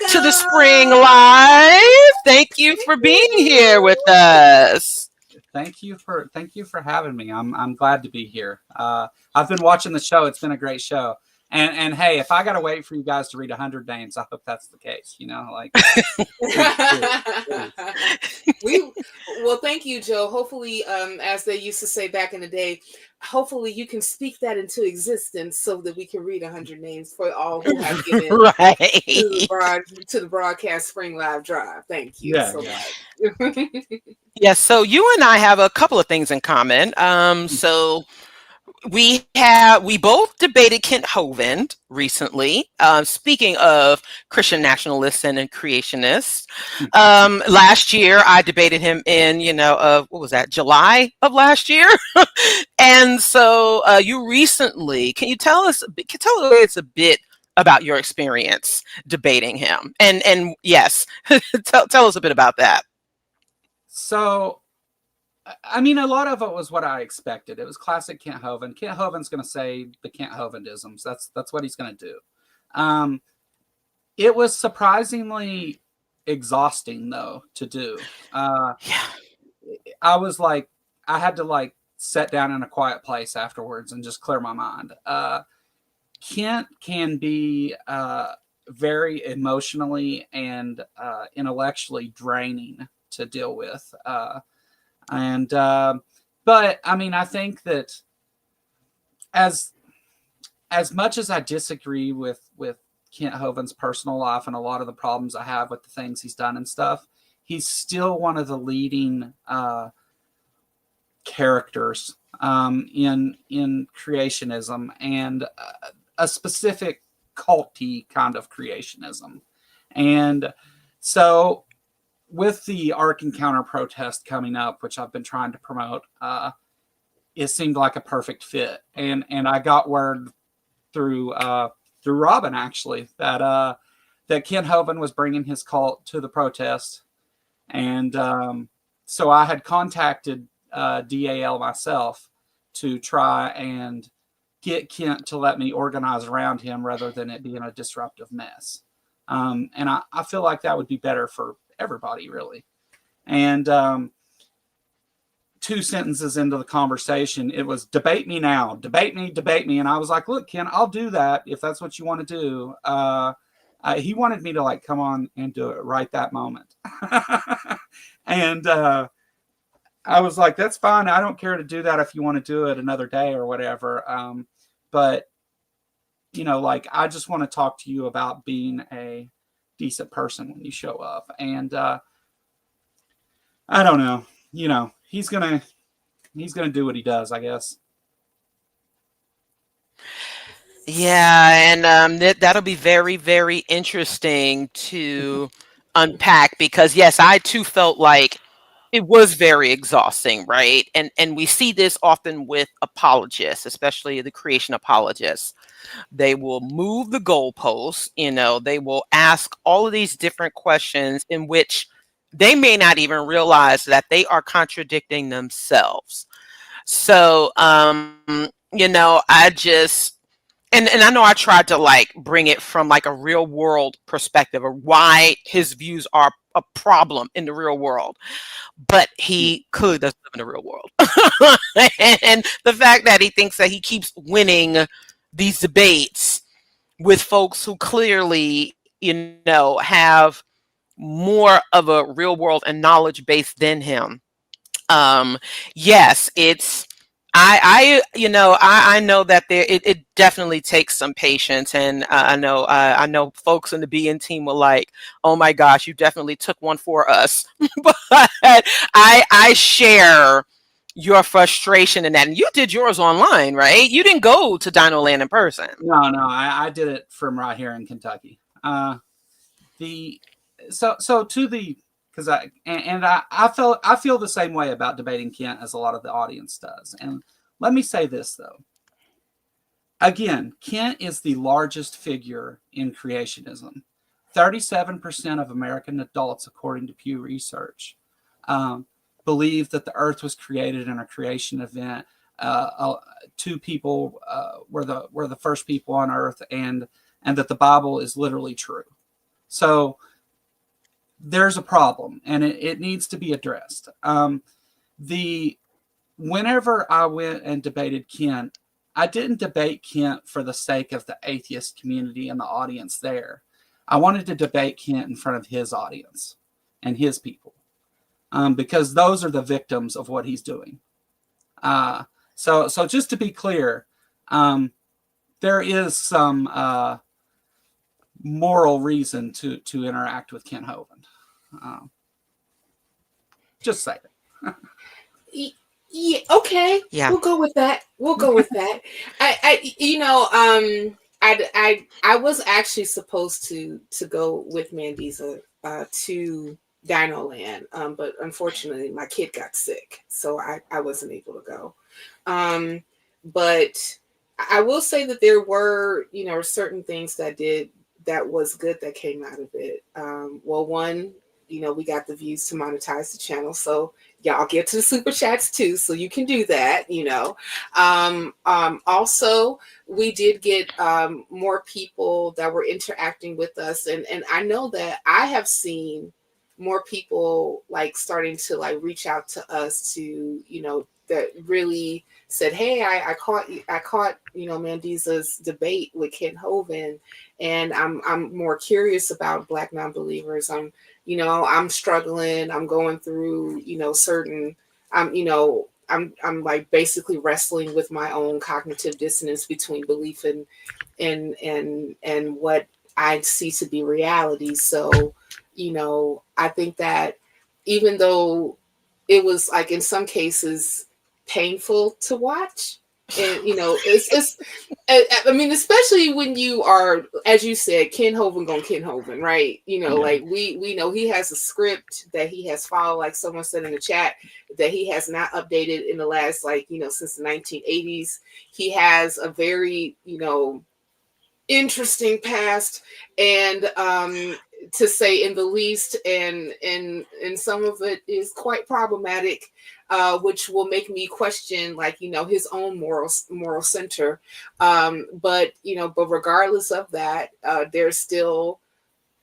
to the Spring Live. Thank you for being here with us. Thank you for having me. I'm glad to be here. I've been watching the show. It's been a great show. And hey, if I got to wait for you guys to read 100 names, I hope that's the case. You know, like. Well, thank you, Joe. Hopefully, as they used to say back in the day, hopefully you can speak that into existence so that we can read 100 names for all who have given Right. to the broadcast Spring Live Drive. Thank you so much. Yes, so you and I have a couple of things in common. So we both debated Kent Hovind recently. Speaking of Christian nationalists and creationists, last year I debated him in what was that, July of last year? And so you recently, can you tell us a bit about your experience debating him? And yes, tell us a bit about that. So, I mean, a lot of it was what I expected. It was classic Kent Hovind. Kent Hovind's going to say the Kent Hovindisms. That's what he's going to do. It was surprisingly exhausting, though, to do. I was like, I had to sit down in a quiet place afterwards and just clear my mind. Kent can be very emotionally and intellectually draining to deal with. But I mean, I think that as much as I disagree with Kent Hovind's personal life and a lot of the problems I have with the things he's done and stuff, he's still one of the leading characters in creationism, and a specific culty kind of creationism. And so with the Ark Encounter protest coming up, which I've been trying to promote, it seemed like a perfect fit. And I got word through Robin, actually, that Kent Hovind was bringing his cult to the protest. And so I had contacted DAL myself to try and get Kent to let me organize around him rather than it being a disruptive mess. And I feel like that would be better for everybody, really. And 2 sentences into the conversation, it was debate me now, debate me. And I was like, look, Ken, I'll do that if that's what you want to do. He wanted me to come on and do it right that moment. And I was like, that's fine. I don't care to do that if you want to do it another day or whatever. But I just want to talk to you about being a decent person when you show up. And I don't know, he's gonna do what he does, I guess. Yeah, and that'll be very, very interesting to unpack, because yes, I too felt like it was very exhausting, right? And we see this often with apologists, especially the creation apologists. They will move the goalposts, they will ask all of these different questions in which they may not even realize that they are contradicting themselves. So, I just, and I know I tried to bring it from a real world perspective of why his views are a problem in the real world, but he clearly doesn't live in the real world. And the fact that he thinks that he keeps winning these debates with folks who clearly, have more of a real world and knowledge base than him. Yes, it's, I know that it definitely takes some patience, and I know folks in the BN team were like, oh my gosh, you definitely took one for us. But I share your frustration in that, and you did yours online, right? You didn't go to Dino Land in person. No, I did it from right here in Kentucky. Because I feel the same way about debating Kent as a lot of the audience does. And let me say this, though. Again, Kent is the largest figure in creationism. 37% of American adults, according to Pew Research, believe that the earth was created in a creation event. 2 people were the first people on earth, and that the Bible is literally true. So there's a problem, and it needs to be addressed. Whenever I went and debated Kent, I didn't debate Kent for the sake of the atheist community and the audience there. I wanted to debate Kent in front of his audience and his people, because those are the victims of what he's doing. So just to be clear, there is some moral reason to interact with Kent Hovind. Just say it. Yeah, okay. Yeah. We'll go with that. I was actually supposed to go with Mandisa to Dino Land, but unfortunately my kid got sick, so I wasn't able to go. But I will say that there were, certain things that was good that came out of it. Well, one, we got the views to monetize the channel, so y'all get to the super chats too, so you can do that. Also, we did get more people that were interacting with us, and I know that I have seen more people like starting to like reach out to us to that really said, hey, I caught Mandisa's debate with Kent Hovind, and I'm more curious about Black non-believers. I'm struggling. I'm going through, certain, I'm like basically wrestling with my own cognitive dissonance between belief and what I see to be reality. So, I think that even though it was like in some cases painful to watch, and it's I mean, especially when you are, as you said, Kent Hovind going Kent Hovind, right? Like we know he has a script that he has followed, like someone said in the chat, that he has not updated in the last, since the 1980s. He has a very, interesting past, and to say in the least, and some of it is quite problematic, which will make me question, his own moral center. But regardless of that, there's still,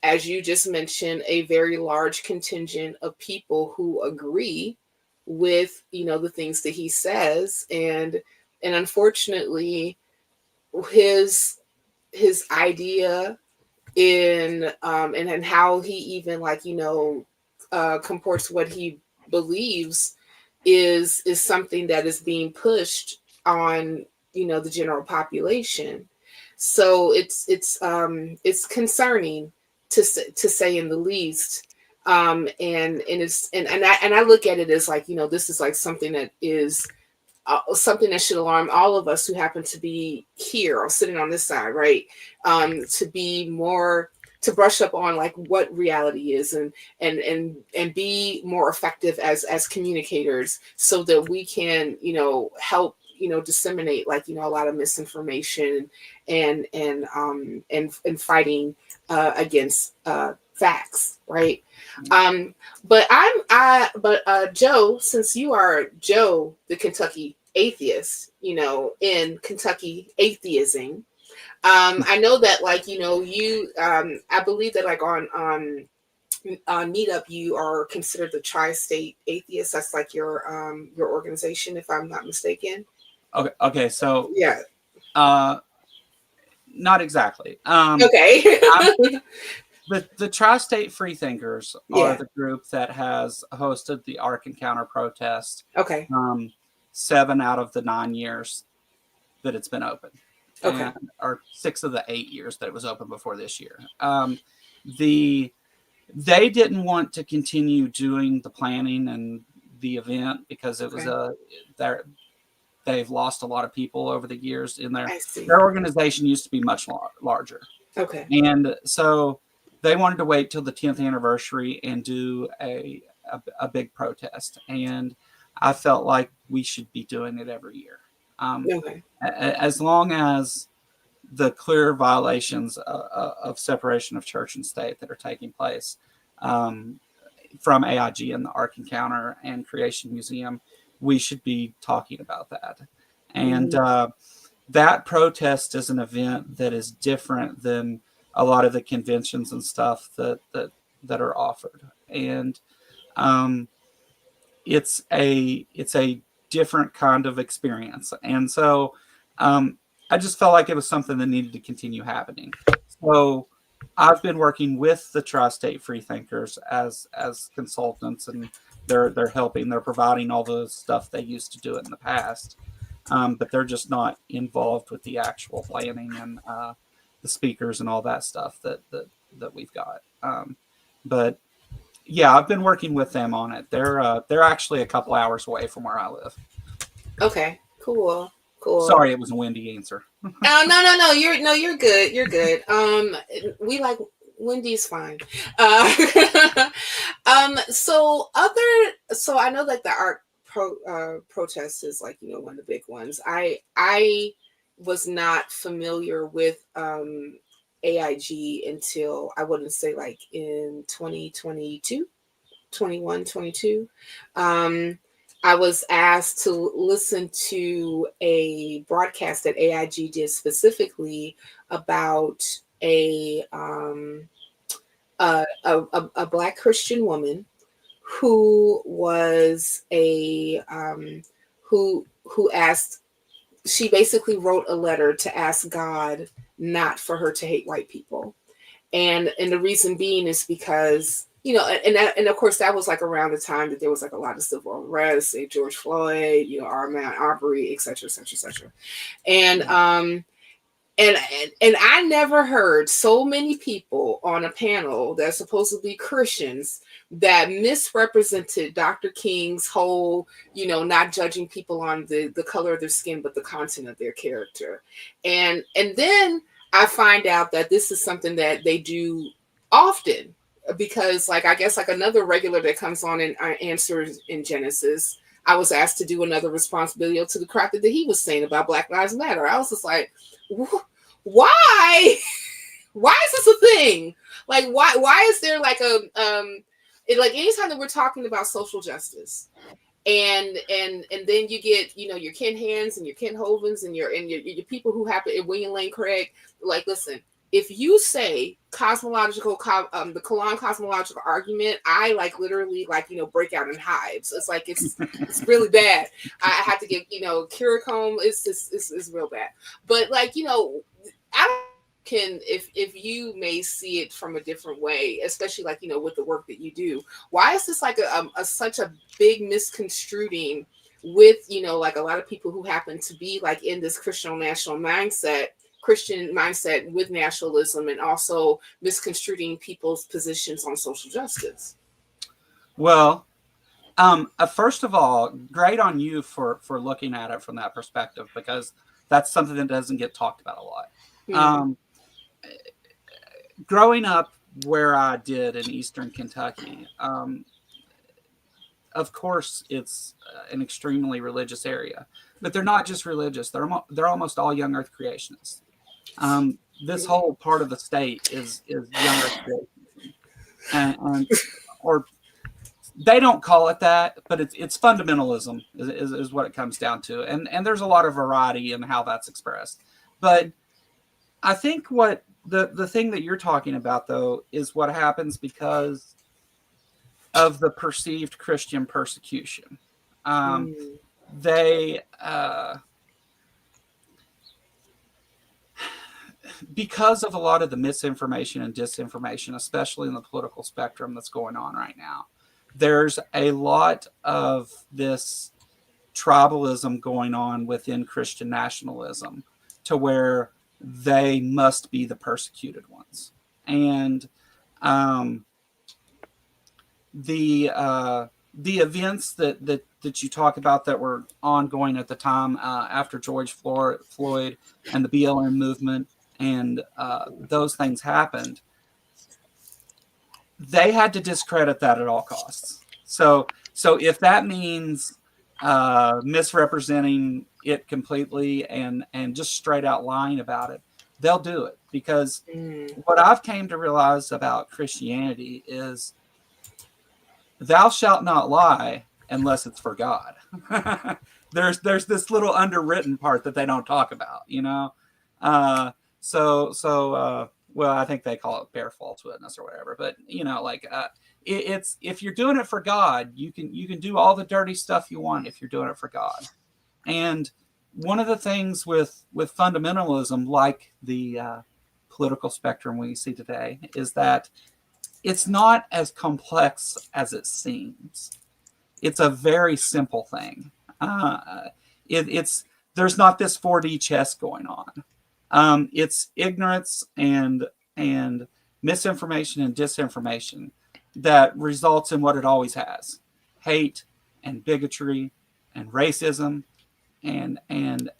as you just mentioned, a very large contingent of people who agree with the things that he says, and unfortunately his idea in and how he even comports what he believes is something that is being pushed on the general population. So it's concerning to say in the least. And I look at it as this is like something that is something that should alarm all of us who happen to be here or sitting on this side, right? To be more, to brush up on what reality is, and be more effective as communicators, so that we can help disseminate a lot of misinformation and fighting against facts, right? But Joe, since you are Joe, the Kentucky atheist, in Kentucky atheism, I know that you, I believe that on Meetup, you are considered the tri-state atheist. That's your organization, if I'm not mistaken. Okay, so yeah, not exactly. Okay. The Tri-State Freethinkers are the group that has hosted the Ark Encounter protest. Okay. 7 out of the 9 years that it's been open. Okay. Or 6 of the 8 years that it was open before this year. They didn't want to continue doing the planning and the event because it was they've lost a lot of people over the years in their organization used to be much larger. Okay. And so they wanted to wait till the 10th anniversary and do a big protest. And I felt like we should be doing it every year. As long as the clear violations of separation of church and state that are taking place from AIG and the Ark Encounter and Creation Museum, we should be talking about that. And that protest is an event that is different than a lot of the conventions and stuff that are offered. And it's a different kind of experience. And so I just felt like it was something that needed to continue happening. So I've been working with the Tri-State Freethinkers as consultants, and they're helping. They're providing all the stuff they used to do it in the past, but they're just not involved with the actual planning and the speakers and all that stuff that we've got. But yeah, I've been working with them on it. They're actually a couple hours away from where I live. Okay, cool. Sorry, it was a windy answer. No. You're good. You're good. We like Wendy's fine. So I know like the art protest is like, you know, one of the big ones. I was not familiar with AIG until, I wouldn't say like in 2022, 21, 22. I was asked to listen to a broadcast that AIG did specifically about a Black Christian woman who was who asked. She basically wrote a letter to ask God not for her to hate white people, and the reason being is because, you know, and of course that was like around the time that there was like a lot of civil unrest, George Floyd, you know, Ahmaud Arbery, et cetera, et cetera, et cetera. And I never heard so many people on a panel that's supposed to be Christians that misrepresented Dr. King's whole, you know, not judging people on the color of their skin, but the content of their character. And then I find out that this is something that they do often, because like, I guess like another regular that comes on and answers in Genesis, I was asked to do another responsibility to the crap that he was saying about Black Lives Matter. I was just like, why is this a thing? Like, why is there like like anytime that we're talking about social justice, and then you get, you know, your Ken Hands and your Ken Hovens and your people who happen in William Lane Craig, like, listen, if you say the Kalan cosmological argument, I like literally like, you know, break out in hives. It's like, it's really bad. I have to get, you know, Curacomb. It's real bad. But like, you know, if you may see it from a different way, especially like, you know, with the work that you do, why is this like such a big misconstruing with, you know, like a lot of people who happen to be like in this Christian mindset with nationalism, and also misconstruing people's positions on social justice? Well, first of all, great on you for looking at it from that perspective, because that's something that doesn't get talked about a lot. Mm-hmm. Growing up where I did in Eastern Kentucky, of course, it's an extremely religious area, but they're not just religious. They're almost all young Earth creationists. This whole part of the state is young Earth creationism, or they don't call it that, but it's fundamentalism is what it comes down to, and there's a lot of variety in how that's expressed. But I think what the thing that you're talking about, though, is what happens because of the perceived Christian persecution. Because of a lot of the misinformation and disinformation, especially in the political spectrum that's going on right now, there's a lot of this tribalism going on within Christian nationalism, to where they must be the persecuted ones. And the events that you talk about that were ongoing at the time after George Floyd and the BLM movement, and those things happened, they had to discredit that at all costs. So if that means misrepresenting it completely and just straight out lying about it, they'll do it. Because what I've came to realize about Christianity is thou shalt not lie unless it's for God. There's this little underwritten part that they don't talk about, you know? Well, I think they call it bear false witness or whatever, but you know, like, it's, if you're doing it for God, you can do all the dirty stuff you want if you're doing it for God. And one of the things with fundamentalism, like the political spectrum we see today, is that it's not as complex as it seems. It's a very simple thing. There's not this 4D chess going on. It's ignorance and misinformation and disinformation that results in what it always has: hate and bigotry and racism and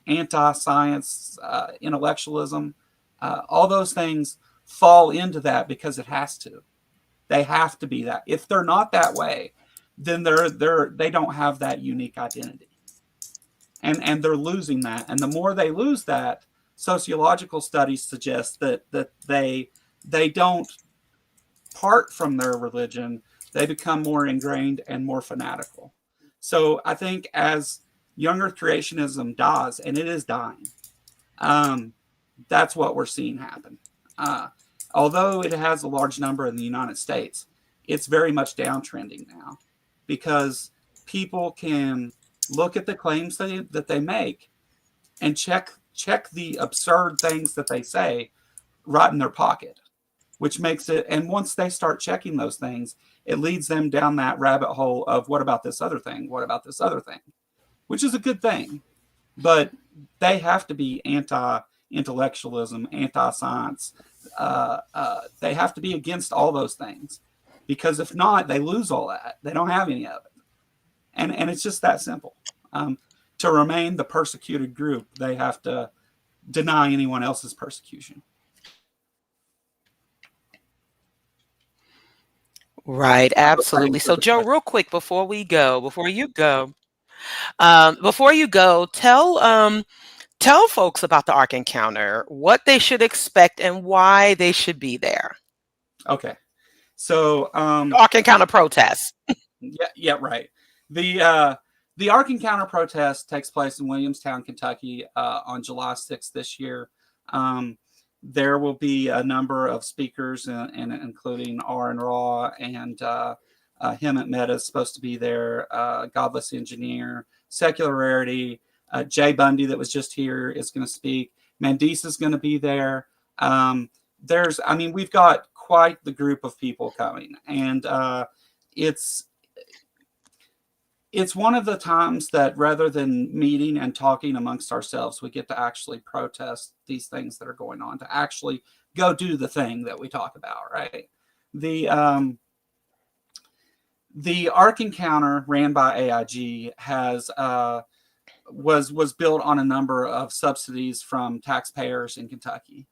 anti-science intellectualism. All those things fall into that because it has to. They have to be that. If they're not that way, then they don't have that unique identity, and they're losing that. And the more they lose that, sociological studies suggest that they don't part from their religion. They become more ingrained and more fanatical. So I think as younger creationism dies, and it is dying, that's what we're seeing happen. Although it has a large number in the United States, it's very much downtrending now, because people can look at the claims that they make and check the absurd things that they say right in their pocket, which makes it, and once they start checking those things, it leads them down that rabbit hole of, what about this other thing? What about this other thing? Which is a good thing, but they have to be anti-intellectualism, anti-science. They have to be against all those things, because if not, they lose all that. They don't have any of it. And it's just that simple. To remain the persecuted group, they have to deny anyone else's persecution. Right, absolutely. So, Joe, real quick before you go, tell folks about the Ark Encounter, what they should expect, and why they should be there. Okay, so Ark Encounter protest. Yeah, right. The Ark Encounter protest takes place in Williamstown, Kentucky, on July 6th this year. There will be a number of speakers, and including Aaron Raw and Hemant Mehta is supposed to be there. Godless Engineer, Secularity, Jay Bundy that was just here is going to speak. Mandisa is going to be there. We've got quite the group of people coming, and it's one of the times that, rather than meeting and talking amongst ourselves, we get to actually protest these things that are going on, to actually go do the thing that we talk about, right? The Ark Encounter, ran by AIG, was built on a number of subsidies from taxpayers in Kentucky.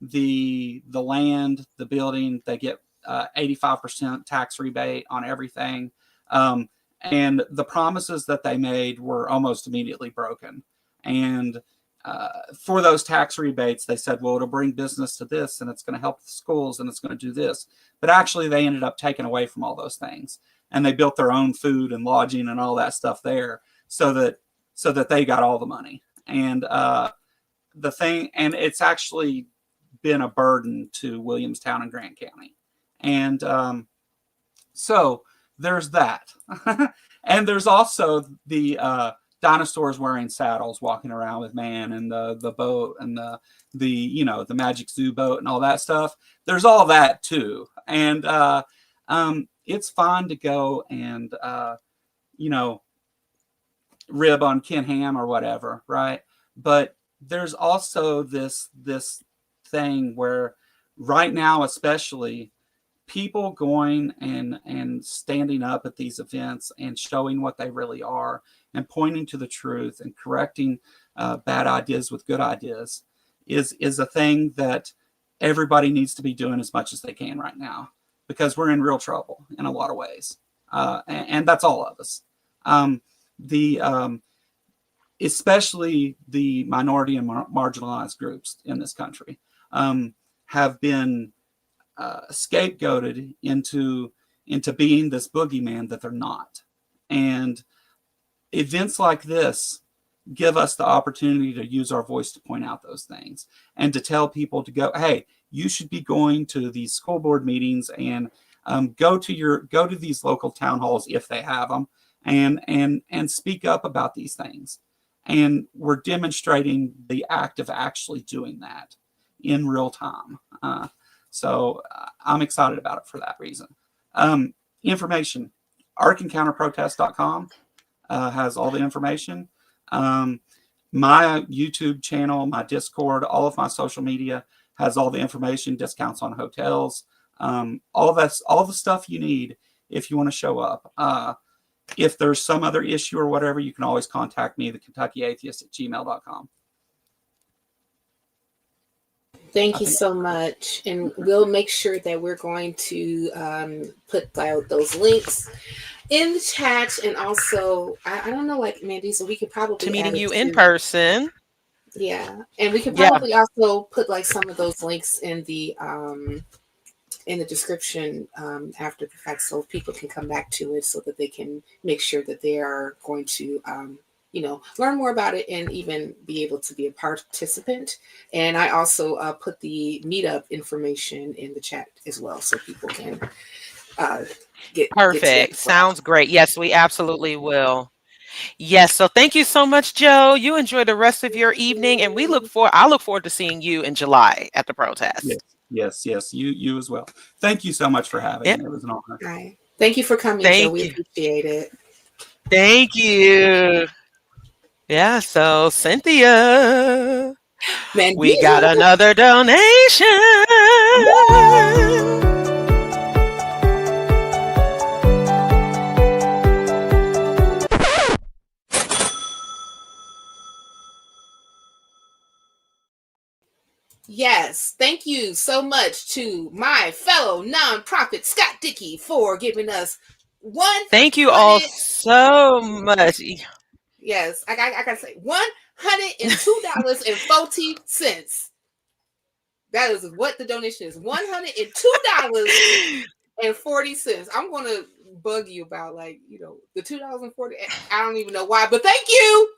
The land, the building, they get 85% tax rebate on everything. And the promises that they made were almost immediately broken. And for those tax rebates, they said, well, it'll bring business to this, and it's going to help the schools, and it's going to do this. But actually, they ended up taking away from all those things. And they built their own food and lodging and all that stuff there, so that they got all the money. And it's actually been a burden to Williamstown and Grant County. And so there's that. And there's also the dinosaurs wearing saddles walking around with man, and the boat, and the Magic Zoo boat and all that stuff. There's all that too. And it's fine to go and rib on Ken Ham or whatever, right? But there's also this thing where right now, especially, people going and standing up at these events and showing what they really are, and pointing to the truth and correcting bad ideas with good ideas is a thing that everybody needs to be doing as much as they can right now, because we're in real trouble in a lot of ways. And that's all of us. Especially the minority and marginalized groups in this country have been scapegoated into being this boogeyman that they're not. And events like this give us the opportunity to use our voice to point out those things, and to tell people to go, hey, you should be going to these school board meetings, and go to these local town halls if they have them, and speak up about these things. And we're demonstrating the act of actually doing that in real time. So I'm excited about it for that reason. Information, arkencounterprotest.com has all the information. My YouTube channel, my Discord, all of my social media has all the information, discounts on hotels, all the stuff you need if you want to show up. If there's some other issue or whatever, you can always contact me, the Kentucky Atheist at gmail.com. Thank you so much. And we'll make sure that we're going to put out those links in the chat. And also, I don't know, like Mandisa, we could probably to meeting you in person. Yeah. And we could probably also put like some of those links in the description after the fact, so people can come back to it so that they can make sure that they are going to learn more about it and even be able to be a participant. And I also put the meetup information in the chat as well, so people can get perfect. Sounds great. Yes, we absolutely will. Yes. So thank you so much, Joe. You enjoy the rest of your evening, and I look forward to seeing you in July at the protest. Yes. You as well. Thank you so much for having me. It was an honor. Right. Thank you for coming, Joe. We appreciate it. Thank you. Yeah. So Cynthia, we got another donation. Yes, thank you so much to my fellow nonprofit Scott Dickey for giving us one. Thank you all so much. Yes, I gotta say $102.40. That is what the donation is. $102.40. I'm gonna bug you about the $2.40. I don't even know why, but thank you,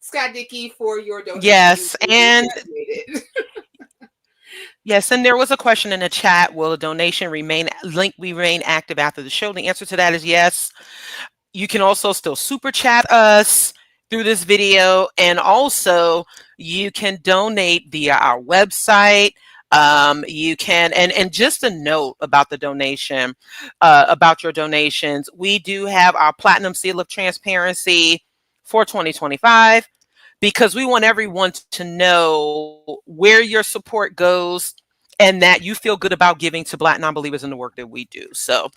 Scott Dickey, for your donation. Yes, and yes, and there was a question in the chat: will the donation remain active after the show? The answer to that is yes. You can also still super chat us through this video, and also you can donate via our website. You can, and just a note about the donation, about your donations, we do have our Platinum Seal of Transparency for 2025, because we want everyone to know where your support goes and that you feel good about giving to Black non-believers in the work that we do. So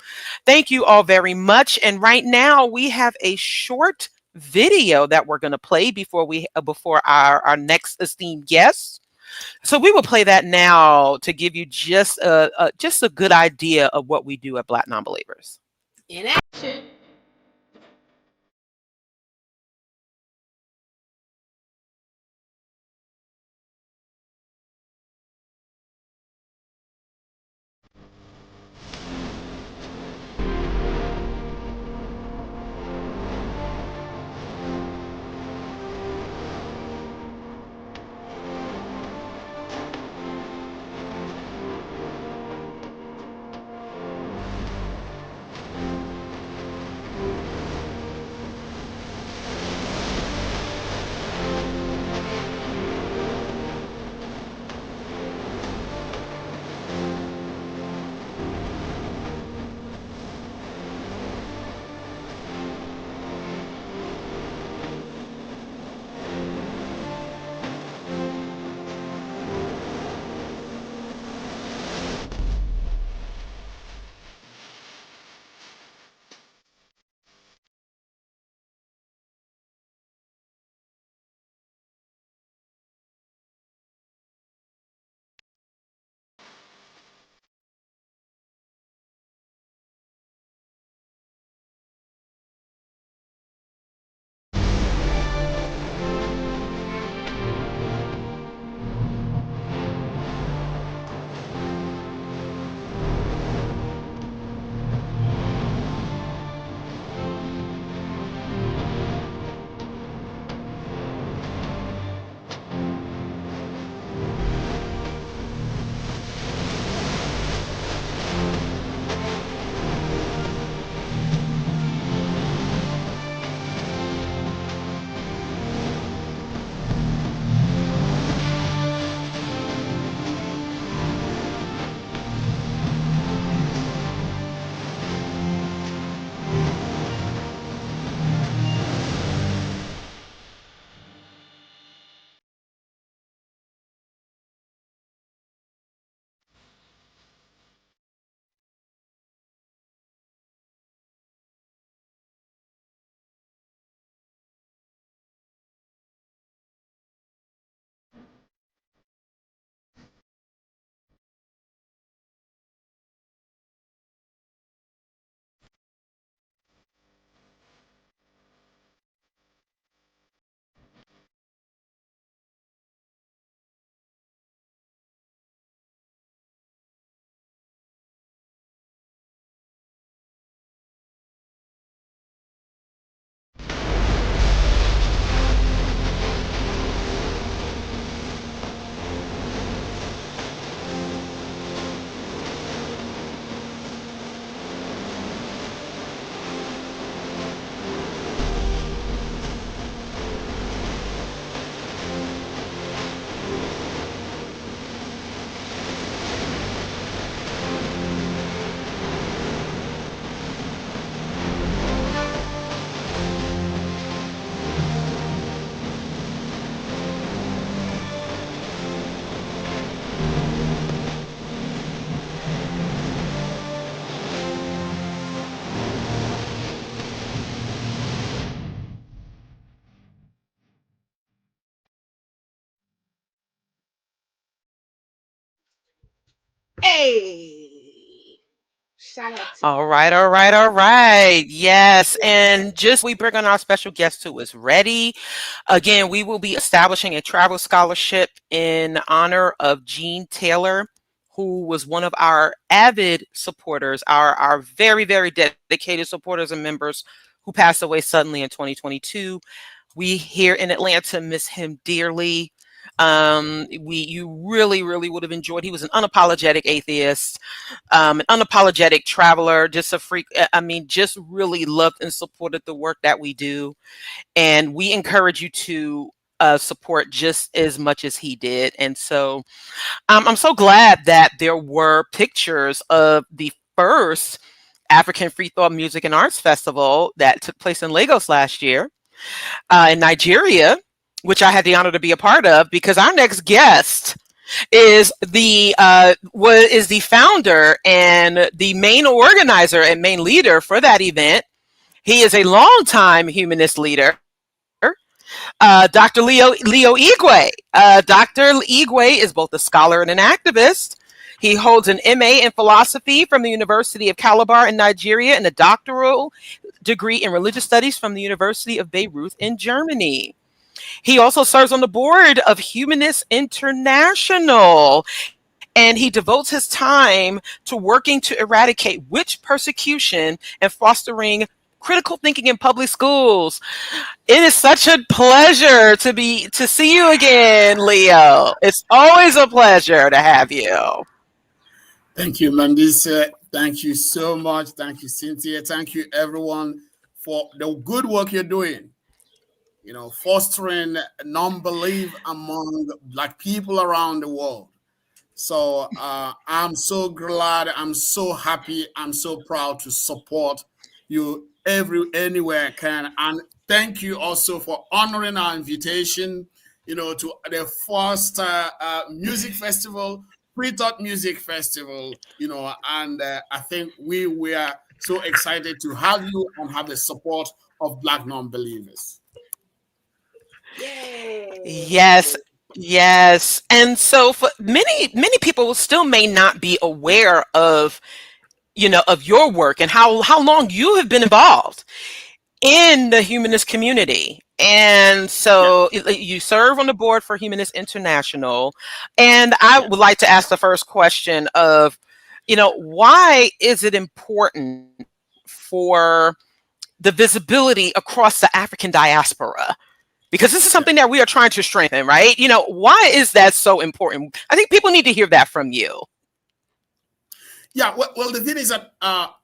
thank you all very much. And right now we have a short video that we're going to play before our next esteemed guest. So we will play that now to give you just a good idea of what we do at Black Non-Believers. In action. Hey, shout out to All right, all right, all right. Yes. And just we bring on our special guest who is ready. Again, we will be establishing a travel scholarship in honor of Gene Taylor, who was one of our avid supporters, our very, very dedicated supporters and members who passed away suddenly in 2022. We here in Atlanta miss him dearly. You really, really would have enjoyed. He was an unapologetic atheist, an unapologetic traveler, just a freak. I mean, just really loved and supported the work that we do. And we encourage you to support just as much as he did. And so I'm so glad that there were pictures of the first African Free Thought Music and Arts Festival that took place in Lagos last year in Nigeria, which I had the honor to be a part of, because our next guest is the founder and the main organizer and main leader for that event. He is a longtime humanist leader, Dr. Leo Igwe. Dr. Igwe is both a scholar and an activist. He holds an MA in philosophy from the University of Calabar in Nigeria and a doctoral degree in religious studies from the University of Beirut in Germany. He also serves on the board of Humanist International, and he devotes his time to working to eradicate witch persecution and fostering critical thinking in public schools. It is such a pleasure to see you again, Leo. It's always a pleasure to have you. Thank you, Mandisa. Thank you so much. Thank you, Cynthia. Thank you, everyone, for the good work you're doing. You know, fostering non-belief among Black people around the world. So I'm so glad. I'm so happy. I'm so proud to support you anywhere I can. And thank you also for honoring our invitation, you know, to the first music festival, Free Thought Music Festival, you know, and I think we were so excited to have you and have the support of Black non-believers. Yay. Yes. And so for many people still may not be aware of, you know, of your work and how long you have been involved in the humanist community. And so you serve on the board for Humanist International. And I would like to ask the first question of, you know, why is it important for the visibility across the African diaspora? Because this is something that we are trying to strengthen, right? You know, why is that so important? I think people need to hear that from you. Yeah, well, the thing is that,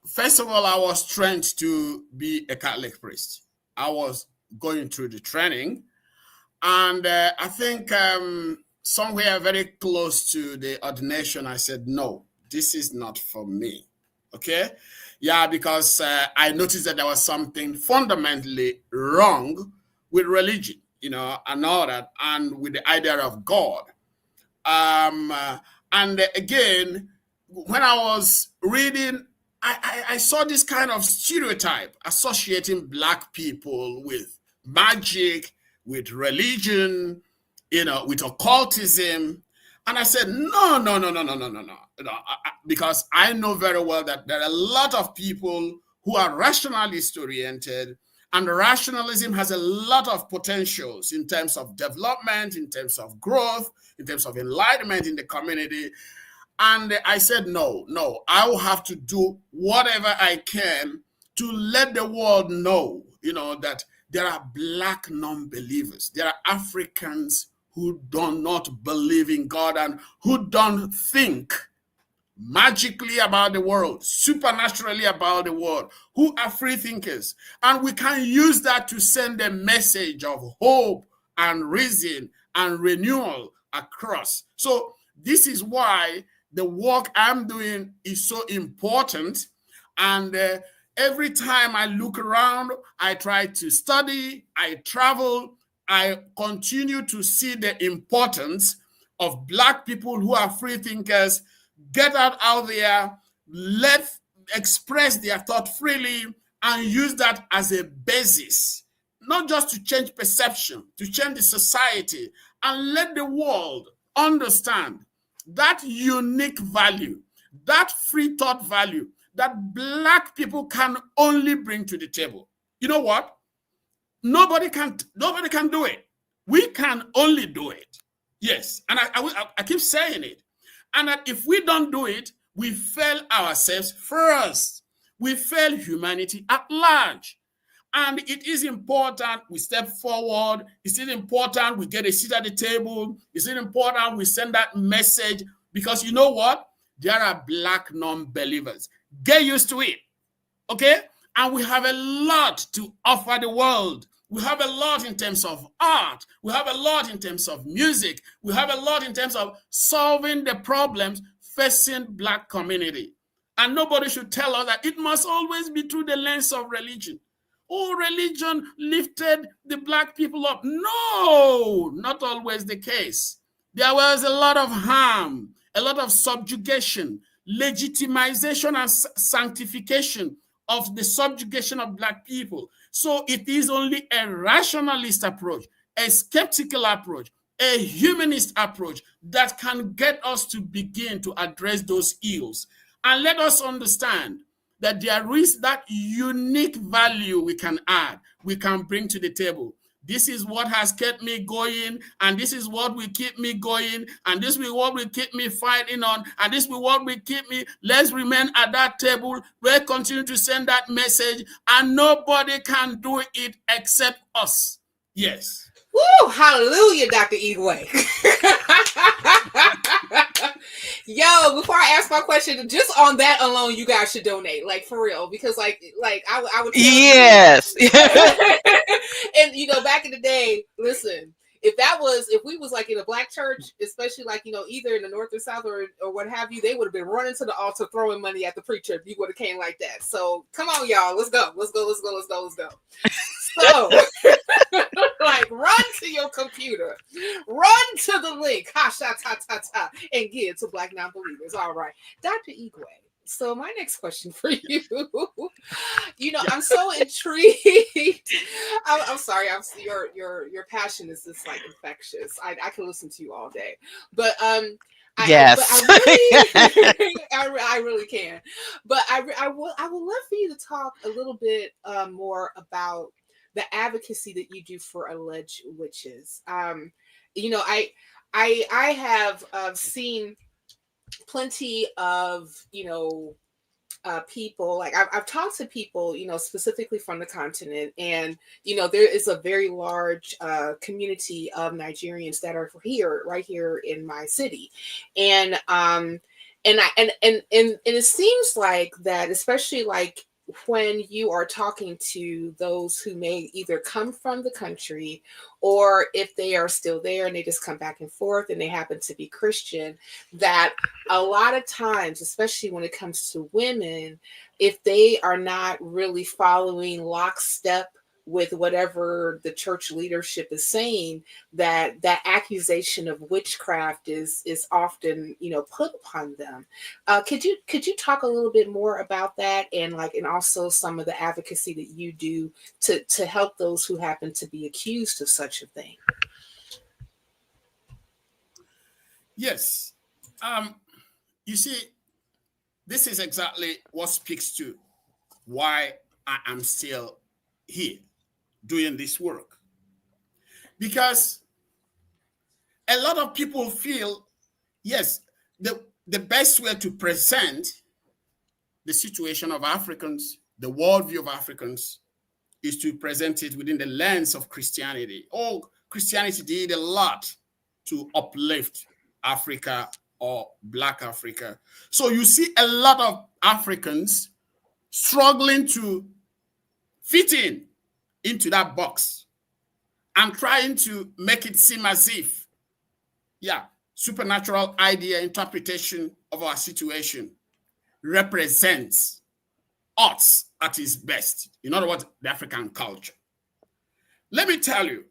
first of all, I was trained to be a Catholic priest. I was going through the training. And I think somewhere very close to the ordination, I said, no, this is not for me. Okay? Yeah, because I noticed that there was something fundamentally wrong with religion, you know, and all that, and with the idea of God. And again, when I was reading, I saw this kind of stereotype associating Black people with magic, with religion, you know, with occultism. And I said, no. Because I know very well that there are a lot of people who are rationalist oriented, and rationalism has a lot of potentials in terms of development, in terms of growth, in terms of enlightenment in the community. And I said, no, I will have to do whatever I can to let the world know, you know, that there are Black non-believers. There are Africans who do not believe in God and who don't think magically about the world, supernaturally about the world, who are free thinkers. And we can use that to send a message of hope and reason and renewal across. So this is why the work I'm doing is so important. And every time I look around, I try to study, I travel, I continue to see the importance of Black people who are free thinkers. Get out there, express their thought freely, and use that as a basis, not just to change perception, to change the society, and let the world understand that unique value, that free thought value that Black people can only bring to the table. You know what? Nobody can do it. We can only do it. Yes, and I keep saying it. And that if we don't do it, we fail ourselves first. We fail humanity at large. And it is important we step forward. It's important we get a seat at the table. It's important we send that message, because you know what? There are Black non-believers. Get used to it, okay? And we have a lot to offer the world. We have a lot in terms of art. We have a lot in terms of music. We have a lot in terms of solving the problems facing Black community. And nobody should tell us that it must always be through the lens of religion. Oh, religion lifted the Black people up. No, not always the case. There was a lot of harm, a lot of subjugation, legitimization and sanctification of the subjugation of Black people. So it is only a rationalist approach, a skeptical approach, a humanist approach that can get us to begin to address those ills. And let us understand that there is that unique value we can add, we can bring to the table. This is what has kept me going, and this is what will keep me going, and this will what will keep me fighting on, and this will what will keep me. Let's remain at that table. We'll continue to send that message, and nobody can do it except us. Yes. Woo! Hallelujah, Dr. Igwe. Yo, before I ask my question, just on that alone, you guys should donate, like for real, because like I would. Yes. And you know, back in the day, listen, if we was like in a Black church, especially like, you know, either in the North or South or what have you, they would have been running to the altar throwing money at the preacher if you would have came like that. So come on, y'all, let's go. So like, run to your computer, run to the link, and give to Black Non-Believers. All right, Dr. Igwe. So my next question for you, you know, I'm so intrigued. I'm sorry. Your passion is just like infectious. I can listen to you all day, but yes, I really can. But I would love for you to talk a little bit more about the advocacy that you do for alleged witches. You know, I have seen plenty of, you know, people, like I've talked to people, you know, specifically from the continent, and you know, there is a very large community of Nigerians that are right here in my city, and it seems like that, especially like when you are talking to those who may either come from the country, or if they are still there and they just come back and forth and they happen to be Christian, that a lot of times, especially when it comes to women, if they are not really following lockstep with whatever the church leadership is saying, that accusation of witchcraft is often, you know, put upon them. Could you talk a little bit more about that, and also some of the advocacy that you do to help those who happen to be accused of such a thing? Yes. You see, this is exactly what speaks to why I am still here doing this work. Because a lot of people feel, yes, the best way to present the situation of Africans, the worldview of Africans, is to present it within the lens of Christianity. Oh, Christianity did a lot to uplift Africa or Black Africa. So you see a lot of Africans struggling to fit into that box and trying to make it seem as if, supernatural idea interpretation of our situation represents us at its best. In other words, the African culture. Let me tell you,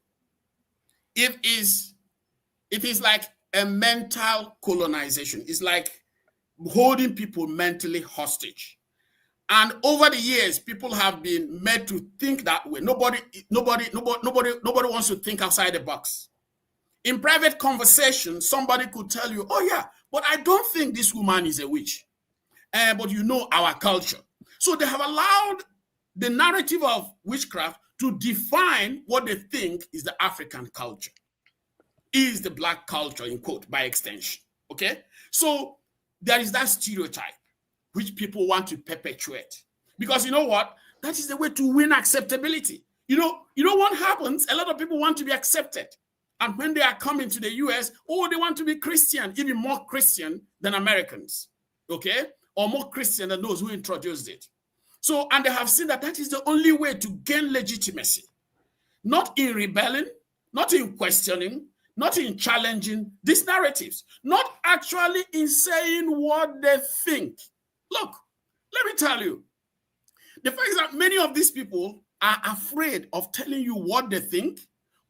it is like a mental colonization. It's like holding people mentally hostage. And over the years, people have been made to think that way. Nobody wants to think outside the box. In private conversation, somebody could tell you, oh yeah, But I don't think this woman is a witch. But you know our culture. So they have allowed the narrative of witchcraft to define what they think is the African culture, is the black culture, in quote, by extension. Okay? So there is that stereotype which people want to perpetuate. Because you know what? That is the way to win acceptability. You know what happens? A lot of people want to be accepted. And when they are coming to the US, they want to be Christian, even more Christian than Americans. Okay? Or more Christian than those who introduced it. So, and they have seen that that is the only way to gain legitimacy. Not in rebelling, not in questioning, not in challenging these narratives, not actually in saying what they think. Look, let me tell you, the fact is that many of these people are afraid of telling you what they think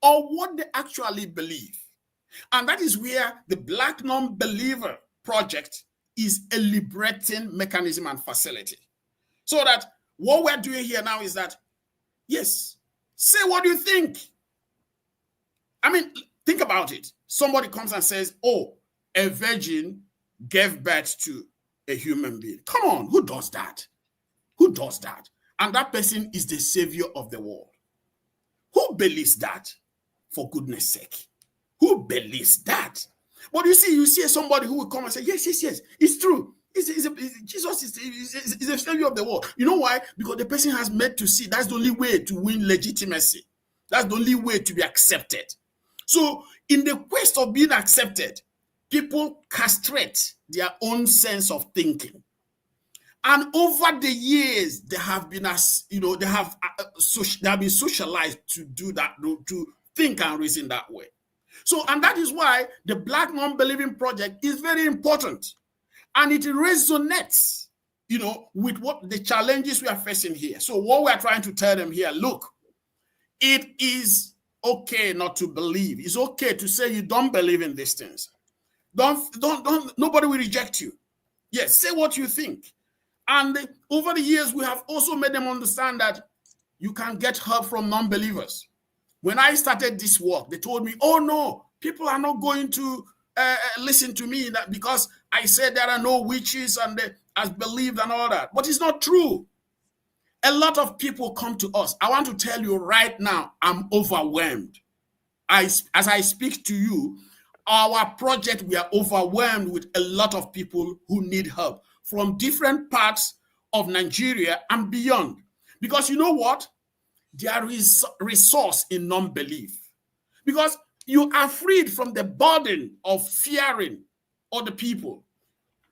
or what they actually believe. And that is where the Black Non-Believer Project is a liberating mechanism and facility. So that what we're doing here now is that, yes, say what you think. I mean, think about it. Somebody comes and says, a virgin gave birth to a human being. Come on, who does that? Who does that? And that person is the savior of the world. Who believes that? For goodness sake. Who believes that? But you see somebody who will come and say, yes, it's true. Jesus is the savior of the world. You know why? Because the person has made to see that's the only way to win legitimacy. That's the only way to be accepted. So in the quest of being accepted, people castrate their own sense of thinking. And over the years, they have been they have been socialized to do that, to think and reason that way. So, and that is why the Black Non-Believing Project is very important. And it resonates, with what the challenges we are facing here. So what we are trying to tell them here, look, it is okay not to believe. It's okay to say you don't believe in these things. Nobody will reject you. Yes, say what you think. And over the years, we have also made them understand that you can get help from non-believers. When I started this work, they told me, no, people are not going to listen to me because I said there are no witches and as believed and all that. But it's not true. A lot of people come to us. I want to tell you right now, I'm overwhelmed. As I speak to you, our project, we are overwhelmed with a lot of people who need help from different parts of Nigeria and beyond. Because you know what? There is resource in non-belief. Because you are freed from the burden of fearing other people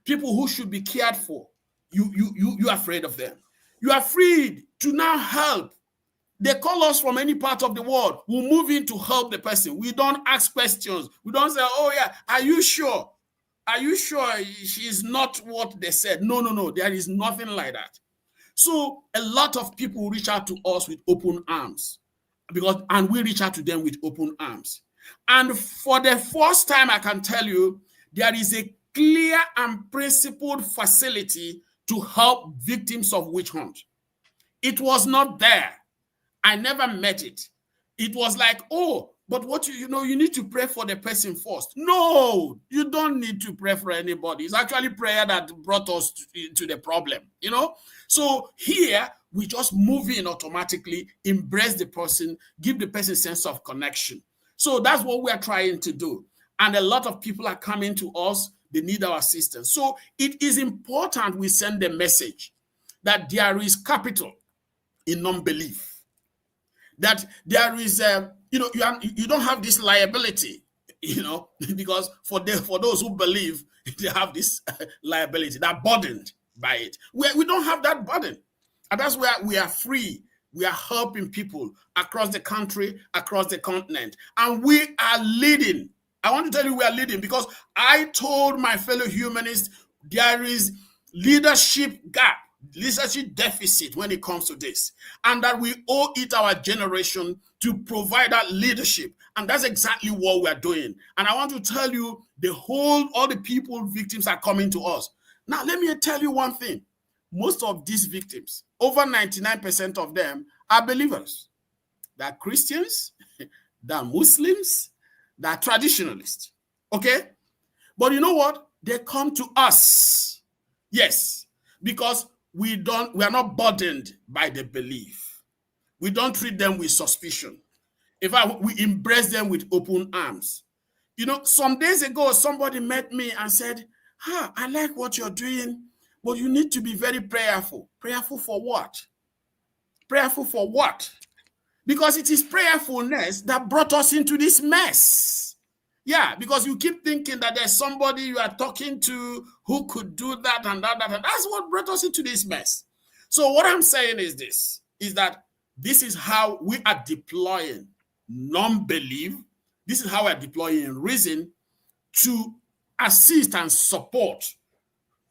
who should be cared for. You are afraid of them. You are freed to now help. They call us from any part of the world. We move in to help the person. We don't ask questions. We don't say, are you sure? Are you sure she's not what they said? No. There is nothing like that. So a lot of people reach out to us with open arms and we reach out to them with open arms. And for the first time, I can tell you, there is a clear and principled facility to help victims of witch hunt. It was not there. I never met it. It was like, but what you need to pray for the person first. No, you don't need to pray for anybody. It's actually prayer that brought us to the problem, So here, we just move in automatically, embrace the person, give the person a sense of connection. So that's what we are trying to do. And a lot of people are coming to us. They need our assistance. So it is important we send the message that there is capital in non-belief. That there is, you don't have this liability, because for those who believe, they have this liability. They're burdened by it. We don't have that burden. And that's where we are free. We are helping people across the country, across the continent. And we are leading. I want to tell you we are leading because I told my fellow humanists there is leadership gap, leadership deficit when it comes to this, and that we owe it our generation to provide that leadership. And that's exactly what we're doing. And I want to tell you, all the people, victims are coming to us. Now, let me tell you one thing. Most of these victims, over 99% of them, are believers. They're Christians, they're Muslims, they're traditionalists. Okay? But you know what? they come to us. Yes, because we are not burdened by the belief. We don't treat them with suspicion. In fact, we embrace them with open arms. You know, some days ago, somebody met me and said, I like what you're doing, but you need to be very prayerful. Prayerful for what? Prayerful for what? Because it is prayerfulness that brought us into this mess. Yeah, because you keep thinking that there's somebody you are talking to who could do that and that, and that's what brought us into this mess. So what I'm saying is this, is that this is how we are deploying non-belief. This is how we're deploying reason to assist and support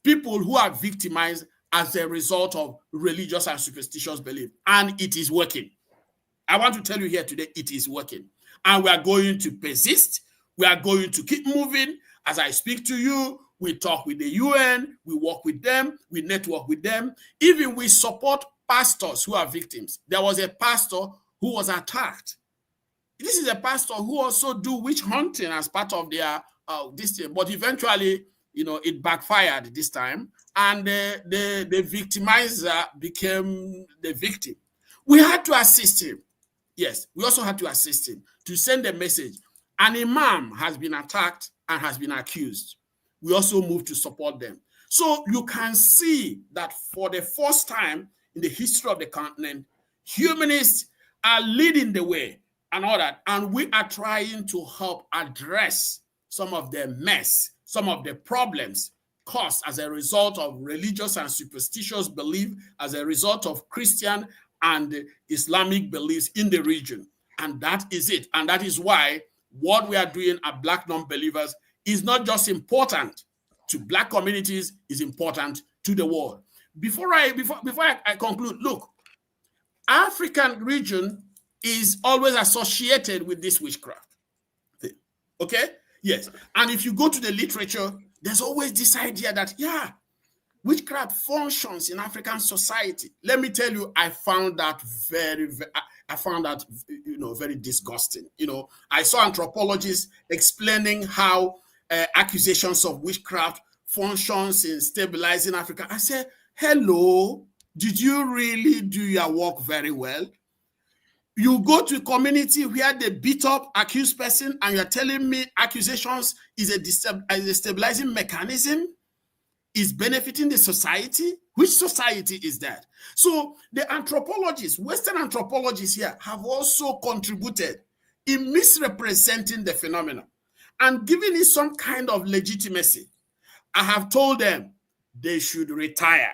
people who are victimized as a result of religious and superstitious belief. And it is working. I want to tell you here today, it is working. And we are going to persist. We are going to keep moving. As I speak to you, we talk with the UN, we work with them, we network with them. Even we support pastors who are victims. There was a pastor who was attacked. This is a pastor who also do witch hunting as part of their this thing, but eventually, you know, it backfired this time, and the victimizer became the victim. We had to assist him. Yes, we also had to assist him to send a message. An imam has been attacked and has been accused. We also moved to support them. So you can see that for the first time in the history of the continent, humanists are leading the way and all that. And we are trying to help address some of the mess, some of the problems caused as a result of religious and superstitious belief, as a result of Christian and Islamic beliefs in the region. And that is it. And that is why what we are doing at Black Non-Believers is not just important to Black communities, is important to the world. Before I conclude, look, African region is always associated with this witchcraft thing. Okay? Yes. And if you go to the literature, there's always this idea that, yeah, witchcraft functions in African society. Let me tell you, I found that very disgusting. You know, I saw anthropologists explaining how accusations of witchcraft functions in stabilizing Africa. I said, hello, did you really do your work very well? You go to a community where they beat up accused person and you're telling me accusations is a stabilizing mechanism, is benefiting the society? Which society is that? So the anthropologists, Western anthropologists here have also contributed in misrepresenting the phenomenon and giving it some kind of legitimacy. I have told them they should retire.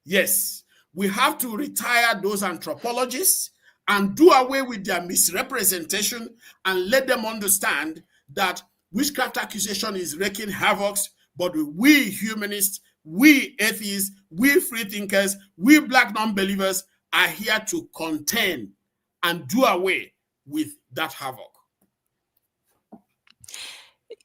Yes, we have to retire those anthropologists and do away with their misrepresentation and let them understand that witchcraft accusation is wreaking havoc, but we humanists, we atheists, we free thinkers, we Black non-believers are here to contend and do away with that havoc.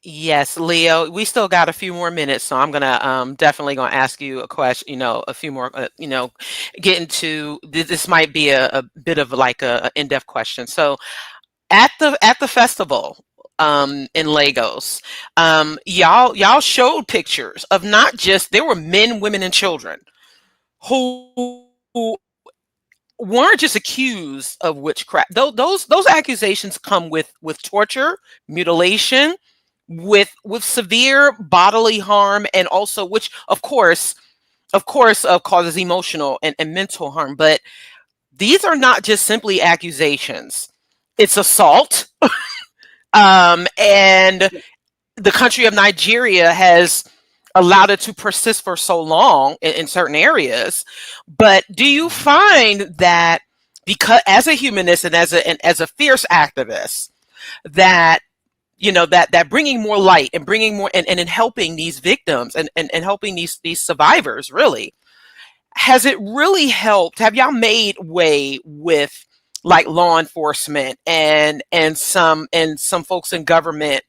Yes, Leo, we still got a few more minutes, so I'm gonna definitely gonna ask you a question, you know, a few more, you know, get into this might be a bit of like a in-depth question. So at the festival in Lagos, y'all showed pictures of not just, there were men, women, and children who weren't just accused of witchcraft. Those accusations come with torture, mutilation, with severe bodily harm, and also, which of course causes emotional and mental harm. But these are not just simply accusations. It's assault. And the country of Nigeria has allowed it to persist for so long in certain areas. But do you find that, because as a humanist and as a fierce activist, that you know that bringing more light and bringing more and in helping these victims and helping these survivors, really, has it really helped? Have y'all made way with like law enforcement and some folks in government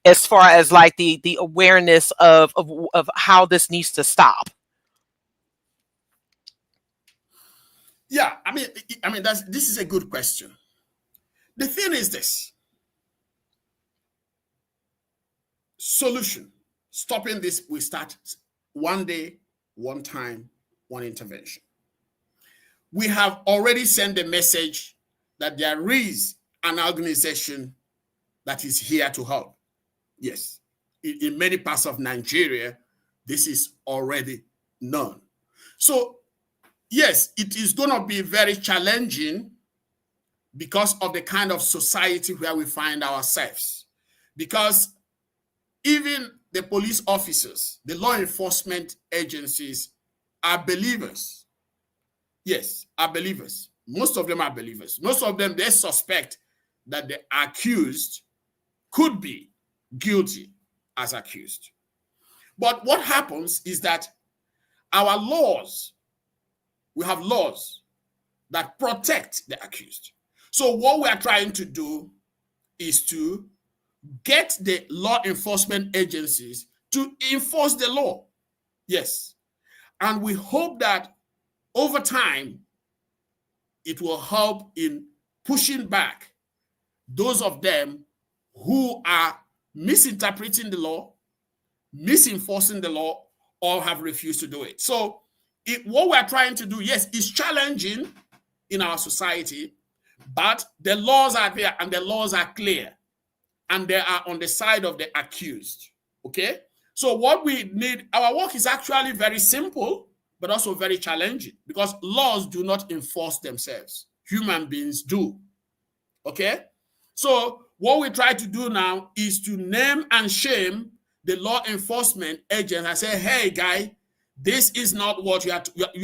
as far as like the awareness of how this needs to stop? Yeah, I mean this is a good question. The thing is this. Solution. stopping this will start one day, one time, one intervention. We have already sent the message that there is an organization that is here to help. Yes, in many parts of Nigeria, this is already known. So, yes, it is going to be very challenging because of the kind of society where we find ourselves. Because even the police officers, the law enforcement agencies are believers. Yes, are believers. Most of them are believers. Most of them, they suspect that the accused could be guilty as accused. But what happens is that our laws, we have laws that protect the accused. So what we are trying to do is to get the law enforcement agencies to enforce the law. Yes. And we hope that over time, it will help in pushing back those of them who are misinterpreting the law, misenforcing the law, or have refused to do it. So what we're trying to do, yes, is challenging in our society, but the laws are there and the laws are clear and they are on the side of the accused. Okay? So what we need, our work is actually very simple, but also very challenging because laws do not enforce themselves. Human beings do. Okay? So what we try to do now is to name and shame the law enforcement agents and say, hey, guy, this is not what you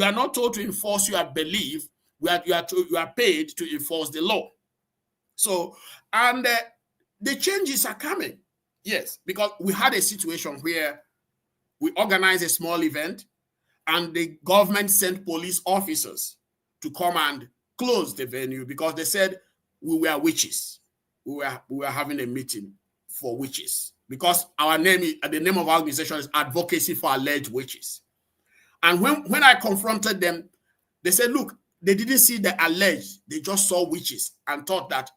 are not told to enforce your belief. You are paid to enforce the law. So, and the changes are coming. Yes, because we had a situation where we organized a small event and the government sent police officers to come and close the venue because they said we were witches. We were having a meeting for witches because our name is, the name of our organization is Advocacy for Alleged Witches. And when I confronted them, they said, look, they didn't see the alleged, they just saw witches and thought that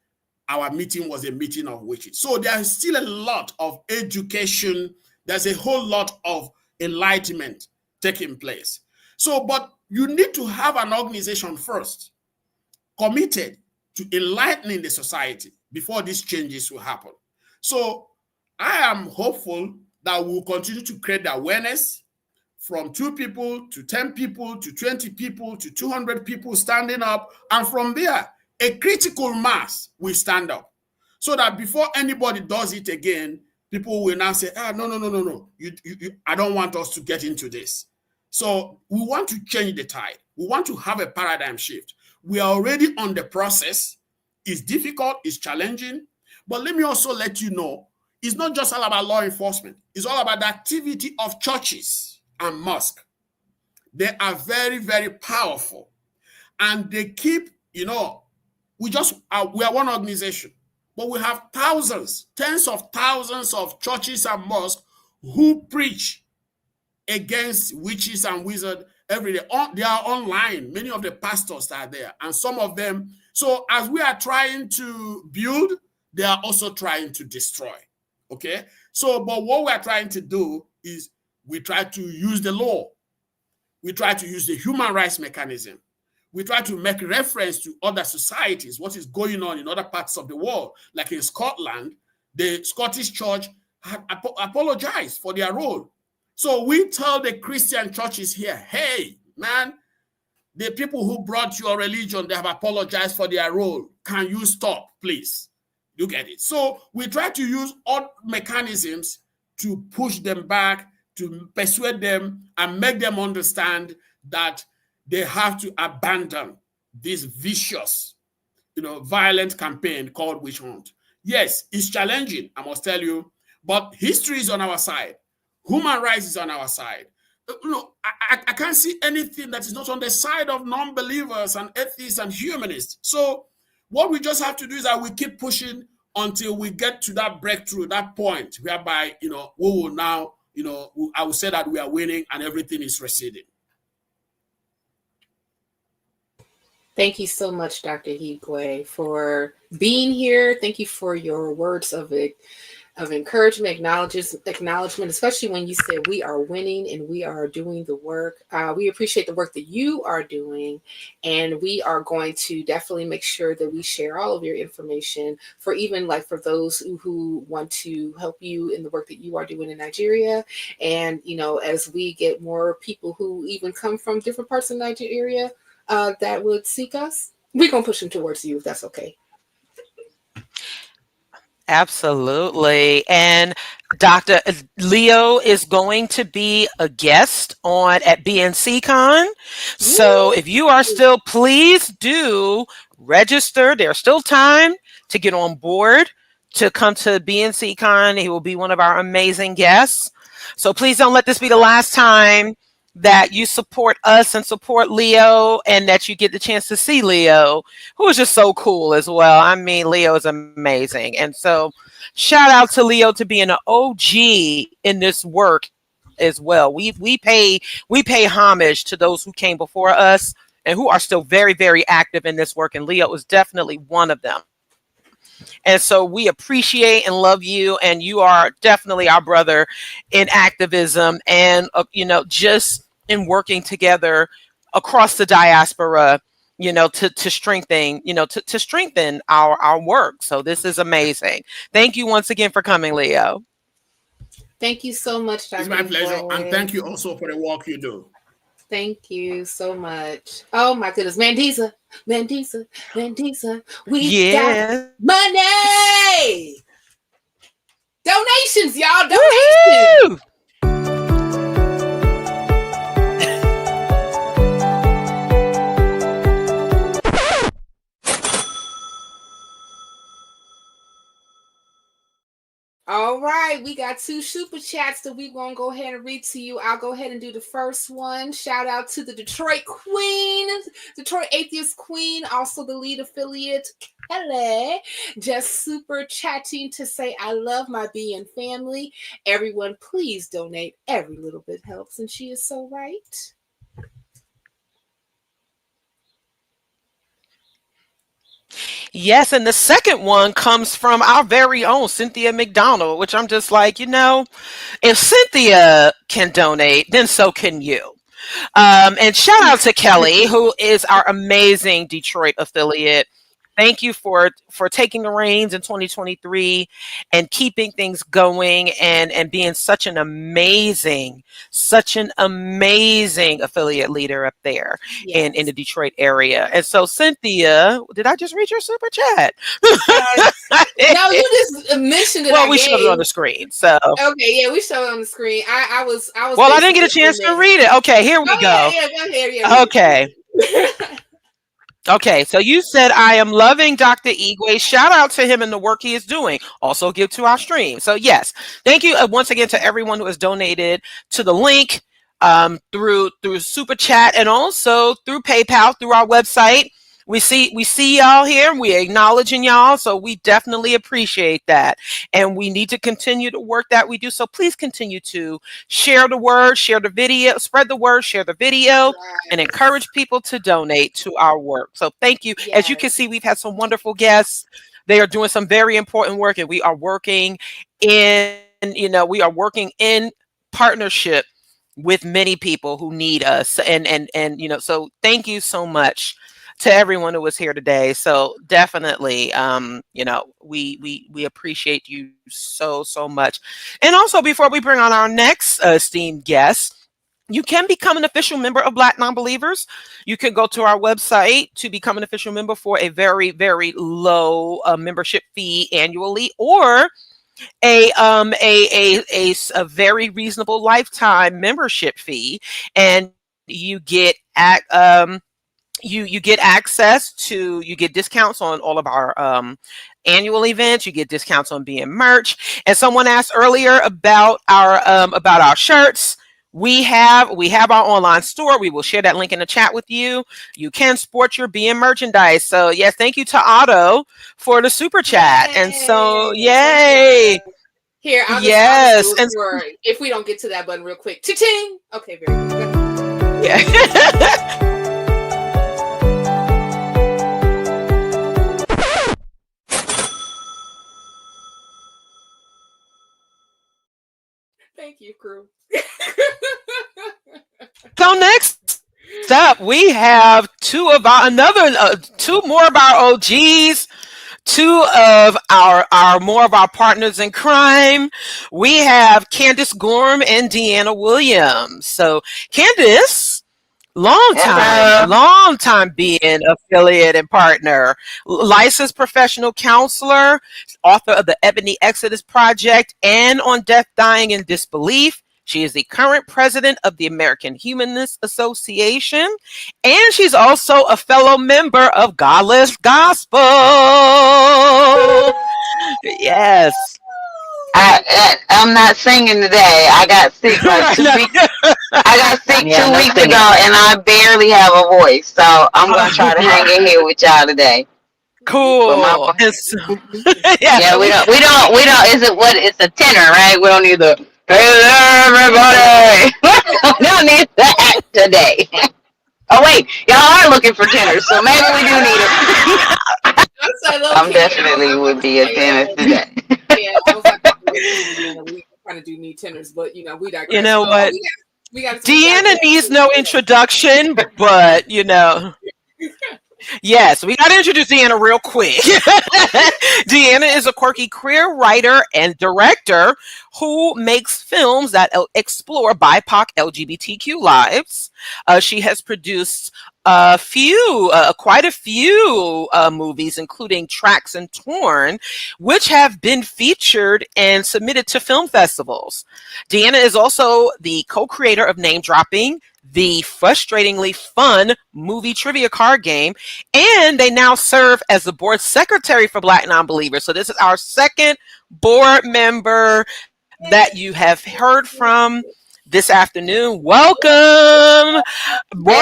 our meeting was a meeting of witches. So there's still a lot of education. There's a whole lot of enlightenment taking place. So, but you need to have an organization first committed to enlightening the society before these changes will happen. So I am hopeful that we'll continue to create the awareness from 2 people to 10 people to 20 people to 200 people standing up. And from there, a critical mass will stand up so that before anybody does it again, people will now say, no. I don't want us to get into this. So we want to change the tide. We want to have a paradigm shift. We are already on the process. It's difficult, it's challenging, but let me also let you know, it's not just all about law enforcement. It's all about the activity of churches and mosques. They are very, very powerful. And they keep, we are one organization, but we have thousands, tens of thousands of churches and mosques who preach against witches and wizards every day. They are online. Many of the pastors are there. And some of them, so as we are trying to build, they are also trying to destroy. Okay? So, but what we are trying to do is we try to use the law. We try to use the human rights mechanism. We try to make reference to other societies, what is going on in other parts of the world. Like in Scotland, the Scottish church had apologized for their role. So we tell the Christian churches here, hey, man, the people who brought your religion, they have apologized for their role. Can you stop, please? You get it. So we try to use all mechanisms to push them back, to persuade them and make them understand that they have to abandon this vicious, violent campaign called witch hunt. Yes, it's challenging, I must tell you, but history is on our side. Human rights is on our side. I can't see anything that is not on the side of non-believers and atheists and humanists. So what we just have to do is that we keep pushing until we get to that breakthrough, that point whereby, we will now, I will say that we are winning and everything is receding. Thank you so much, Dr. Higwe, for being here. Thank you for your words of of encouragement, acknowledgement, especially when you said we are winning and we are doing the work. We appreciate the work that you are doing, and we are going to definitely make sure that we share all of your information for even like for those who want to help you in the work that you are doing in Nigeria. And, you know, as we get more people who even come from different parts of Nigeria that would seek us, we're going to push them towards you if that's okay. Absolutely. And Dr. Leo is going to be a guest on at BNCCon. So if you are still, please do register. There's still time to get on board to come to BNCCon. He will be one of our amazing guests. So please don't let this be the last time that you support us and support Leo, and that you get the chance to see Leo, who is just so cool as well. I mean, Leo is amazing. And so shout out to Leo to being an OG in this work as well. We pay homage to those who came before us and who are still very, very active in this work. And Leo is definitely one of them. And so we appreciate and love you, and you are definitely our brother in activism and, you know, just in working together across the diaspora, you know, to strengthen, you know, to strengthen our work. So this is amazing. Thank you once again for coming, Leo. Thank you so much, Dr. It's my pleasure. Boyd. And thank you also for the work you do. Thank you so much. Oh my goodness. Mandisa. We got money. Donations, y'all. Donations. Woo-hoo! All right, we got 2 super chats that we're going to go ahead and read to you. I'll go ahead and do the first one. Shout out to the Detroit Queen, Detroit Atheist Queen, also the lead affiliate, Kelly, just super chatting to say, I love my BN family. Everyone, please donate. Every little bit helps, and she is so right. Yes, and the second one comes from our very own Cynthia McDonald, which I'm just like, you know, if Cynthia can donate, then so can you. And shout out to Kelly, who is our amazing Detroit affiliate. Thank you for taking the reins in 2023 and keeping things going and being such an amazing affiliate leader up there in the Detroit area. And so, Cynthia, did I just read your super chat? No, you just mentioned it. Well, we showed it on the screen. So okay, yeah, we showed it on the screen. I was. Well, I didn't get a chance to read it. Okay, here we go. Yeah, go ahead. Yeah. Okay. Okay, so you said, I am loving Dr. Igwe. Shout out to him and the work he is doing. Also give to our stream. So yes, thank you once again to everyone who has donated to the link through Super Chat and also through PayPal, through our website. We see y'all here. We acknowledging y'all. So we definitely appreciate that. And we need to continue the work that we do. So please continue to share the word, share the video, spread the word, share the video, and encourage people to donate to our work. So thank you. Yes. As you can see, we've had some wonderful guests. They are doing some very important work, and we are working in partnership with many people who need us. And so thank you so much to everyone who was here today. So definitely, we appreciate you so much. And also, before we bring on our next esteemed guest, you can become an official member of Black Nonbelievers. You can go to our website to become an official member for a very, very low membership fee annually, or a very reasonable lifetime membership fee, and you get you get access to, you get discounts on all of our annual events. You get discounts on being merch. And someone asked earlier about our shirts. We have our online store. We will share that link in the chat with you. You can sport your being merchandise. So yes, thank you to Otto for the super chat. Yay. And so yay. Here, I'll just if we don't get to that button real quick. Cha-ching! Okay, very good. Yeah. crew. So next up, we have two more of our OGs, two of our more of our partners in crime. We have Candace Gorham and Deana Williams. So Candace, long time being affiliate and partner, licensed professional counselor, author of the Ebony Exodus Project and On Death, Dying, and Disbelief. She is the current president of the American Humanist Association, and she's also a fellow member of Godless Gospel. Yes. I'm not singing today. I got sick like 2 weeks. I got sick 2 weeks ago, and I barely have a voice. So I'm gonna try to hang in here with y'all today. Cool. Yeah, we don't. Is it what? It's a tenor, right? We don't need the. Hey everybody! We don't need that today. Oh wait, y'all are looking for tenors, so maybe we do need it. I'm definitely would be a tenor today. Yeah, I was like, we kind of do need tenors, but we digress. You know what? Deana needs no introduction, but yes, we got to introduce Deana real quick. Deana is a quirky queer writer and director who makes films that explore BIPOC LGBTQ lives. She has produced quite a few movies, including Tracks and Torn, which have been featured and submitted to film festivals. Deana is also the co-creator of Name Dropping, the frustratingly fun movie trivia card game, and they now serve as the board secretary for BlackNonbelievers. So this is our second board member that you have heard from this afternoon. Welcome, Peace.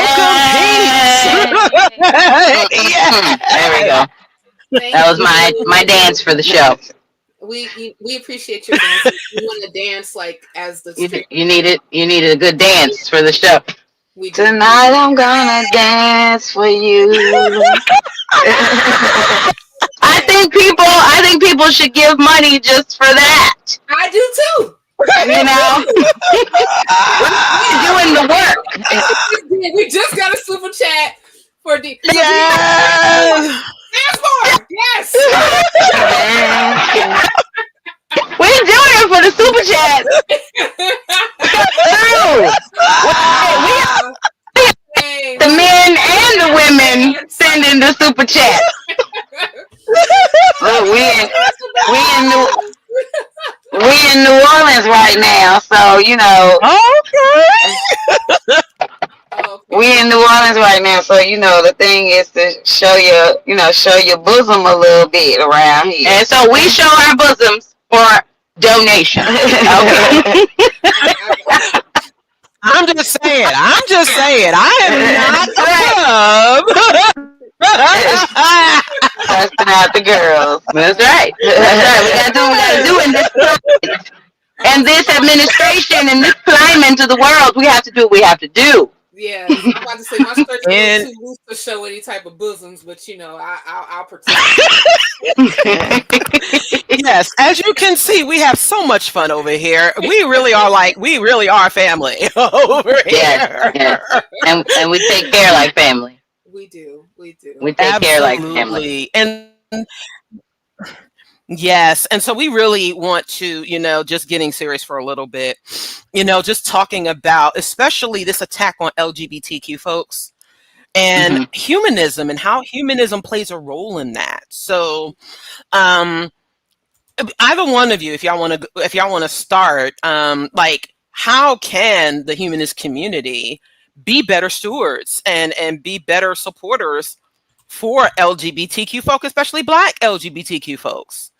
Yeah. There we go. That was my dance for the show. We appreciate your dance. You want to dance like as the you needed a good dance for the show. Tonight I'm gonna dance for you. I think people should give money just for that. I do too. We're doing the work. We just got a super chat for the yes. Yes. We're doing it for the super chat. The men and the women sending the super chat. Look, we in New Orleans right now, so we in New Orleans right now, so the thing is to show your bosom a little bit around here, and so we show our bosoms for donation. Okay. I'm just saying. I am not a That's not the girls. That's right. We gotta do what we gotta do in this climate. And this administration and this climate of the world, we have to do what we have to do. Yeah, I'm about to say my skirt's too loose to show any type of bosoms, but I'll protect. Yes, as you can see, we have so much fun over here. We really are family over here. Yes. And we take care like family. We do. We take care like family. And yes, and so we really want to, just getting serious for a little bit, just talking about especially this attack on LGBTQ folks and humanism and how humanism plays a role in that. So either one of you, if y'all want to start, how can the humanist community be better stewards and be better supporters for LGBTQ folks, especially Black LGBTQ folks?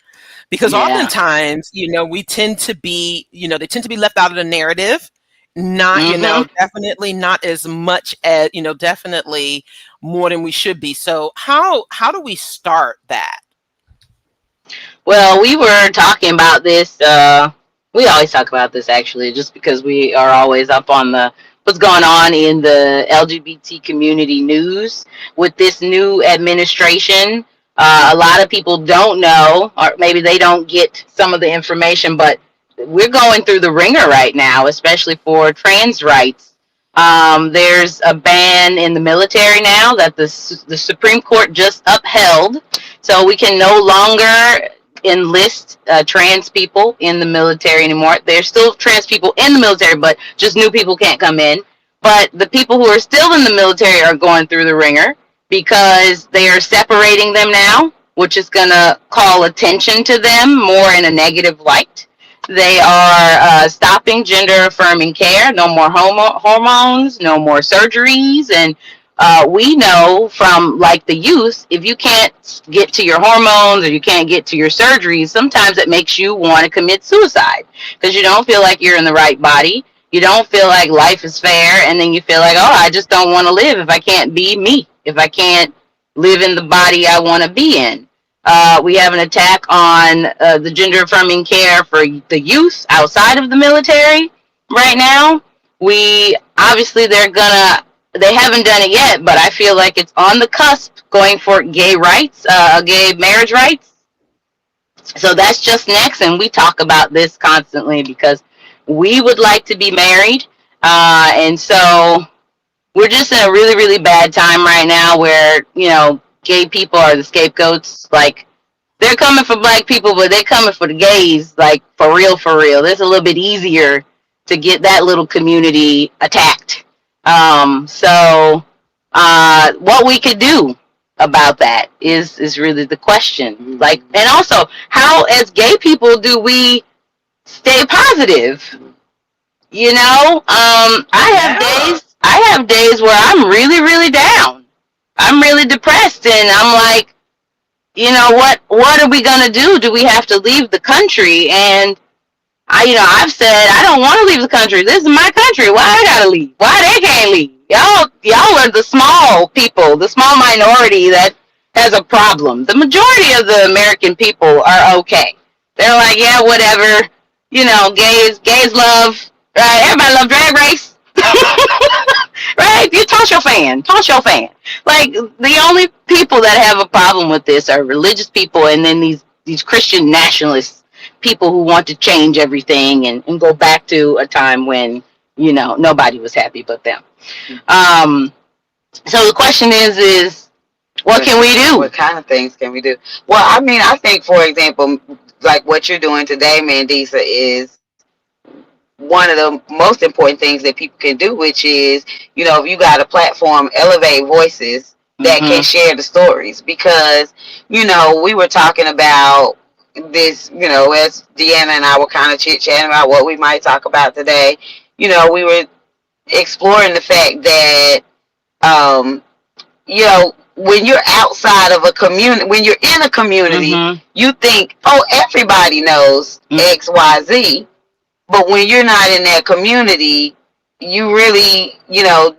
Because oftentimes, we tend to be, they tend to be left out of the narrative. Not, definitely not as much as, definitely more than we should be. So how do we start that? Well, we were talking about this. We always talk about this, actually, just because we are always up on what's going on in the LGBT community news with this new administration. A lot of people don't know, or maybe they don't get some of the information, but we're going through the ringer right now, especially for trans rights. There's a ban in the military now that the Supreme Court just upheld, so we can no longer enlist trans people in the military anymore. There's still trans people in the military, but just new people can't come in. But the people who are still in the military are going through the ringer because they are separating them now, which is going to call attention to them more in a negative light. They are stopping gender-affirming care, no more hormones, no more surgeries, and we know from like the youth, if you can't get to your hormones or you can't get to your surgeries, sometimes it makes you want to commit suicide because you don't feel like you're in the right body. You don't feel like life is fair, and then you feel like, oh, I just don't want to live if I can't be me, if I can't live in the body I want to be in. We have an attack on the gender-affirming care for the youth outside of the military right now. Obviously, they haven't done it yet, but I feel like it's on the cusp going for gay rights, gay marriage rights. So that's just next, and we talk about this constantly because we would like to be married, and so we're just in a really, really bad time right now where, gay people are the scapegoats. Like, they're coming for black people, but they're coming for the gays, like, for real, for real. It's a little bit easier to get that little community attacked. So what we could do about that is really the question. Like, and also, how as gay people do we stay positive? I have days where I'm really, really down. I'm really depressed, and I'm like, what are we gonna do? Do we have to leave the country? And I've said I don't want to leave the country. This is my country. Why I gotta leave? Why they can't leave? Y'all are the small people, the small minority that has a problem. The majority of the American people are okay. They're like, yeah, whatever. Gays love. Right? Everybody love Drag Race. Right? You toss your fan. Like, the only people that have a problem with this are religious people, and then these Christian nationalists, people who want to change everything and go back to a time when, nobody was happy but them. So the question is what can we do? What kind of things can we do? Well, I mean, I think, for example, like what you're doing today, Mandisa, is one of the most important things that people can do, which is, if you got a platform, elevate voices that can share the stories. Because, we were talking about this, as Deana and I were kind of chit-chatting about what we might talk about today, we were exploring the fact that, when you're outside of a community, when you're in a community, you think, oh, everybody knows X, Y, Z. But when you're not in that community, you really,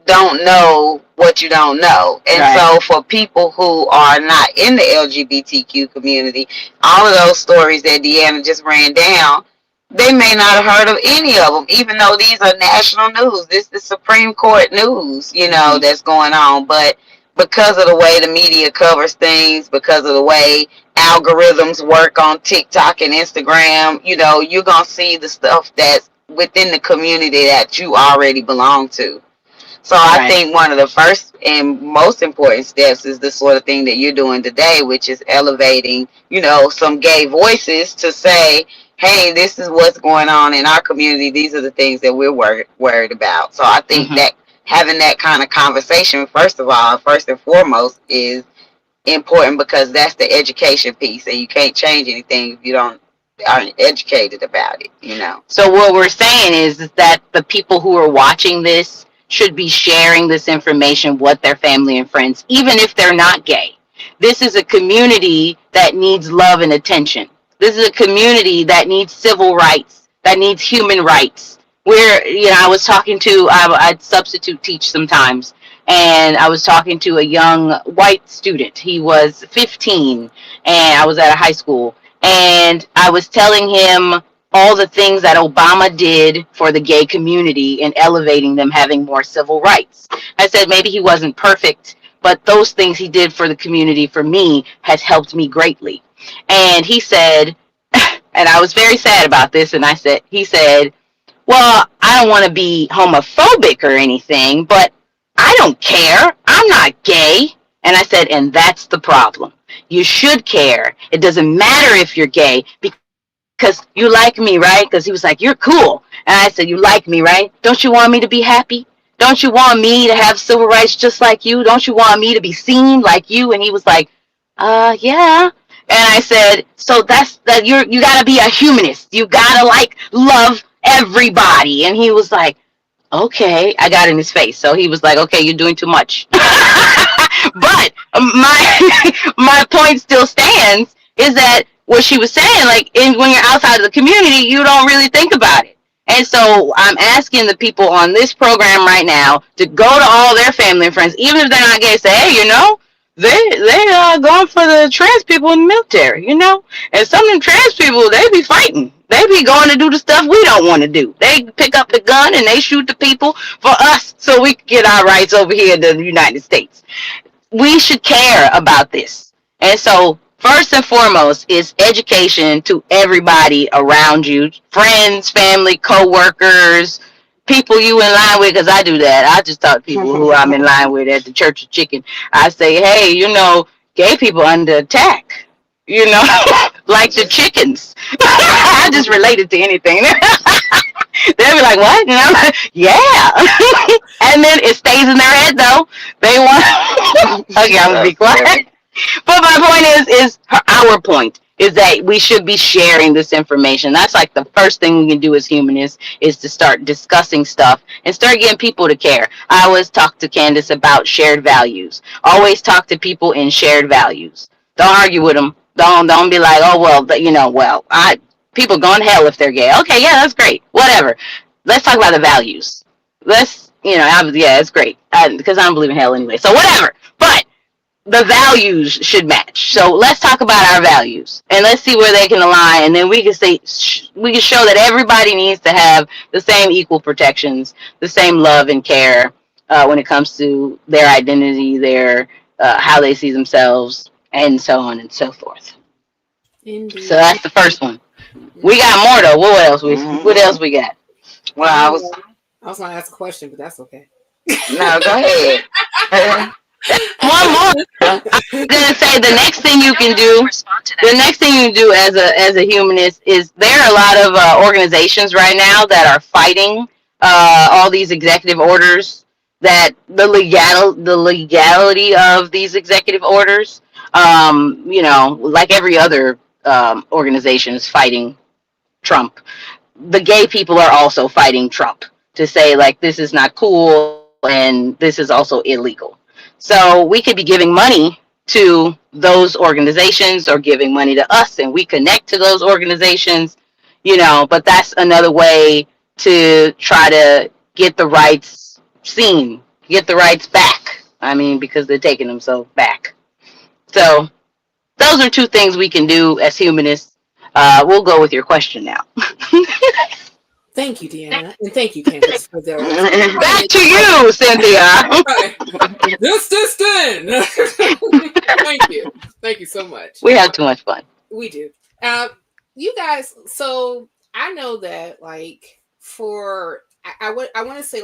don't know what you don't know. And so for people who are not in the LGBTQ community, all of those stories that Deana just ran down, they may not have heard of any of them, even though these are national news. This is Supreme Court news, that's going on. But because of the way the media covers things, because of the way algorithms work on TikTok and Instagram, you're going to see the stuff that's within the community that you already belong to. So I think one of the first and most important steps is the sort of thing that you're doing today, which is elevating, some gay voices to say, hey, this is what's going on in our community. These are the things that we're worried about. So I think that having that kind of conversation, first and foremost, is important, because that's the education piece, and you can't change anything if you aren't educated about it, So what we're saying is that the people who are watching this should be sharing this information with their family and friends, even if they're not gay. This is a community that needs love and attention. This is a community that needs civil rights, that needs human rights. I was talking to, I substitute teach sometimes, and I was talking to a young white student. He was 15, and I was at a high school, and I was telling him all the things that Obama did for the gay community and elevating them, having more civil rights. I said maybe he wasn't perfect, but those things he did for the community, for me, has helped me greatly. And he said, And I was very sad about this. And he said, well, I don't want to be homophobic or anything, but I don't care. I'm not gay. And I said, and that's the problem. You should care. It doesn't matter if you're gay because you like me, right? Because he was like, you're cool. And I said, you like me, right? Don't you want me to be happy? Don't you want me to have civil rights just like you? Don't you want me to be seen like you? And he was like, yeah. And I said, so you gotta be a humanist. You gotta love everybody. And he was like, okay. I got in his face. So he was like, okay, you're doing too much. But my point still stands is that what she was saying, when you're outside of the community, you don't really think about it. And so I'm asking the people on this program right now to go to all their family and friends, even if they're not gay, say, hey, they are going for the trans people in the military, and some of them trans people, they be fighting. They be going to do the stuff we don't want to do. They pick up the gun and they shoot the people for us so we can get our rights over here in the United States. We should care about this. And so first and foremost is education to everybody around you, friends, family, co-workers, people you in line with, because I do that. I just talk to people who I'm in line with at the Church of Chicken. I say, hey, gay people under attack, like the chickens. I just related to anything. They'll be like, what? And I'm like, yeah. And then it stays in their head, though. They want... Okay, I'm going to be quiet. But my point is our point is that we should be sharing this information. That's like the first thing we can do as humanists is to start discussing stuff and start getting people to care. I always talk to Candace about shared values. Always talk to people in shared values. Don't argue with them. Don't be like, oh, well, people going to hell if they're gay. Okay, yeah, that's great. Whatever. Let's talk about the values. It's great. Because I don't believe in hell anyway. So whatever. But the values should match. So let's talk about our values and let's see where they can align. And then we can show that everybody needs to have the same equal protections, the same love and care when it comes to their identity, their how they see themselves, and so on and so forth. Indeed. So that's the first one. We got more though. What else we got? Well, I was going to ask a question, but that's okay. No, go ahead. One more. I'm gonna say the next thing you can do as a humanist is there are a lot of organizations right now that are fighting all these executive orders, that the legality of these executive orders. Like every other organization is fighting Trump. The gay people are also fighting Trump to say this is not cool and this is also illegal. So we could be giving money to those organizations or giving money to us and we connect to those organizations, but that's another way to try to get the rights seen, get the rights back. Because they're taking them so back. So those are two things we can do as humanists. We'll go with your question now. Thank you, Deana, and thank you, Candace, for the back to you, Cynthia. Thank you so much. We have too much fun. We do. You guys. So I know that, I want to say,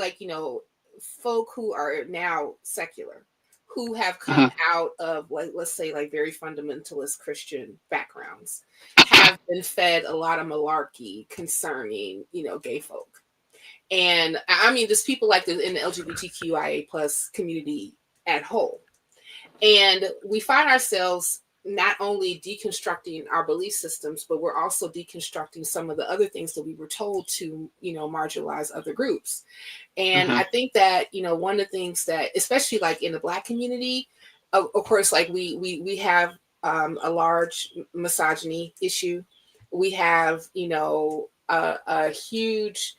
folk who are now secular, who have come out of let's say very fundamentalist Christian backgrounds, have been fed a lot of malarkey concerning, gay folk. And there's people in the LGBTQIA plus community at whole. And we find ourselves not only deconstructing our belief systems, but we're also deconstructing some of the other things that we were told to, marginalize other groups. And I think that, one of the things that, especially in the Black community, of course, we have a large misogyny issue. We have, a huge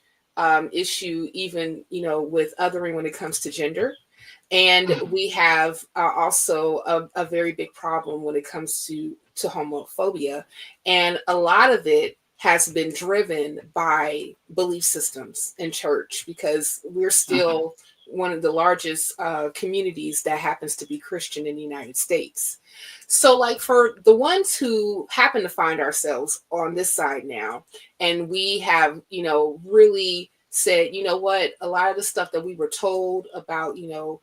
issue even, with othering when it comes to gender. And we have also a very big problem when it comes to homophobia. And a lot of it has been driven by belief systems in church, because we're still one of the largest communities that happens to be Christian in the United States. So like for the ones who happen to find ourselves on this side now, and we have, you know, really said, you know what, a lot of the stuff that we were told about, you know,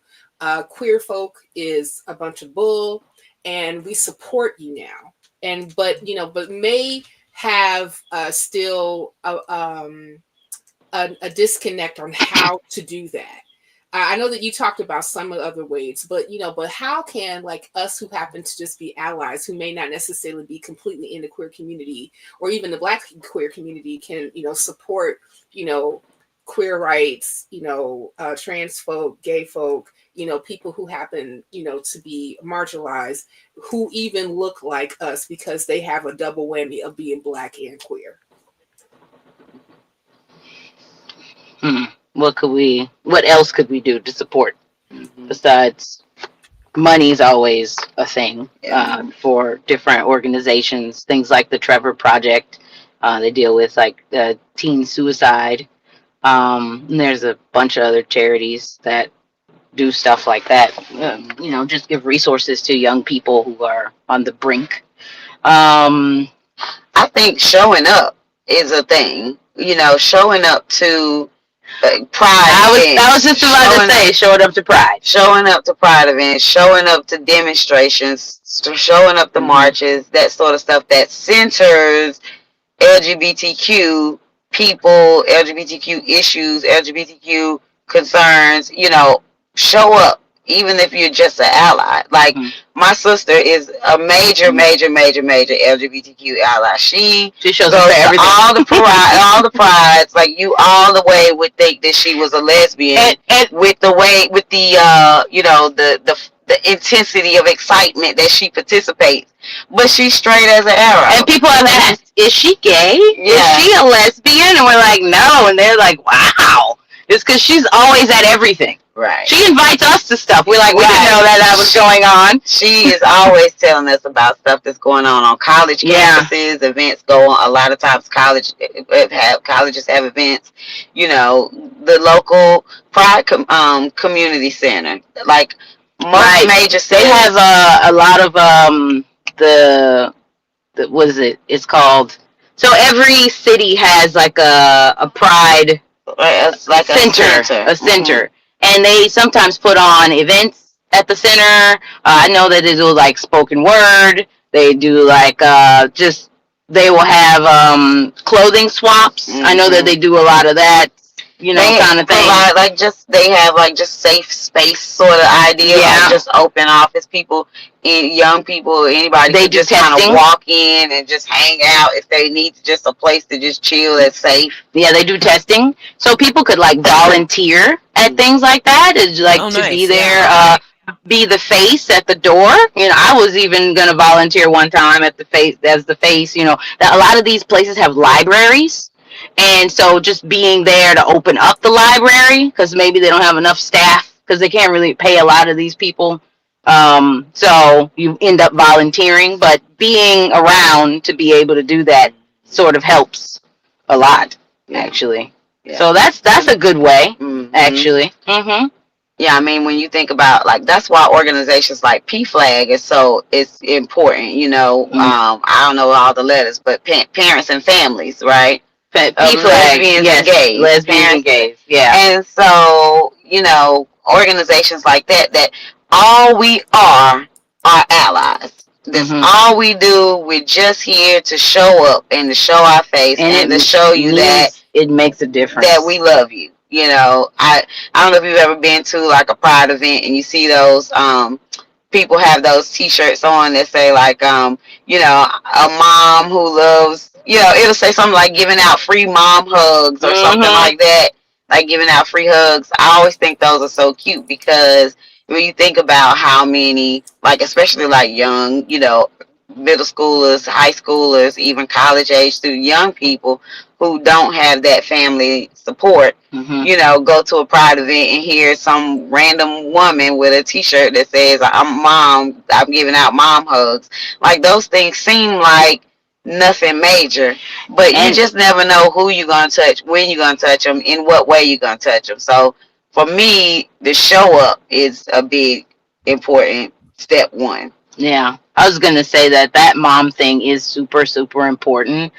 queer folk is a bunch of bull, and we support you now. And but you know, but may have still a disconnect on how to do that. I know that you talked about some of the other ways, but you know, but how can like us who happen to just be allies, who may not necessarily be completely in the queer community or even the Black queer community, can, you know, support, you know, queer rights, you know, trans folk, gay folk, you know, people who happen, you know, to be marginalized, who even look like us because they have a double whammy of being Black and queer. What else could we do to support besides money's always a thing for different organizations, things like the Trevor Project. They deal with like teen suicide. And there's a bunch of other charities that do stuff like that. You know, just give resources to young people who are on the brink. I think showing up is a thing. You know, showing up to pride. I was just about to say, showing up to pride. Showing up to pride events, showing up to demonstrations, showing up to marches, that sort of stuff that centers LGBTQ people, LGBTQ issues, LGBTQ concerns. You know, show up. Even if you're just an ally. Like, my sister is a major LGBTQ ally. She shows goes up for to everything. all the prides. Like, you all the way would think that she was a lesbian. And with the you know, the intensity of excitement that she participates. But she's straight as an arrow. And people have asked, is she gay? Yeah. Is she a lesbian? And we're like, no. And they're like, wow. It's because she's always at everything. Right. She invites us to stuff. We're like, we didn't know that was going on. She is always telling us about stuff that's going on college campuses. Events go on. A lot of times colleges have events. You know, the local pride community center. Like, most major cities. They have a lot of the what is it? It's called. So every city has like a pride like a center. And they sometimes put on events at the center. I know that they do like spoken word. They do like they will have clothing swaps. I know that they do a lot of that, you know, kind of thing. They have like just safe space sort of idea. Yeah. Like just open office people, young people, anybody They can just kind of walk in and just hang out if they need just a place to just chill that's safe. Yeah, they do testing. So people could like volunteer at things like that. It's like be there, be the face at the door. You know, I was even gonna volunteer one time at the face, you know. That a lot of these places have libraries. And so just being there to open up the library, because maybe they don't have enough staff, because they can't really pay a lot of these people. So you end up volunteering, but being around to be able to do that sort of helps a lot, actually. Yeah. So that's a good way, actually. Yeah, I mean, when you think about, like, that's why organizations like PFLAG it's important, you know. I don't know all the letters, but parents and families, right? Lesbians and gays. Lesbians and gays, yeah. And so, you know, organizations like that all we are allies. That's all we do. We're just here to show up and to show our face and to show you that it makes a difference. That we love you. You know, I don't know if you've ever been to like a pride event and you see those people have those T-shirts on that say like you know, a mom who loves, you know, it'll say something like giving out free mom hugs or something like that, like giving out free hugs. I always think those are so cute because when you think about how many, like, especially like young, you know, middle schoolers, high schoolers, even college age student young people who don't have that family support, you know, go to a pride event and hear some random woman with a T-shirt that says, I'm giving out mom hugs. Like, those things seem like nothing major, but you just never know who you're going to touch, when you're going to touch them, in what way you're going to touch them. So for me, the show up is a big important step one. Yeah, I was gonna say that mom thing is super, super important,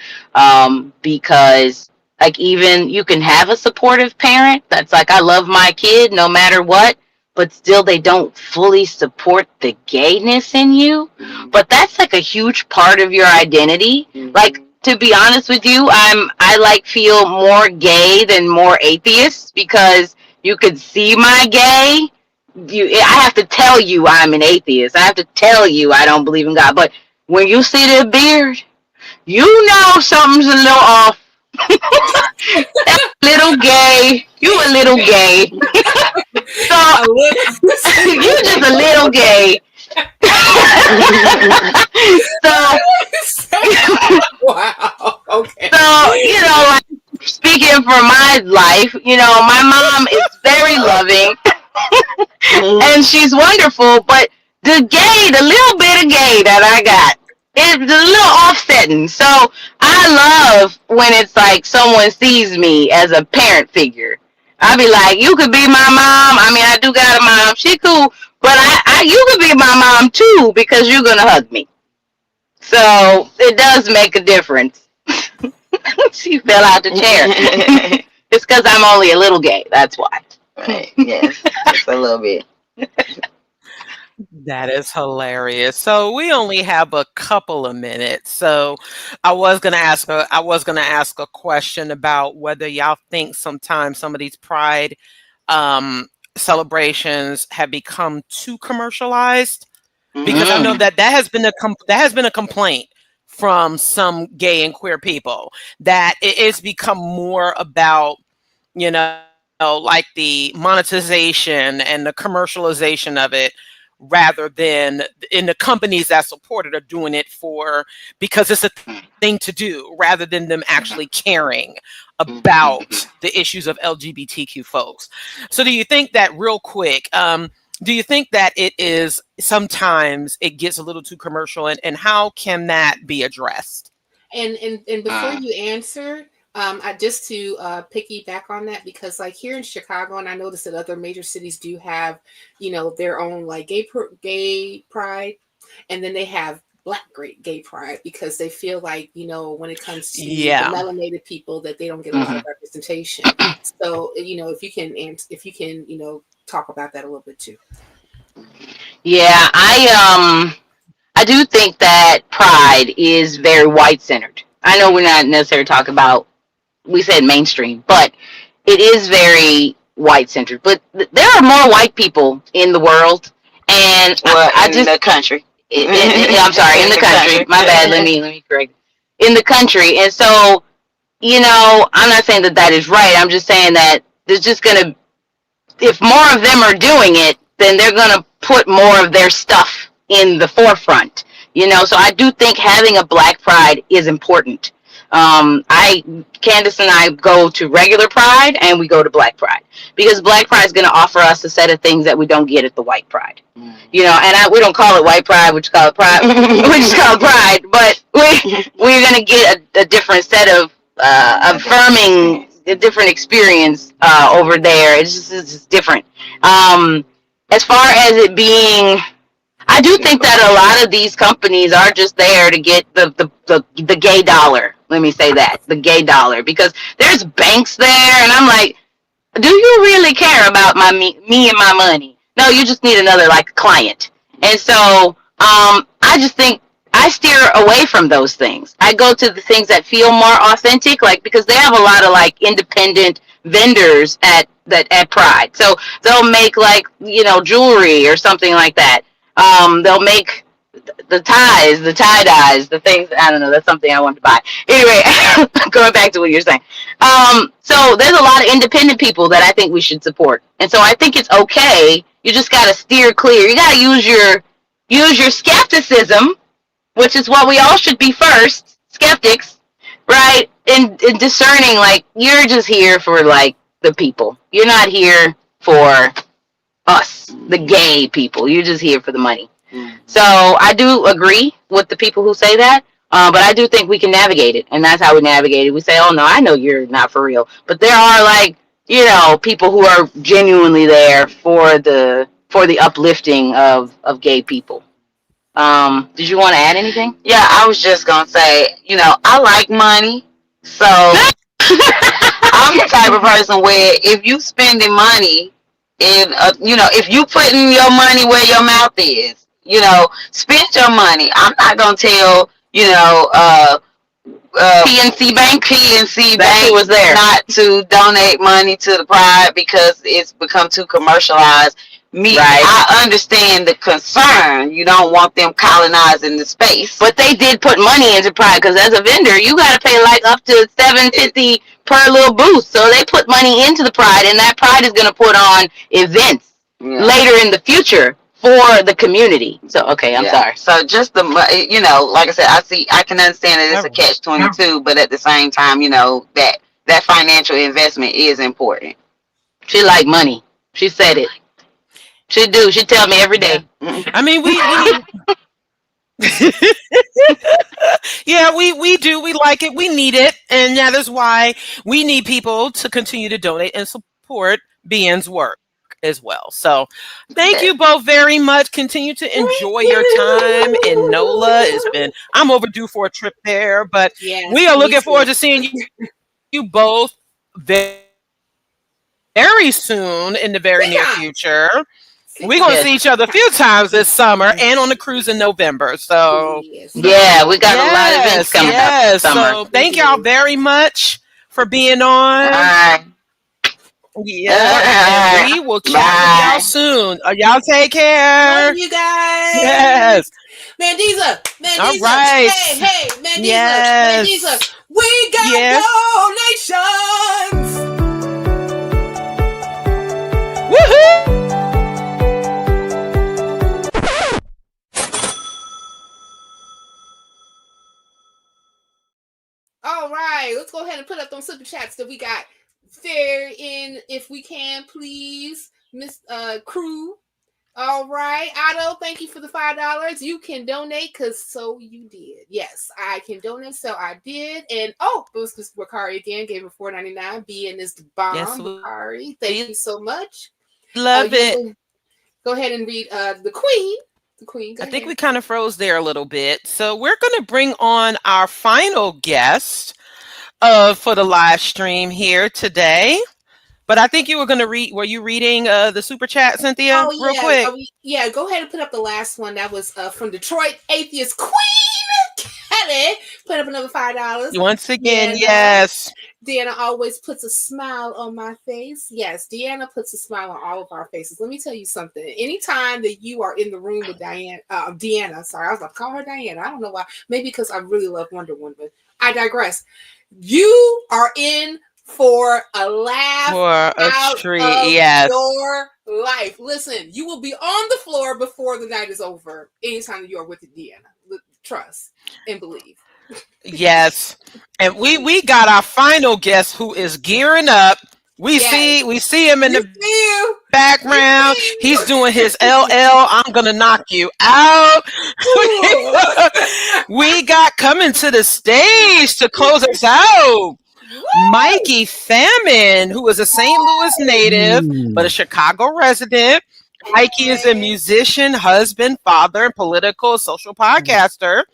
because like even you can have a supportive parent that's like, I love my kid no matter what, but still they don't fully support the gayness in you. But that's like a huge part of your identity. Like, to be honest with you, I like feel more gay than more atheist, because you could see my gay. I have to tell you I'm an atheist. I have to tell you I don't believe in God. But when you see the beard, you know something's a little off. That's a little gay. You a little gay. So you just a little gay. Wow. Okay. So, you know, like, speaking for my life, you know, my mom is very loving and she's wonderful, but the little bit of gay that I got, it's a little offsetting. So I love when it's like someone sees me as a parent figure. I be like, you could be my mom. I mean, I do got a mom. She cool. But you could be my mom too, because you're going to hug me. So it does make a difference. She fell out the chair. It's because I'm only a little gay. That's why. Right. Yes. Just a little bit. That is hilarious. So we only have a couple of minutes. So I was gonna ask a question about whether y'all think sometimes some of these pride celebrations have become too commercialized, because I know that has been a complaint from some gay and queer people, that it's become more about, you know, like the monetization and the commercialization of it, rather than in the companies that support it are doing it because it's a thing to do, rather than them actually caring about the issues of LGBTQ folks. So do you think that, real quick, do you think that it is sometimes it gets a little too commercial, and how can that be addressed? And before you answer, I just to piggyback on that, because like here in Chicago, and I noticed that other major cities do have, you know, their own like gay pride, and then they have Black gay pride, because they feel like, you know, when it comes to the melanated people, that they don't get a lot of representation. So, you know, if you can, you know, talk about that a little bit too. Yeah, I do think that pride is very white centered. I know we're not necessarily talking about, we said mainstream, but it is very white centered. But there are more white people in the world, and in the country. I'm sorry, in the country. My bad. Let me correct. In the country, and so, you know, I'm not saying that is right. I'm just saying that there's just gonna, if more of them are doing it, then they're gonna put more of their stuff in the forefront. You know, so I do think having a Black pride is important. Candace and I go to regular pride and we go to Black pride, because Black pride is going to offer us a set of things that we don't get at the white pride. You know, and we don't call it white pride, we just call it pride. We just call it pride, but we're going to get a different set of affirming, a different experience over there. It's just different. As far as it being, I do think that a lot of these companies are just there to get the gay dollar. Let me say that, the gay dollar, because there's banks there, and I'm like, do you really care about me and my money? No, you just need another like client. And so I just think I steer away from those things. I go to the things that feel more authentic, like, because they have a lot of like independent vendors at Pride. So they'll make like, you know, jewelry or something like that. They'll make the ties, the tie-dyes, the things, I don't know, that's something I want to buy. Anyway, going back to what you're saying. So there's a lot of independent people that I think we should support. And so I think it's okay. You just got to steer clear. You got to use your skepticism, which is what we all should be first, skeptics, right? In discerning, like, you're just here for, like, the people. You're not here for us, the gay people. You're just here for the money. So I do agree with the people who say that, but I do think we can navigate it, and that's how we navigate it. We say, oh, no, I know you're not for real. But there are, like, people who are genuinely there for the uplifting of gay people. Did you want to add anything? Yeah, I was just gonna say, I like money, so I'm the type of person where if you spending money if you putting your money where your mouth is, spend your money. I'm not gonna tell, PNC Bank was there not to donate money to the Pride because it's become too commercialized. I understand the concern. You don't want them colonizing the space, but they did put money into Pride because as a vendor, you got to pay like up to $750 per little booth. So they put money into the Pride, and that Pride is going to put on events later in the future for the community. So okay, I'm sorry. So just the like I said, I can understand that it's a catch-22, but at the same time, that financial investment is important. She like money. She said it. She do. She tell me every day. I mean, we we do. We like it. We need it, and that is why we need people to continue to donate and support BN's work as well. So thank you both very much. Continue to enjoy your time in NOLA. I'm overdue for a trip there, but we are looking forward to seeing you both very soon in the very near future. We're going to see each other a few times this summer and on the cruise in November. So yeah, we got a lot of events coming up this summer. So thank y'all very much for being on. Yeah, and we will chat with y'all soon. Y'all take care. Love you guys. Yes. Mandisa. All right. Hey, Mandisa. We got donations. Woohoo! All right, let's go ahead and put up those super chats that we got. Fair in, if we can, please, Miss Crew. All right, Otto, thank you for the $5. You can donate because so you did. Yes, I can donate, so I did. And Bluesky Bakari again gave her $4.99. Being is the bomb, Bakari. Thank you so much. Love it. Go ahead and read the Queen. I think we kind of froze there a little bit. So we're going to bring on our final guest for the live stream here today. But I think you were going to read. Were you reading the super chat, Cynthia? Real quick. Go ahead and put up the last one. That was from Detroit Atheist Queen Kelly. Put up another $5. Once again, yes. Deana always puts a smile on my face. Yes, Deana puts a smile on all of our faces. Let me tell you something. Anytime that you are in the room with Deana, sorry, I was like, call her Diana. I don't know why. Maybe because I really love Wonder Woman, but I digress. You are in for a laugh, for a treat, your life. Listen, you will be on the floor before the night is over. Anytime you are with Deana, trust and believe. Yes, and we got our final guest who is gearing up. We see him in the background. He's doing his LL. I'm gonna knock you out. We got coming to the stage to close us out. Mikey Famine, who is a St. Louis native but a Chicago resident. Mikey is a musician, husband, father, and political social podcaster.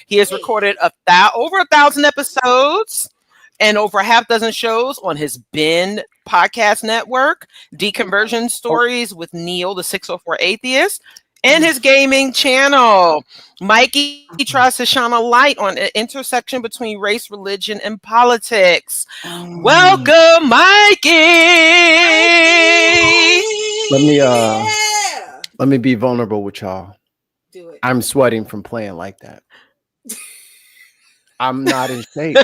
He has recorded over 1,000 episodes and over a half dozen shows on his Ben podcast network, Deconversion Stories with Neil, the 604 Atheist, and his gaming channel. Mikey tries to shine a light on the intersection between race, religion, and politics. Welcome, Mikey! Let me be vulnerable with y'all. Do it. I'm sweating from playing like that. I'm not in shape.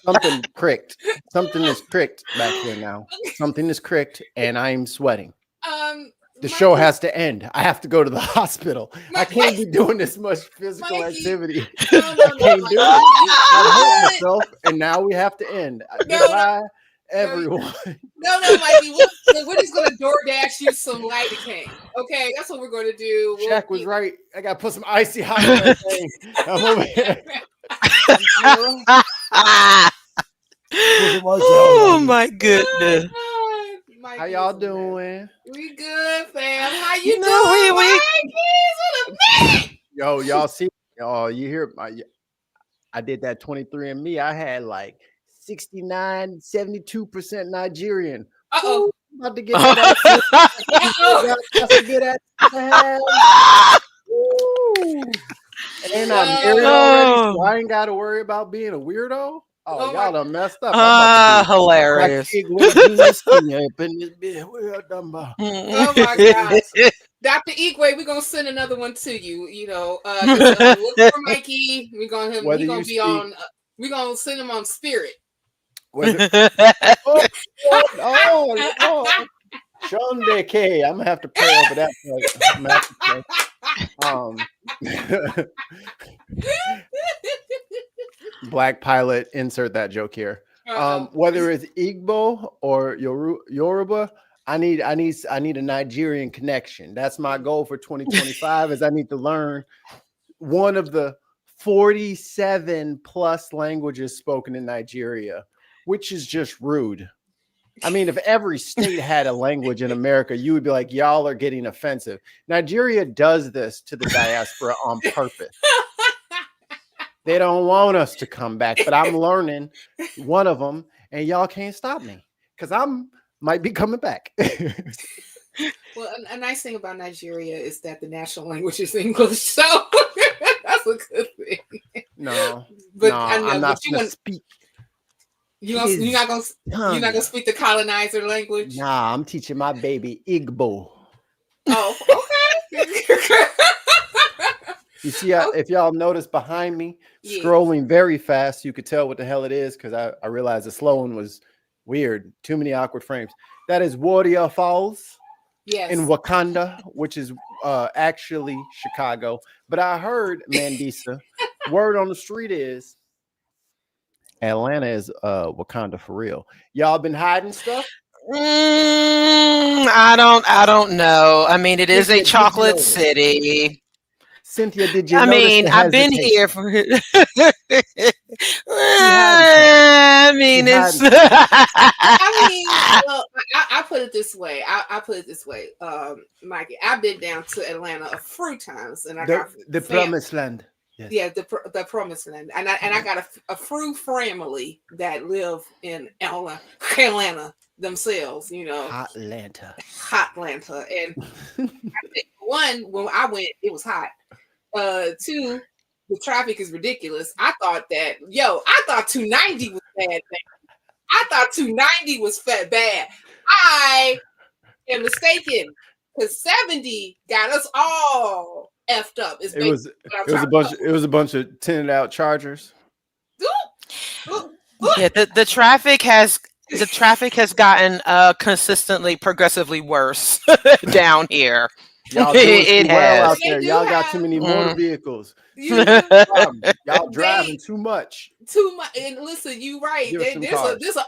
Something cricked. Something is cricked back here now. Something is cricked, and I'm sweating. The show has to end. I have to go to the hospital. I can't be doing this much physical activity. I can't do it. I hurt myself, and now we have to end. Goodbye, everyone. No, Mikey. We're just going to DoorDash you some lidocaine. Okay, that's what we're going to do. Jack was right. I got to put some icy hot on that thing. I'm over here. Oh my goodness. How y'all doing? We good, fam. How you No, doing? we- Yo, y'all see? Oh, you hear? I did that 23andMe. I had like 69, 72% Nigerian. Uh-oh. About to get that. That's a good ass to have. Ooh. And I'm married already, so I ain't got to worry about being a weirdo. Oh, y'all done messed up. Hilarious. Oh my gosh. Dr. Igwe, we're gonna send another one to you. You know, look for Mikey. We're gonna be on. We're gonna send him on Spirit. Shonde K. I'm gonna have to pray over that. I'm gonna have to pray. Black pilot, insert that joke here. Whether it's Igbo or Yoruba, I need a Nigerian connection. That's my goal for 2025. Is I need to learn one of the 47 plus languages spoken in Nigeria, which is just rude. I mean, if every state had a language in America, you would be like, y'all are getting offensive. Nigeria does this to the diaspora on purpose. They don't want us to come back, but I'm learning one of them, and y'all can't stop me because might be coming back. Well, a nice thing about Nigeria is that the national language is English, so that's a good thing. No, but no, I know, I'm not but going to speak. You're not gonna speak the colonizer language. Nah, I'm teaching my baby Igbo. Oh, okay. You see, if y'all notice behind me, scrolling very fast, you could tell what the hell it is because I realized the slow one was weird. Too many awkward frames. That is Warrior Falls in Wakanda, which is actually Chicago. But I heard, Mandisa, word on the street is Atlanta is Wakanda for real. Y'all been hiding stuff? I don't know. I mean, it is a chocolate city. Cynthia, did you? I mean, I've been here for. I mean, it's. I mean, well, I put it this way. I put it this way, Mikey. I've been down to Atlanta a few times, and I got the promised land. Yes. Yeah, the promised land, and I got a few family that live in Atlanta themselves. You know, Hotlanta, and one when I went, it was hot. Two, the traffic is ridiculous. I thought 290 was bad. I thought 290 was bad. I am mistaken because 70 got us all effed up. It was a bunch of tinted out Chargers. Yeah, the traffic has gotten consistently progressively worse down here. Y'all doing well out there. Y'all got too many motor vehicles. Y'all driving too much. And listen, you right. There's an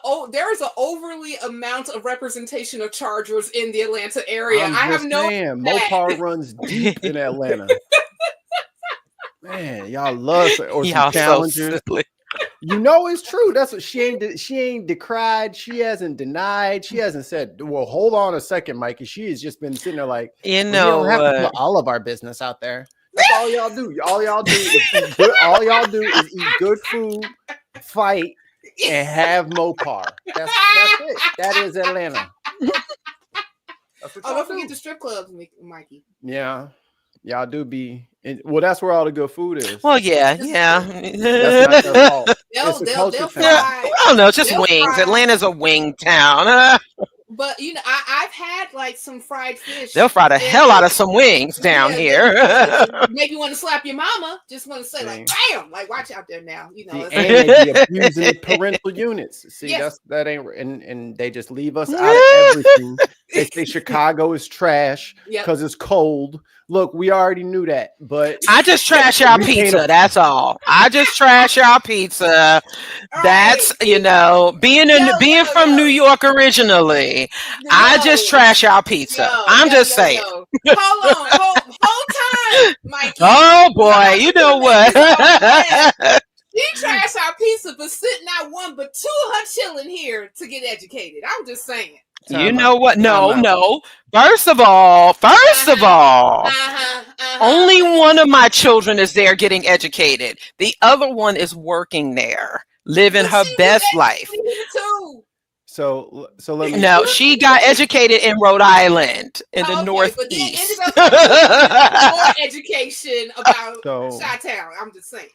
overly amount of representation of Chargers in the Atlanta area. I have no. Mopar runs deep in Atlanta. Man, y'all love or some Challengers. So you know it's true. That's what she ain't decried. She hasn't denied. She hasn't said, "Well, hold on a second, Mikey." She has just been sitting there like, you don't have to put all of our business out there. That's all y'all do. All y'all do is eat good. All y'all do is eat good food, fight, and have Mopar. That's it. That is Atlanta. Don't forget the strip clubs, Mikey. Yeah. Y'all do be well. That's where all the good food is. Well, yeah. That's not their fault. It's I don't know. It's just wings. Fry. Atlanta's a wing town. But you know, I've had like some fried fish. They'll fry the hell out of some wings down here. Make you want to slap your mama. Just want to say like, bam! Like, watch out there now. You know, and they be abusing parental units. See, that ain't, and they just leave us out of everything. They say Chicago is trash because it's cold. Look, we already knew that, but I just trash our pizza. That's all. I just trash our pizza. That's being from New York originally. I just trash our pizza. I'm just saying. Hold time, Mikey. Oh boy, you know what? He trash our pizza, but sitting out one but two of her children here to get educated. I'm just saying. You know what? No. First of all, only one of my children is there getting educated. The other one is working there, living her best life. So let me. No, she got educated in Rhode Island in the Northeast. But then ended up more education about Chi-Town. I'm just saying.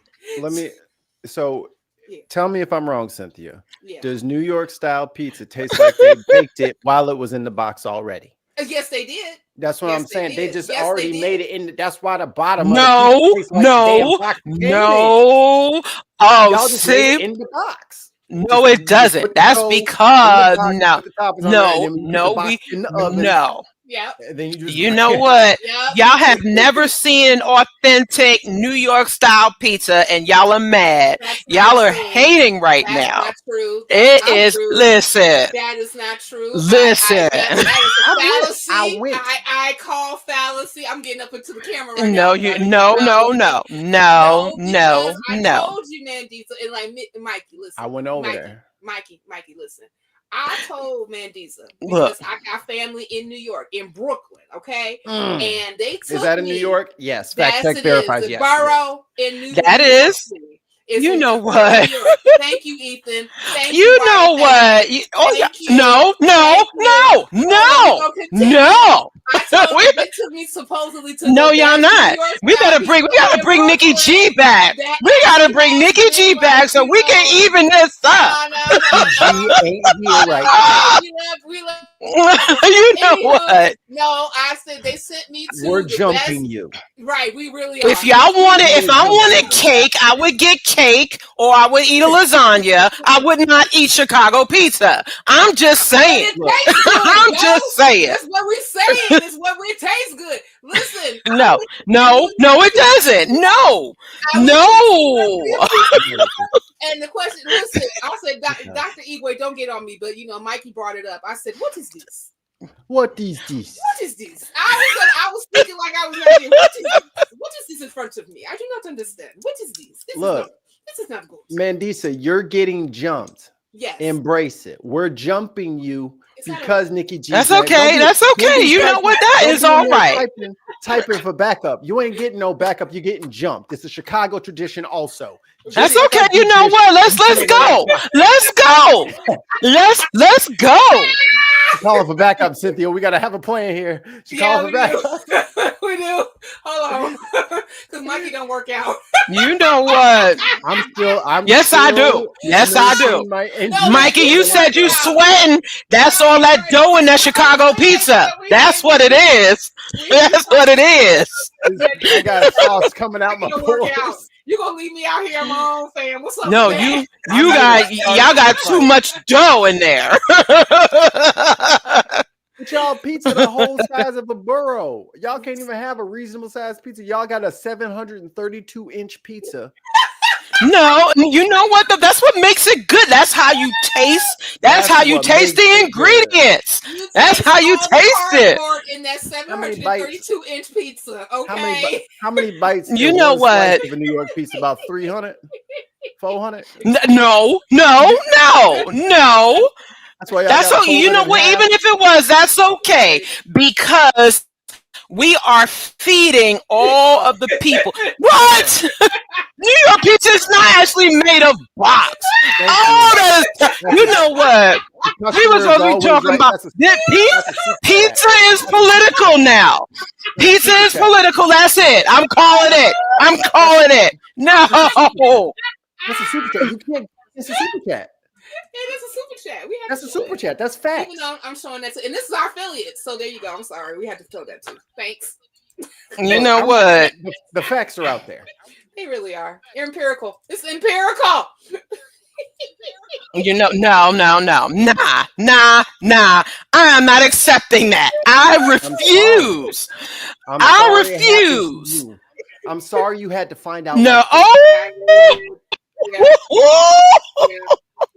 Tell me if I'm wrong, Cynthia. Yeah. Does New York style pizza taste like they baked it while it was in the box already? Yes, they did. That's what I'm saying. They just Yes, already made it in. That's why the bottom. No. Oh, see, in the box. No, it doesn't. That's because no. Yeah. You know what? Y'all have never seen an authentic New York style pizza, and y'all are mad. Y'all are hating right now. Not true. It is. Listen. That is not true. Listen. That is a fallacy. I went. I call fallacy. I'm getting up into the camera right now. No. I told you, Mandisa, and like Mikey, listen. I went over there. Mikey, listen. I told Mandisa because I got family in New York, in Brooklyn, okay? And they took Is that in New York? Yes. Fact check verifies. Yes. Borough in New York. That is. You know what? Thank you, Ethan. Thank you. You know what? No. I told you, they took me supposedly to. No, y'all not. We gotta bring Nikki G back. We gotta bring Nikki G back so we can even this up. You know what? No, I said they sent me to. We're jumping you. Right, we really are. If I wanted cake, I would get cake, or I would eat a lasagna. I would not eat Chicago pizza. I'm just saying. I'm just saying. That's what we're saying. It's what we taste good. Listen. No, it doesn't. No. And the question, listen, I said, Dr. Igwe, don't get on me, but Mikey brought it up. I said, what is this? What is this? I was thinking like I was ready. What is this in front of me? I do not understand. What is this? This is not good. Mandisa, you're getting jumped. Yes. Embrace it. We're jumping you because Nikki G. That's okay. You know what? That is all right. Typing for backup. You ain't getting no backup. You're getting jumped. It's a Chicago tradition also. That's okay. You know what? Let's go. Let's go. Calling for backup, Cynthia. We gotta have a plan here. Calling for backup. We do. Hold on, because Mikey don't work out. You know what? Yes, I do. Mikey, you said you sweating. That's all that dough in that Chicago pizza. That's what it is. That's what it is. I got sauce coming out my pores. You gonna leave me out here on my own, fam? What's up? No, y'all got too much dough in there. Y'all pizza the whole size of a borough. Y'all can't even have a reasonable sized pizza. Y'all got a 732-inch pizza. No, you know what? That's what makes it good. That's how you taste. That's how you taste the ingredients. That's how you taste it. In that 732-inch pizza, okay. How many bites? You know what? Of a New York pizza, about 300, 400. No. That's why. You know what? Even if it was, that's okay because we are feeding all of the people. What? New York pizza is not actually made of box. You know what? We were supposed to be talking about pizza is political now. Pizza is political. That's it. I'm calling it. No. That's a super chat. You can't. It's a super chat. It is a super chat. That's a super chat. That's fact. Even though I'm showing that too, and this is our affiliate. So there you go. I'm sorry, we had to throw that too. Thanks. You know what? The facts are out there. They really are. Empirical. It's empirical. No. Nah. I'm not accepting that. I refuse. I refuse. I'm sorry you had to find out. No.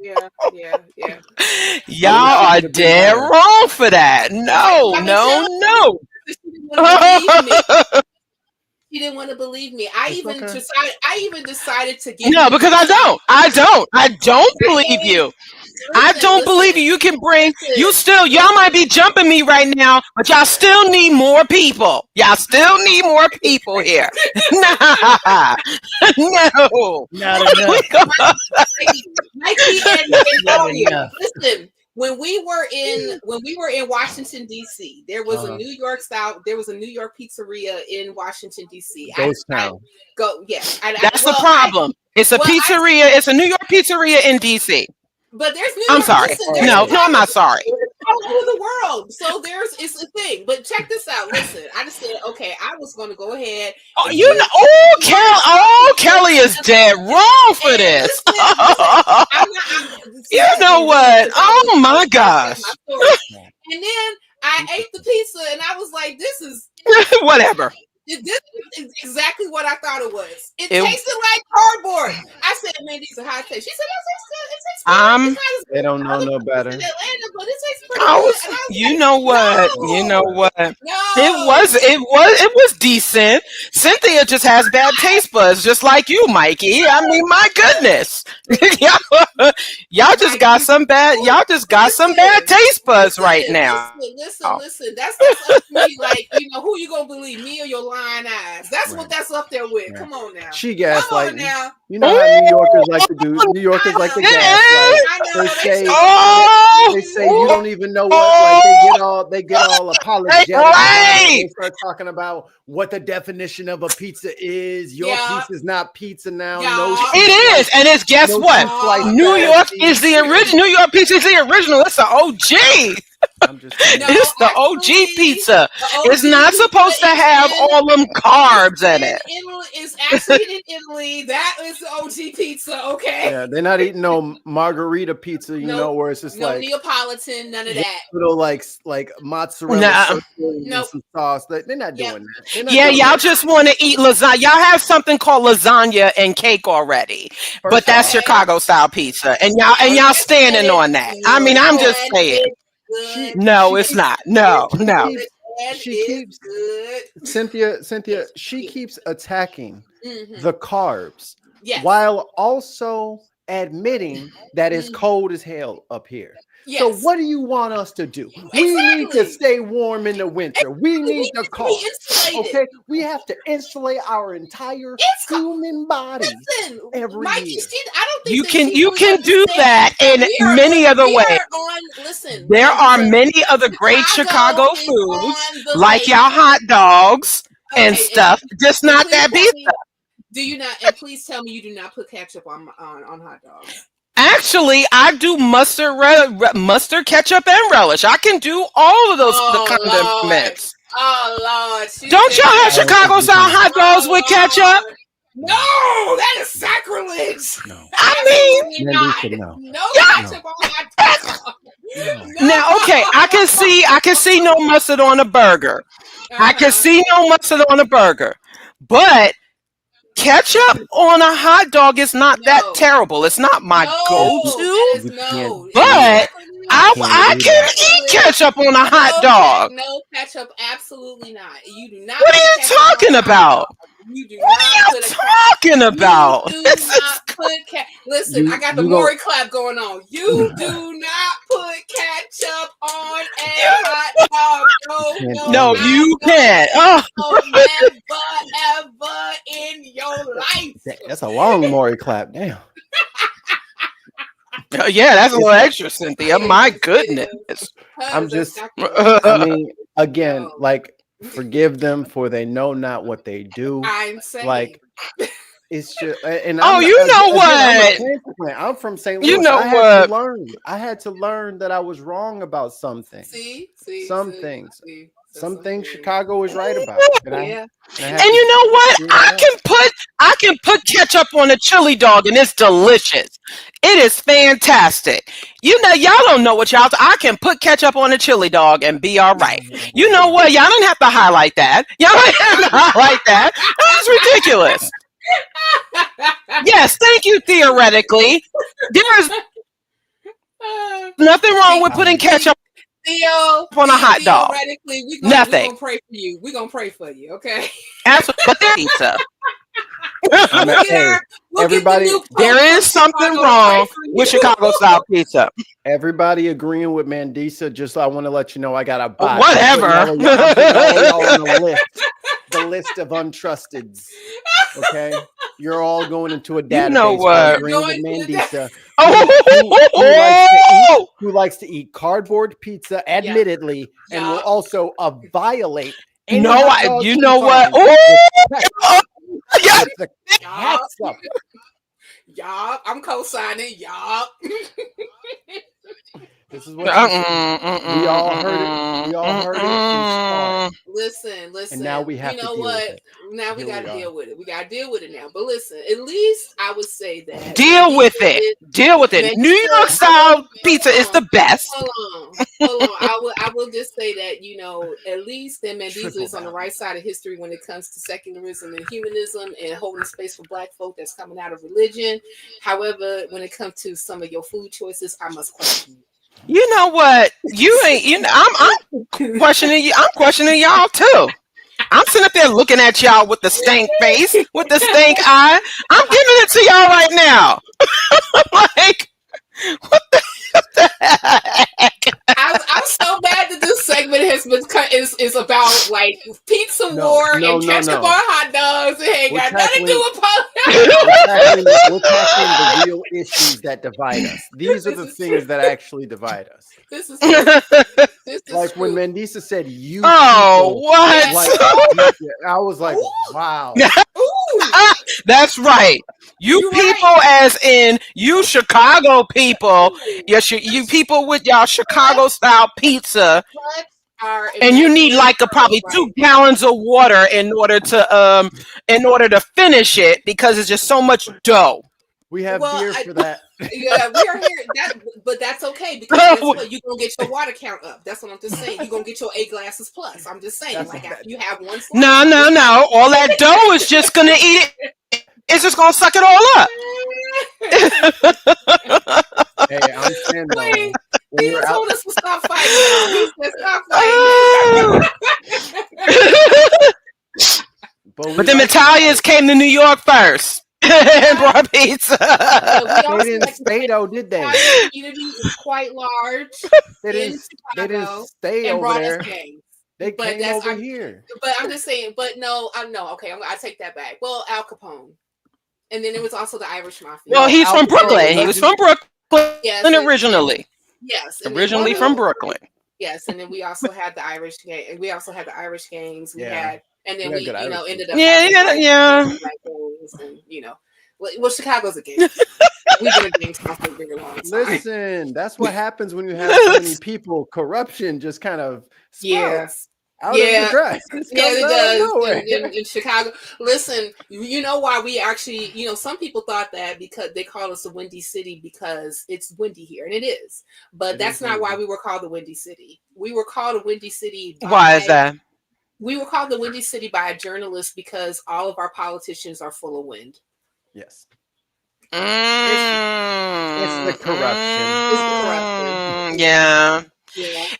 Yeah. Y'all are dead wrong for that. No. She didn't want to believe me. I even decided to give No, because I don't believe you. I don't believe you. You can bring y'all might be jumping me right now, but y'all still need more people. Y'all still need more people here. Nah. No. Not enough. Mikey and Mario, listen. When we were in Washington D.C., there was a New York pizzeria in Washington D.C. Ghost town. That's the problem. It's a pizzeria. It's a New York pizzeria in D.C. But there's New I'm York, sorry. listen, No, I'm not sorry. All over the world. So it's a thing. But check this out. Listen, I just said, okay, I was going to go ahead. Oh, Kelly is dead wrong for this. You know what? Oh my gosh. And then I ate the pizza and I was like, this is whatever. This is exactly what I thought it was. It tasted like cardboard. I said, Mandisa, how it tastes? She said, it tastes good. They don't know no better. But it tastes pretty good. You know what? No. You know what? No. It was decent. Cynthia just has bad taste buds, just like you, Mikey. I mean, my goodness. Y'all just got some bad taste buds right now. Listen. That's up to me. Like, who you gonna believe, me or your lying eyes? That's what that's up there with. Come on now. She gaslighting. You know how New Yorkers like to do. New Yorkers like to gaslight. They say you don't even know what. Like they get all apologetic. They start talking about what the definition of a pizza is. Your pizza's not pizza now. No, it is, and it's guess what? New York is the original. New York pizza is the original. It's the OG. It's the OG pizza. It's not supposed to have all them carbs in it. It's actually in Italy. That is the OG pizza, okay? Yeah, they're not eating no margarita pizza, where it's just like Neapolitan, none of that. Little like mozzarella and some sauce. They're not doing that. Y'all just want to eat lasagna. Y'all have something called lasagna and cake already, but that's Chicago style pizza, and y'all standing on that. I mean, I'm just saying. No, it's not. No. She keeps Cynthia. She keeps attacking the carbs while also admitting that it's cold as hell up here. Yes. So what do you want us to do? We need to stay warm in the winter. We need the cold. Okay, we have to insulate our entire human body every year. I don't think you can do that in many other ways. There are many other great Chicago foods, like y'all hot dogs and stuff. Just not that pizza. Do you not? And please tell me you do not put ketchup on hot dogs. Actually, I do mustard, ketchup, and relish. I can do all of those condiments. Oh Lord! Don't y'all have Chicago style hot dogs with ketchup? No, that is sacrilege. No. I mean, no ketchup on hot dogs. Now, okay, I can see no mustard on a burger. I can see no mustard on a burger, but ketchup on a hot dog is not that terrible. It's not my go-to, but I can eat ketchup on a hot dog. No ketchup, absolutely not. You do not. What are you talking about? You do what not are you talking about? You do not put Listen, I got the Maury clap going on. You do not put ketchup on a hot dog. No, you can't. Never, ever in your life. That's a long Maury clap. Damn. Yeah, that's a little extra, Cynthia. My goodness. I'm just, I mean, again, like, forgive them for they know not what they do. I'm saying. Like, it's just, and I'm from St. Louis. You know I had to learn that I was wrong about some things. Some things Chicago is right about. And you know what? I can put ketchup on a chili dog and it's delicious. It is fantastic. You know, y'all don't know what I can put ketchup on a chili dog and be all right. You know what? Y'all don't have to highlight that. Y'all don't have to highlight that. That's ridiculous. Yes, thank you, theoretically. There is nothing wrong with putting ketchup Theo, on a hot dog. Theoretically, we're Nothing. Gonna pray for you. We're gonna pray for you, okay? Absolutely, but they're pizza. Everybody, there is something wrong with Chicago style pizza. Everybody agreeing with Mandisa. Just I want to let you know I got a box. Whatever. I'm putting all on the list of untrusteds. Okay, you're all going into a database. You know what? Agreeing with Mandisa. Oh, who likes to eat cardboard pizza, admittedly, and will also violate. You know what? Y'all, I'm co-signing. Y'all. This is what we all heard it. We all heard it. Listen. And now we have to deal with it. Now we got to deal with it. We got to deal with it now. But listen, at least I would say that deal with it. Deal with it. New York style pizza is the best. Hold on. I will just say that, you know, at least then Mandisa is on the right side of history when it comes to secularism and humanism and holding space for Black folk that's coming out of religion. However, when it comes to some of your food choices, I must question you. You know what? You ain't. You know, I'm questioning you. I'm questioning y'all too. I'm sitting up there looking at y'all with the stank face, with the stank eye. I'm giving it to y'all right now. Like, what the heck? I'm so mad that this segment has been cut. Is about like pizza war and ketchup on hot dogs. It ain't got nothing to do with politics. We're tackling the real issues that divide us. These are the things that actually divide us. This is like when Mandisa said you. Oh, people, what? Like, I was like, wow. That's right. You people, as in you Chicago people, yes, you people with y'all Chicago style pizza, and you need like probably 2 gallons of water in order to finish it because it's just so much dough. We have beer for that. Yeah, we are here. But that's okay because guess what? You're gonna get your water count up. That's what I'm just saying. You're gonna get your 8 glasses plus. I'm just saying, like after you have one. No. All that dough is just gonna eat it. It's just gonna suck it all up. Hey, I'm saying though, he told us to stop fighting. He said stop fighting. But the Italians came to New York first and brought pizza. They didn't stay though, did they? The community is quite large. They didn't stay over there. They came over here. But I'm just saying. But no, okay, I take that back. Well, Al Capone. And then it was also the Irish Mafia. Well, he's from Brooklyn. He was from Brooklyn originally. Yes. Originally from Brooklyn. Yes, and then we also had the Irish gang. We also had the Irish gangs. We had, and then we ended up. And, you know, well, Chicago's a gang. We've been a gang for a very long time. Listen, that's what happens when you have so many people. Corruption just kind of sprouts. It does in Chicago. Listen, you know why we actually, you know, some people thought that because they call us the Windy City because it's windy here, and it is. But that's not why we were called the Windy City. We were called the Windy City. Why is that? We were called the Windy City by a journalist because all of our politicians are full of wind. Yes. It's the corruption. Yeah.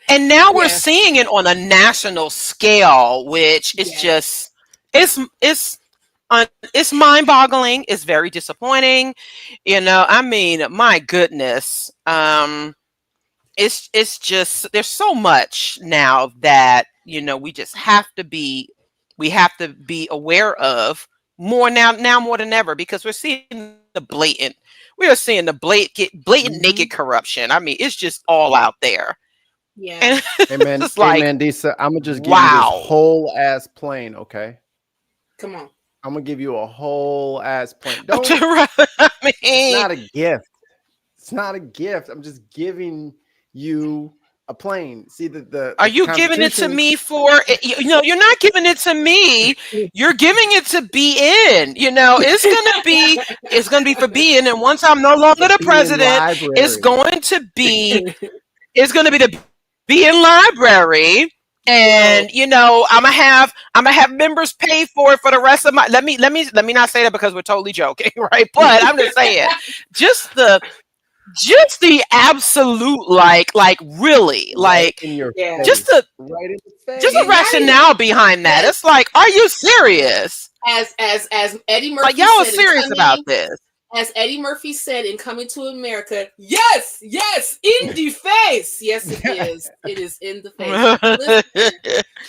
And now we're seeing it on a national scale, which is just it's mind-boggling. It's very disappointing. You know, I mean, my goodness. It's just there's so much now that, you know, we just have to be aware of more now more than ever, because we're seeing the blatant naked corruption. I mean, it's just all out there. Yeah. Hey, Mandisa, I'm gonna just give you this whole ass plane, okay? Come on. I'm gonna give you a whole ass plane. It's not a gift. It's not a gift. I'm just giving you a plane. See Are you giving it to me for? You know, you're not giving it to me. You're giving it to BN. You know, it's gonna be for BN. And once I'm no longer the president, it's going to be the BN library. And you know, I'm gonna have members pay for it for the rest of my. Let me not say that because we're totally joking, right? But I'm just saying, just the just the absolute like really like in your Yeah. face. just a right in the face. just a rationale behind that. It's like, are you serious? As Eddie Murphy Like, y'all are said in serious Coming- about this. As Eddie Murphy said in Coming to America, yes, in the face. Yes, it is. It is in the face. Listen.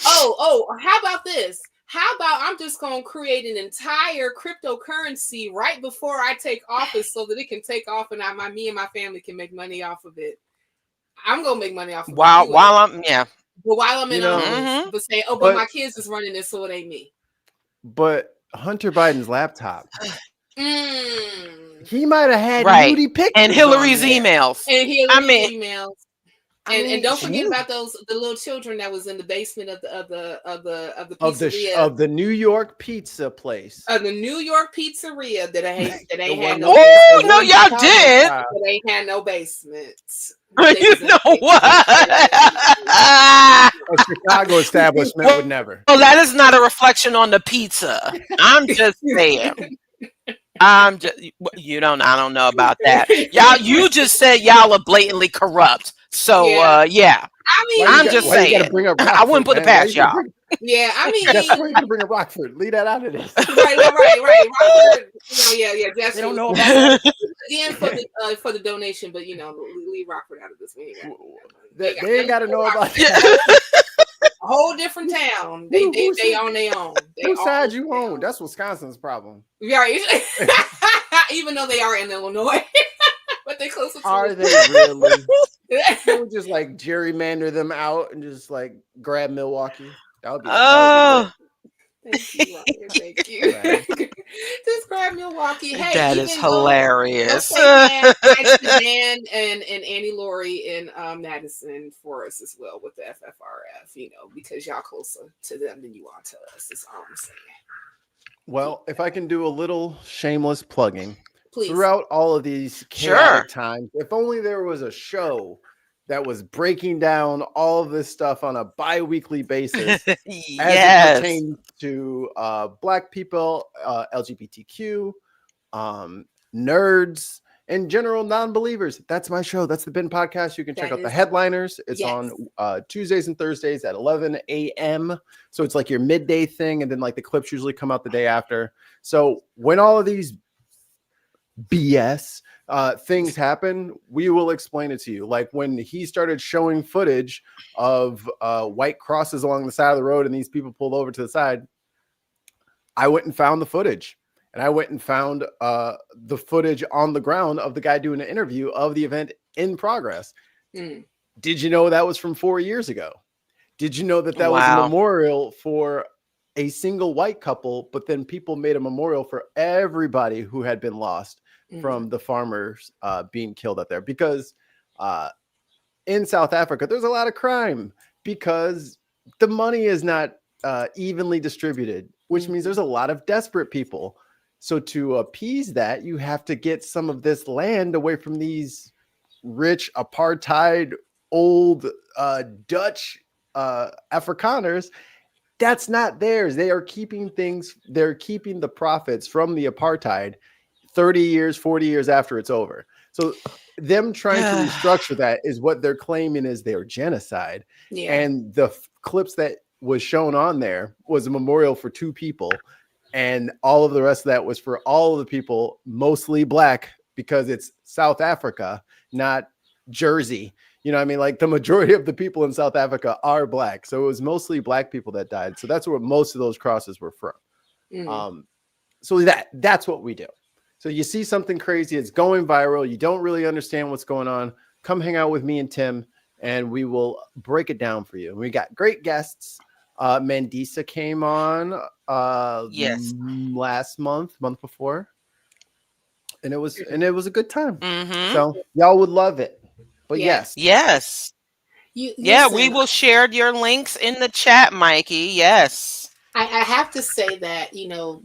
Oh, how about this? How about I'm just going to create an entire cryptocurrency right before I take office so that it can take off and me and my family can make money off of it. I'm going to make money off of it. While I'm But while I'm in office, Mhm. but say, but my kids is running this, so it ain't me. But Hunter Biden's laptop, Mm. he might have had Right. nudie pictures and Hillary's on there. emails. And Hillary's emails. And don't forget ooh. about the little children that was in the basement of the of pizzeria. the New York pizza place. Of the New York pizzeria that ain't The had one no Oh basement. no, y'all did. style. That ain't had no basement. You know what? A Chicago establishment would never. Well, that is not a reflection on the pizza. I'm just saying. I don't know about that. Y'all, you just said y'all are blatantly corrupt. So yeah. I mean, I'm just Why you gotta saying. bring up I wouldn't put it Rockford, man? past y'all. yeah, I mean, That's why you gotta bring up Rockford. Leave that out of this. right. Rockford, yeah. That's They don't know about that. again for the donation, but leave Rockford out of this. They ain't gotta know about that. A whole different town. They on their own. Whose side you on? That's Wisconsin's problem. Right. Even though they are in Illinois. But they closer to Are they really? Can we just like gerrymander them out and just like grab Milwaukee? That would be Thank you, Ryan. Thank you. Just grab Milwaukee. Hey, That is hilarious. Dan and Annie Laurie in Madison for us as well with the FFRF, because y'all closer to them than you are to us. That's all I'm saying. Well, if I can do a little shameless plugging. Please. Throughout all of these chaotic times, if only there was a show that was breaking down all of this stuff on a bi-weekly basis as it pertains to Black people, LGBTQ, nerds, and general non-believers. That's my show. That's the Bin Podcast. You can check out the headliners. It's on Tuesdays and Thursdays at 11 a.m. So it's like your midday thing, and then like the clips usually come out the day after. So when all of these BS things happen, we will explain it to you. Like when he started showing footage of white crosses along the side of the road and these people pulled over to the side, I went and found the footage, and I went and found the footage on the ground of the guy doing an interview of the event in progress. Did you know that was from 4 years ago? Did you know that was a memorial for a single white couple, but then people made a memorial for everybody who had been lost from the farmers being killed out there? Because in South Africa, there's a lot of crime because the money is not evenly distributed, which means there's a lot of desperate people. So to appease that, you have to get some of this land away from these rich apartheid old Dutch Afrikaners. That's not theirs. They are keeping things. They're keeping the profits from the apartheid 30 years, 40 years after it's over. So them trying to restructure that is what they're claiming is their genocide. Yeah. And the clips that was shown on there was a memorial for 2 people. And all of the rest of that was for all of the people, mostly Black, because it's South Africa, not Jersey. You know what I mean? Like the majority of the people in South Africa are Black. So it was mostly Black people that died. So that's where most of those crosses were from. So that's what we do. So you see something crazy, it's going viral, you don't really understand what's going on, come hang out with me and Tim, and we will break it down for you. We got great guests. Mandisa came on last month before, and it was a good time. So y'all would love it. But yes. We will share your links in the chat, Mikey. Yes. I have to say that,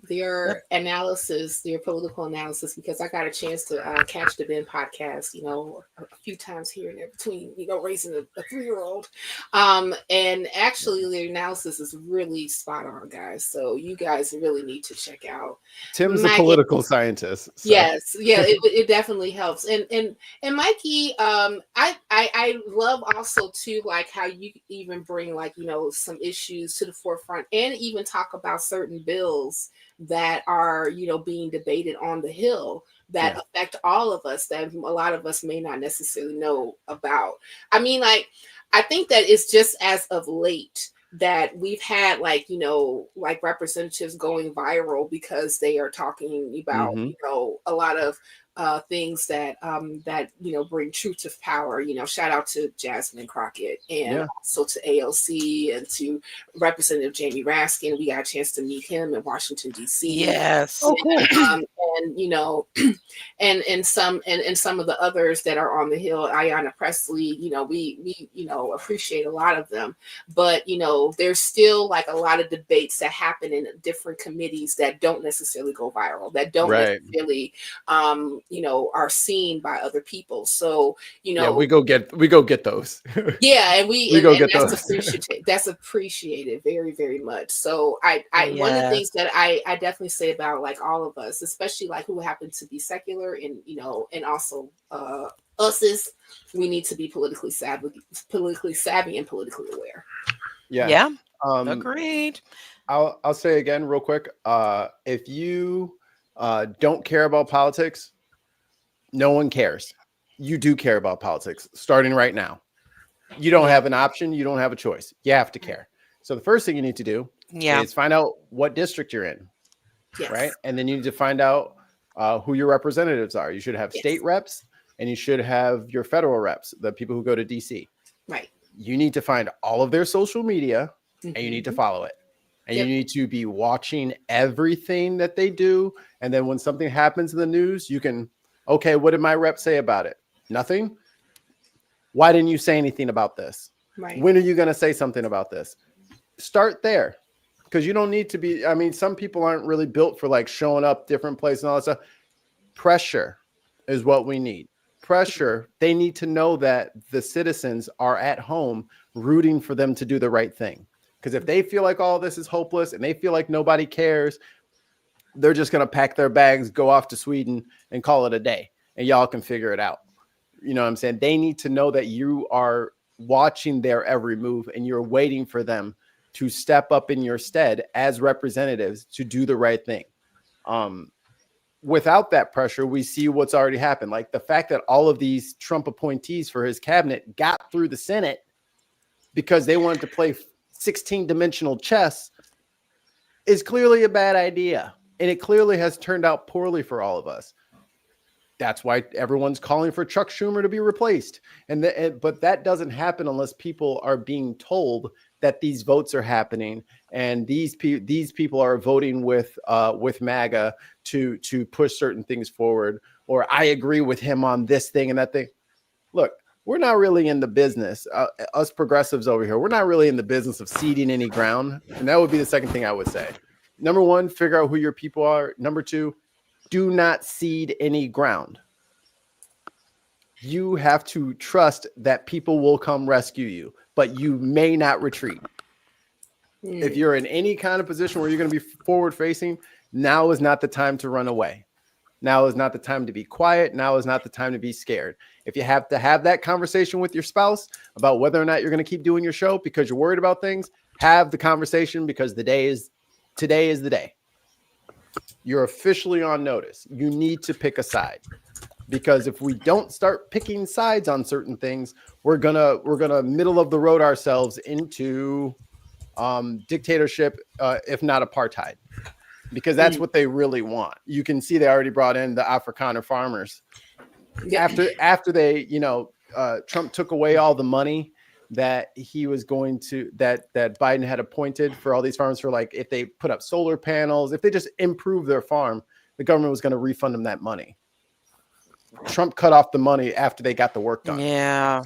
their analysis, their political analysis, because I got a chance to catch the Ben podcast, a few times here and there between, raising a 3-year-old. And actually their analysis is really spot on, guys. So you guys really need to check out. Tim's a political scientist. So. Yes. Yeah, it definitely helps. And Mikey, I love also too, like how you even bring like, some issues to the forefront and even talk about certain bills that are, being debated on the Hill that affect all of us, that a lot of us may not necessarily know about. I mean, like, I think that it's just as of late that we've had like, like representatives going viral because they are talking about, a lot of things that bring truth to power. Shout out to Jasmine Crockett and also to AOC and to Representative Jamie Raskin. We got a chance to meet him in Washington D.C. Yes. And some of the others that are on the Hill, Ayanna Pressley. We appreciate a lot of them, but there's still like a lot of debates that happen in different committees that don't necessarily go viral, that don't necessarily are seen by other people. So we go get those. And that's appreciated. That's appreciated very, very much. So I one of the things that I definitely say about like all of us, especially like who happen to be secular and and also us, is we need to be politically savvy and politically aware. Agreed. I'll say again real quick, if you don't care about politics, no one cares. You do care about politics starting right now. You don't have an option. You don't have a choice. You have to care. So the first thing you need to do is find out what district you're in, right? And then you need to find out who your representatives are. You should have state reps and you should have your federal reps, the people who go to DC. Right. You need to find all of their social media and you need to follow it. And you need to be watching everything that they do. And then when something happens in the news, you can, okay, what did my rep say about it? Nothing. Why didn't you say anything about this? Right. When are you going to say something about this? Start there, because you don't need to be. I mean, some people aren't really built for like showing up different places and all that stuff. Pressure is what we need. Pressure. They need to know that the citizens are at home rooting for them to do the right thing. Because if they feel like all this is hopeless and they feel like nobody cares, they're just going to pack their bags, go off to Sweden and call it a day. And y'all can figure it out. You know what I'm saying? They need to know that you are watching their every move and you're waiting for them to step up in your stead as representatives to do the right thing. Without that pressure, we see what's already happened. Like the fact that all of these Trump appointees for his cabinet got through the Senate because they wanted to play 16-dimensional chess is clearly a bad idea. And it clearly has turned out poorly for all of us. That's why everyone's calling for Chuck Schumer to be replaced. But that doesn't happen unless people are being told that these votes are happening and these people are voting with MAGA to push certain things forward, or I agree with him on this thing and that thing. Look, we're not really in the business, us progressives over here, we're not really in the business of ceding any ground. And that would be the second thing I would say. Number one, figure out who your people are. Number two, do not cede any ground. You have to trust that people will come rescue you, but you may not retreat. If you're in any kind of position where you're going to be forward facing, now is not the time to run away. Now is not the time to be quiet. Now is not the time to be scared. If you have to have that conversation with your spouse about whether or not you're going to keep doing your show because you're worried about things, have the conversation, because today is the day. You're officially on notice. You need to pick a side, because if we don't start picking sides on certain things, we're gonna middle of the road ourselves into dictatorship, if not apartheid, because that's what they really want. You can see they already brought in the Afrikaner farmers after they, Trump took away all the money that he was going to, that Biden had appointed for all these farmers for, like, if they put up solar panels, if they just improve their farm, the government was going to refund them that money. Trump cut off the money after they got the work done. Yeah.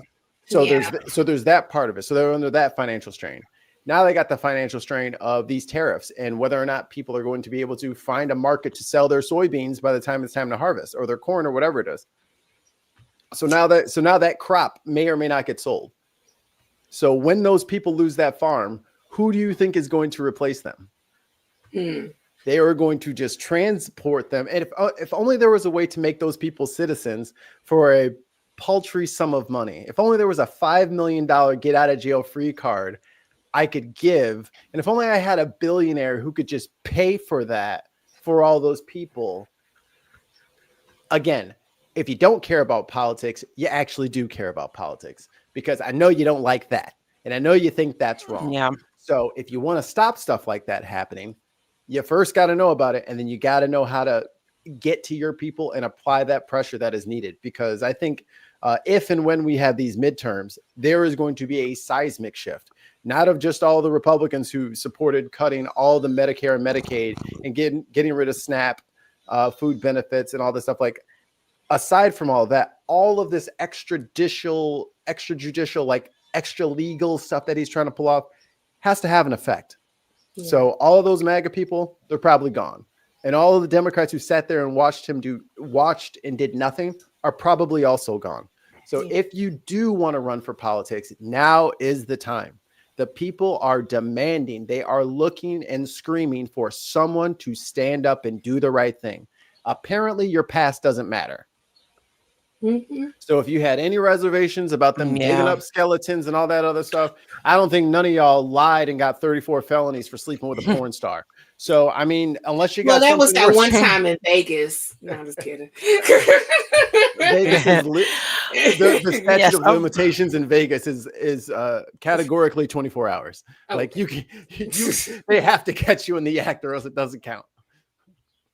So there's that part of it. So they're under that financial strain. Now they got the financial strain of these tariffs and whether or not people are going to be able to find a market to sell their soybeans by the time it's time to harvest, or their corn, or whatever it is. So now that crop may or may not get sold. So when those people lose that farm, who do you think is going to replace them? They are going to just transport them. And if only there was a way to make those people citizens for a paltry sum of money. If only there was a $5 million get out of jail free card I could give. And if only I had a billionaire who could just pay for that for all those people. Again, if you don't care about politics, you actually do care about politics, because I know you don't like that. And I know you think that's wrong. Yeah. So if you want to stop stuff like that happening, you first got to know about it. And then you got to know how to get to your people and apply that pressure that is needed. Because I think if and when we have these midterms, there is going to be a seismic shift, not of just all the Republicans who supported cutting all the Medicare and Medicaid and getting rid of SNAP, food benefits and all this stuff. Like, aside from all that, all of this extrajudicial, like extra legal stuff that he's trying to pull off has to have an effect. Yeah. So all of those MAGA people, they're probably gone. And all of the Democrats who sat there and watched and did nothing are probably also gone. So if you do want to run for politics, now is the time. The people are demanding, they are looking and screaming for someone to stand up and do the right thing. Apparently your past doesn't matter. So if you had any reservations about them digging up skeletons and all that other stuff, I don't think none of y'all lied and got 34 felonies for sleeping with a porn star. So, I mean, unless you got that was that one time in Vegas. No, I'm just kidding. Vegas is the statute of limitations in Vegas is categorically 24 hours. Oh. Like they have to catch you in the act or else it doesn't count.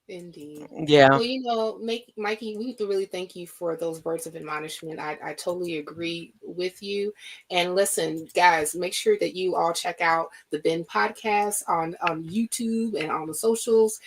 Indeed. Yeah. Well, Mikey, we really thank you for those words of admonishment. I totally agree with you. And listen, guys, make sure that you all check out the Ben podcast on YouTube and on the socials,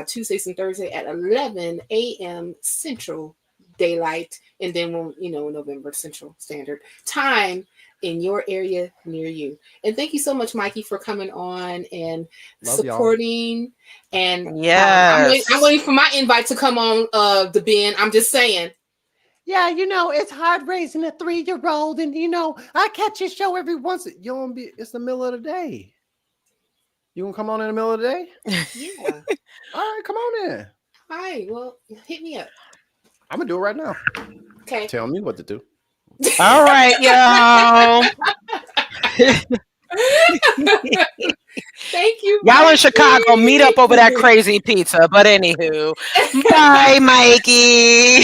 Tuesdays and Thursdays at 11 a.m. Central Daylight, and then November Central Standard Time in your area near you. And thank you so much, Mikey, for coming on and supporting y'all. And I'm waiting for my invite to come on the Ben. I'm just saying. Yeah, it's hard raising a 3-year-old, and I catch your show every once. It's the middle of the day. You gonna come on in the middle of the day? Yeah. All right, come on in. All right, well, hit me up. I'm gonna do it right now. Okay. Tell me what to do. All right, y'all. Thank you. Y'all in Chicago, meet up over that crazy pizza. But anywho, bye, Mikey.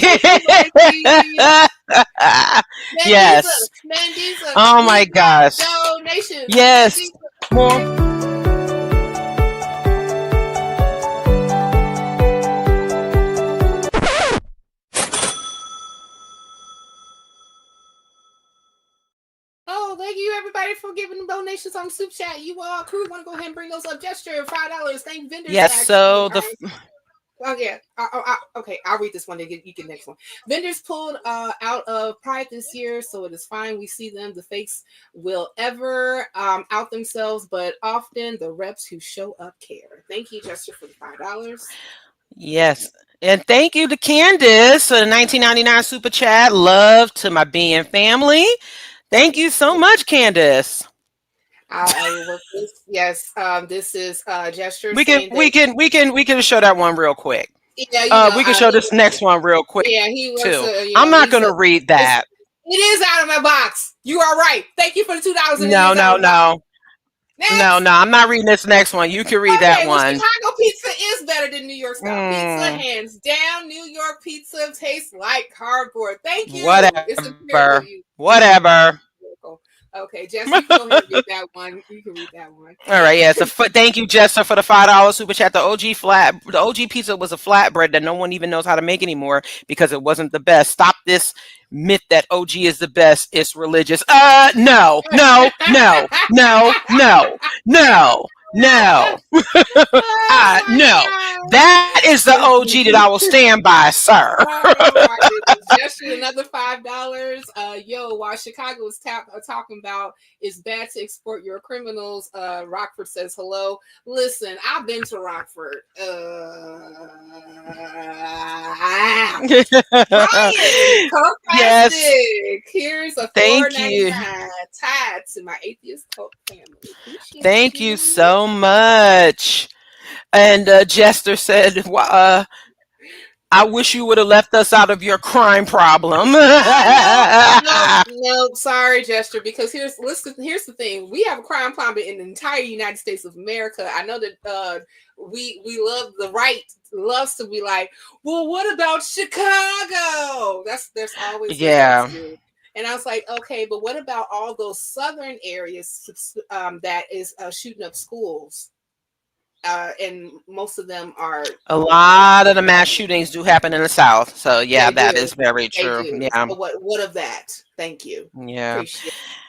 Yes. Mandisa, oh my gosh. Donations. Yes. More. Thank you, everybody, for giving donations on Superchat. You all crew want to go ahead and bring those up. Gesture $5. Thank vendors. Yes. So the. Okay. I'll read this one. You get next one. Vendors pulled out of Pride this year, so it is fine. We see them. The fakes will ever out themselves, but often the reps who show up care. Thank you, Gesture, for the $5. Yes. And thank you to Candace for the $19.99 super chat. Love to my being family. Thank you so much, Candace. I work this. Yes, this is Gesture. We can show that one real quick. Yeah, we can show this next one real quick. Yeah, he was too. I'm not going to read that. It is out of my box. You are right. Thank you for the $2. No. I'm not reading this next one. You can read that one. Chicago pizza is better than New York style pizza, hands down. New York pizza tastes like cardboard. Thank you. Whatever. Okay, Jessica, you can go ahead and read that one. You can read that one. All right, yeah. So thank you, Jessica, for the $5 super chat. The OG pizza was a flatbread that no one even knows how to make anymore because it wasn't the best. Stop this myth that OG is the best. It's religious. No. No. That is the OG that I will stand by, sir. Oh my goodness. Just another $5. Yo, while Chicago is talking about it's bad to export your criminals, Rockford says hello. Listen, I've been to Rockford. Yes. Here's a Thank you. tied to my atheist cult family. Thank you so much. And Jester said, I wish you would have left us out of your crime problem. No, sorry, Jester, because here's the thing. We have a crime problem in the entire United States of America. I know that we love the right loves to be like, well, what about Chicago? There's always and I was like, okay, but what about all those southern areas that is shooting up schools? And most of them are a lot of the mass shootings do happen in the South. So yeah, that is very true. Yeah. So what of that? Thank you. Yeah.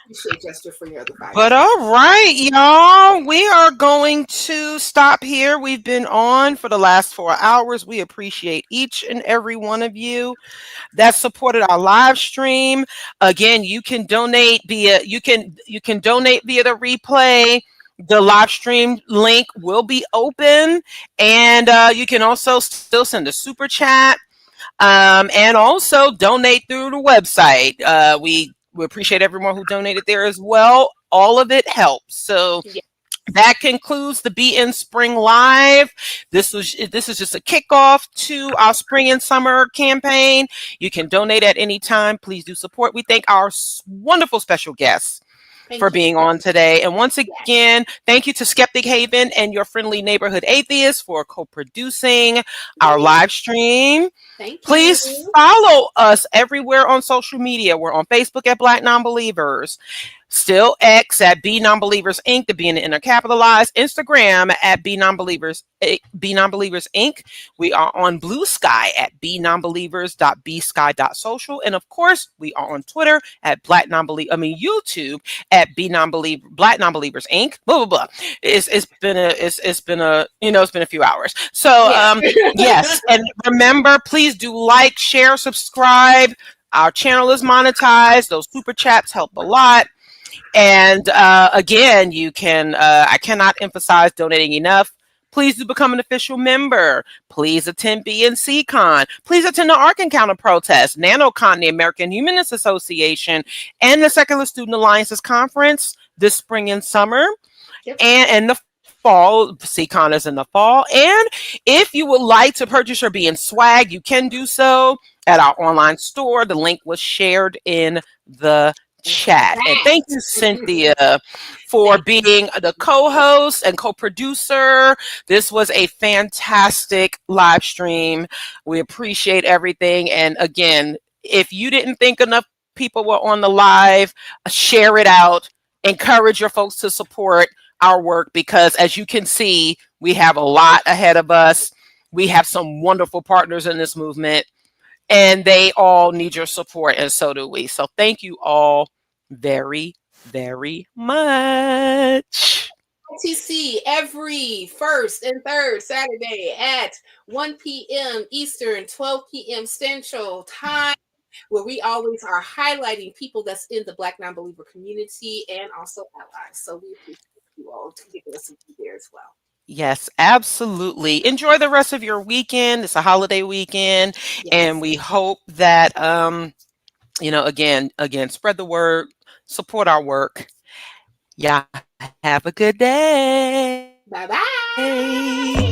Appreciate Jester for your other $5. But all right, y'all, we are going to stop here. We've been on for the last 4 hours. We appreciate each and every one of you that supported our live stream. Again, you can donate via donate via the replay. The live stream link will be open, and you can also still send a super chat, and also donate through the website. We appreciate everyone who donated there as well. All of it helps. So that concludes the Be In Spring Live. This is just a kickoff to our spring and summer campaign. You can donate at any time. Please do support. We thank our wonderful special guests for being on today. And once again, thank you to Skeptic Haven and Your Friendly Neighborhood Atheist for co-producing our live stream. Please follow us everywhere on social media. We're on Facebook at Black Nonbelievers. Still X at B Nonbelievers Inc. to be in the intercapitalized. Instagram at B Nonbelievers Inc. We are on Bluesky at bnonbelievers.bsky.social. And of course, we are on Twitter at YouTube at Black Nonbelievers Inc. Blah blah blah. It's been a few hours. So yes, and remember, please do like, share, subscribe. Our channel is monetized. Those super chats help a lot. And again, you can, I cannot emphasize donating enough. Please do become an official member. Please attend BNCCon. Please attend the Ark Encounter protest, NanoCon, the American Humanist Association, and the Secular Student Alliances Conference this spring and summer. And the fall, CCon is in the fall. And if you would like to purchase your BN swag, you can do so at our online store. The link was shared in the chat. And thank you, Cynthia, for being the co-host and co-producer. This was a fantastic live stream. We appreciate everything. And again, if you didn't think enough people were on the live, share it out. Encourage your folks to support our work, because as you can see, we have a lot ahead of us. We have some wonderful partners in this movement, and they all need your support, and so do we. So thank you all very, very much. TC every first and third Saturday at 1 p.m. Eastern, 12 p.m. Central Time, where we always are highlighting people that's in the Black Nonbeliever community and also allies. So we appreciate you all to get us there as well. Yes, absolutely. Enjoy the rest of your weekend. It's a holiday weekend, and we hope that again, spread the word, support our work. Yeah, have a good day. Bye-bye.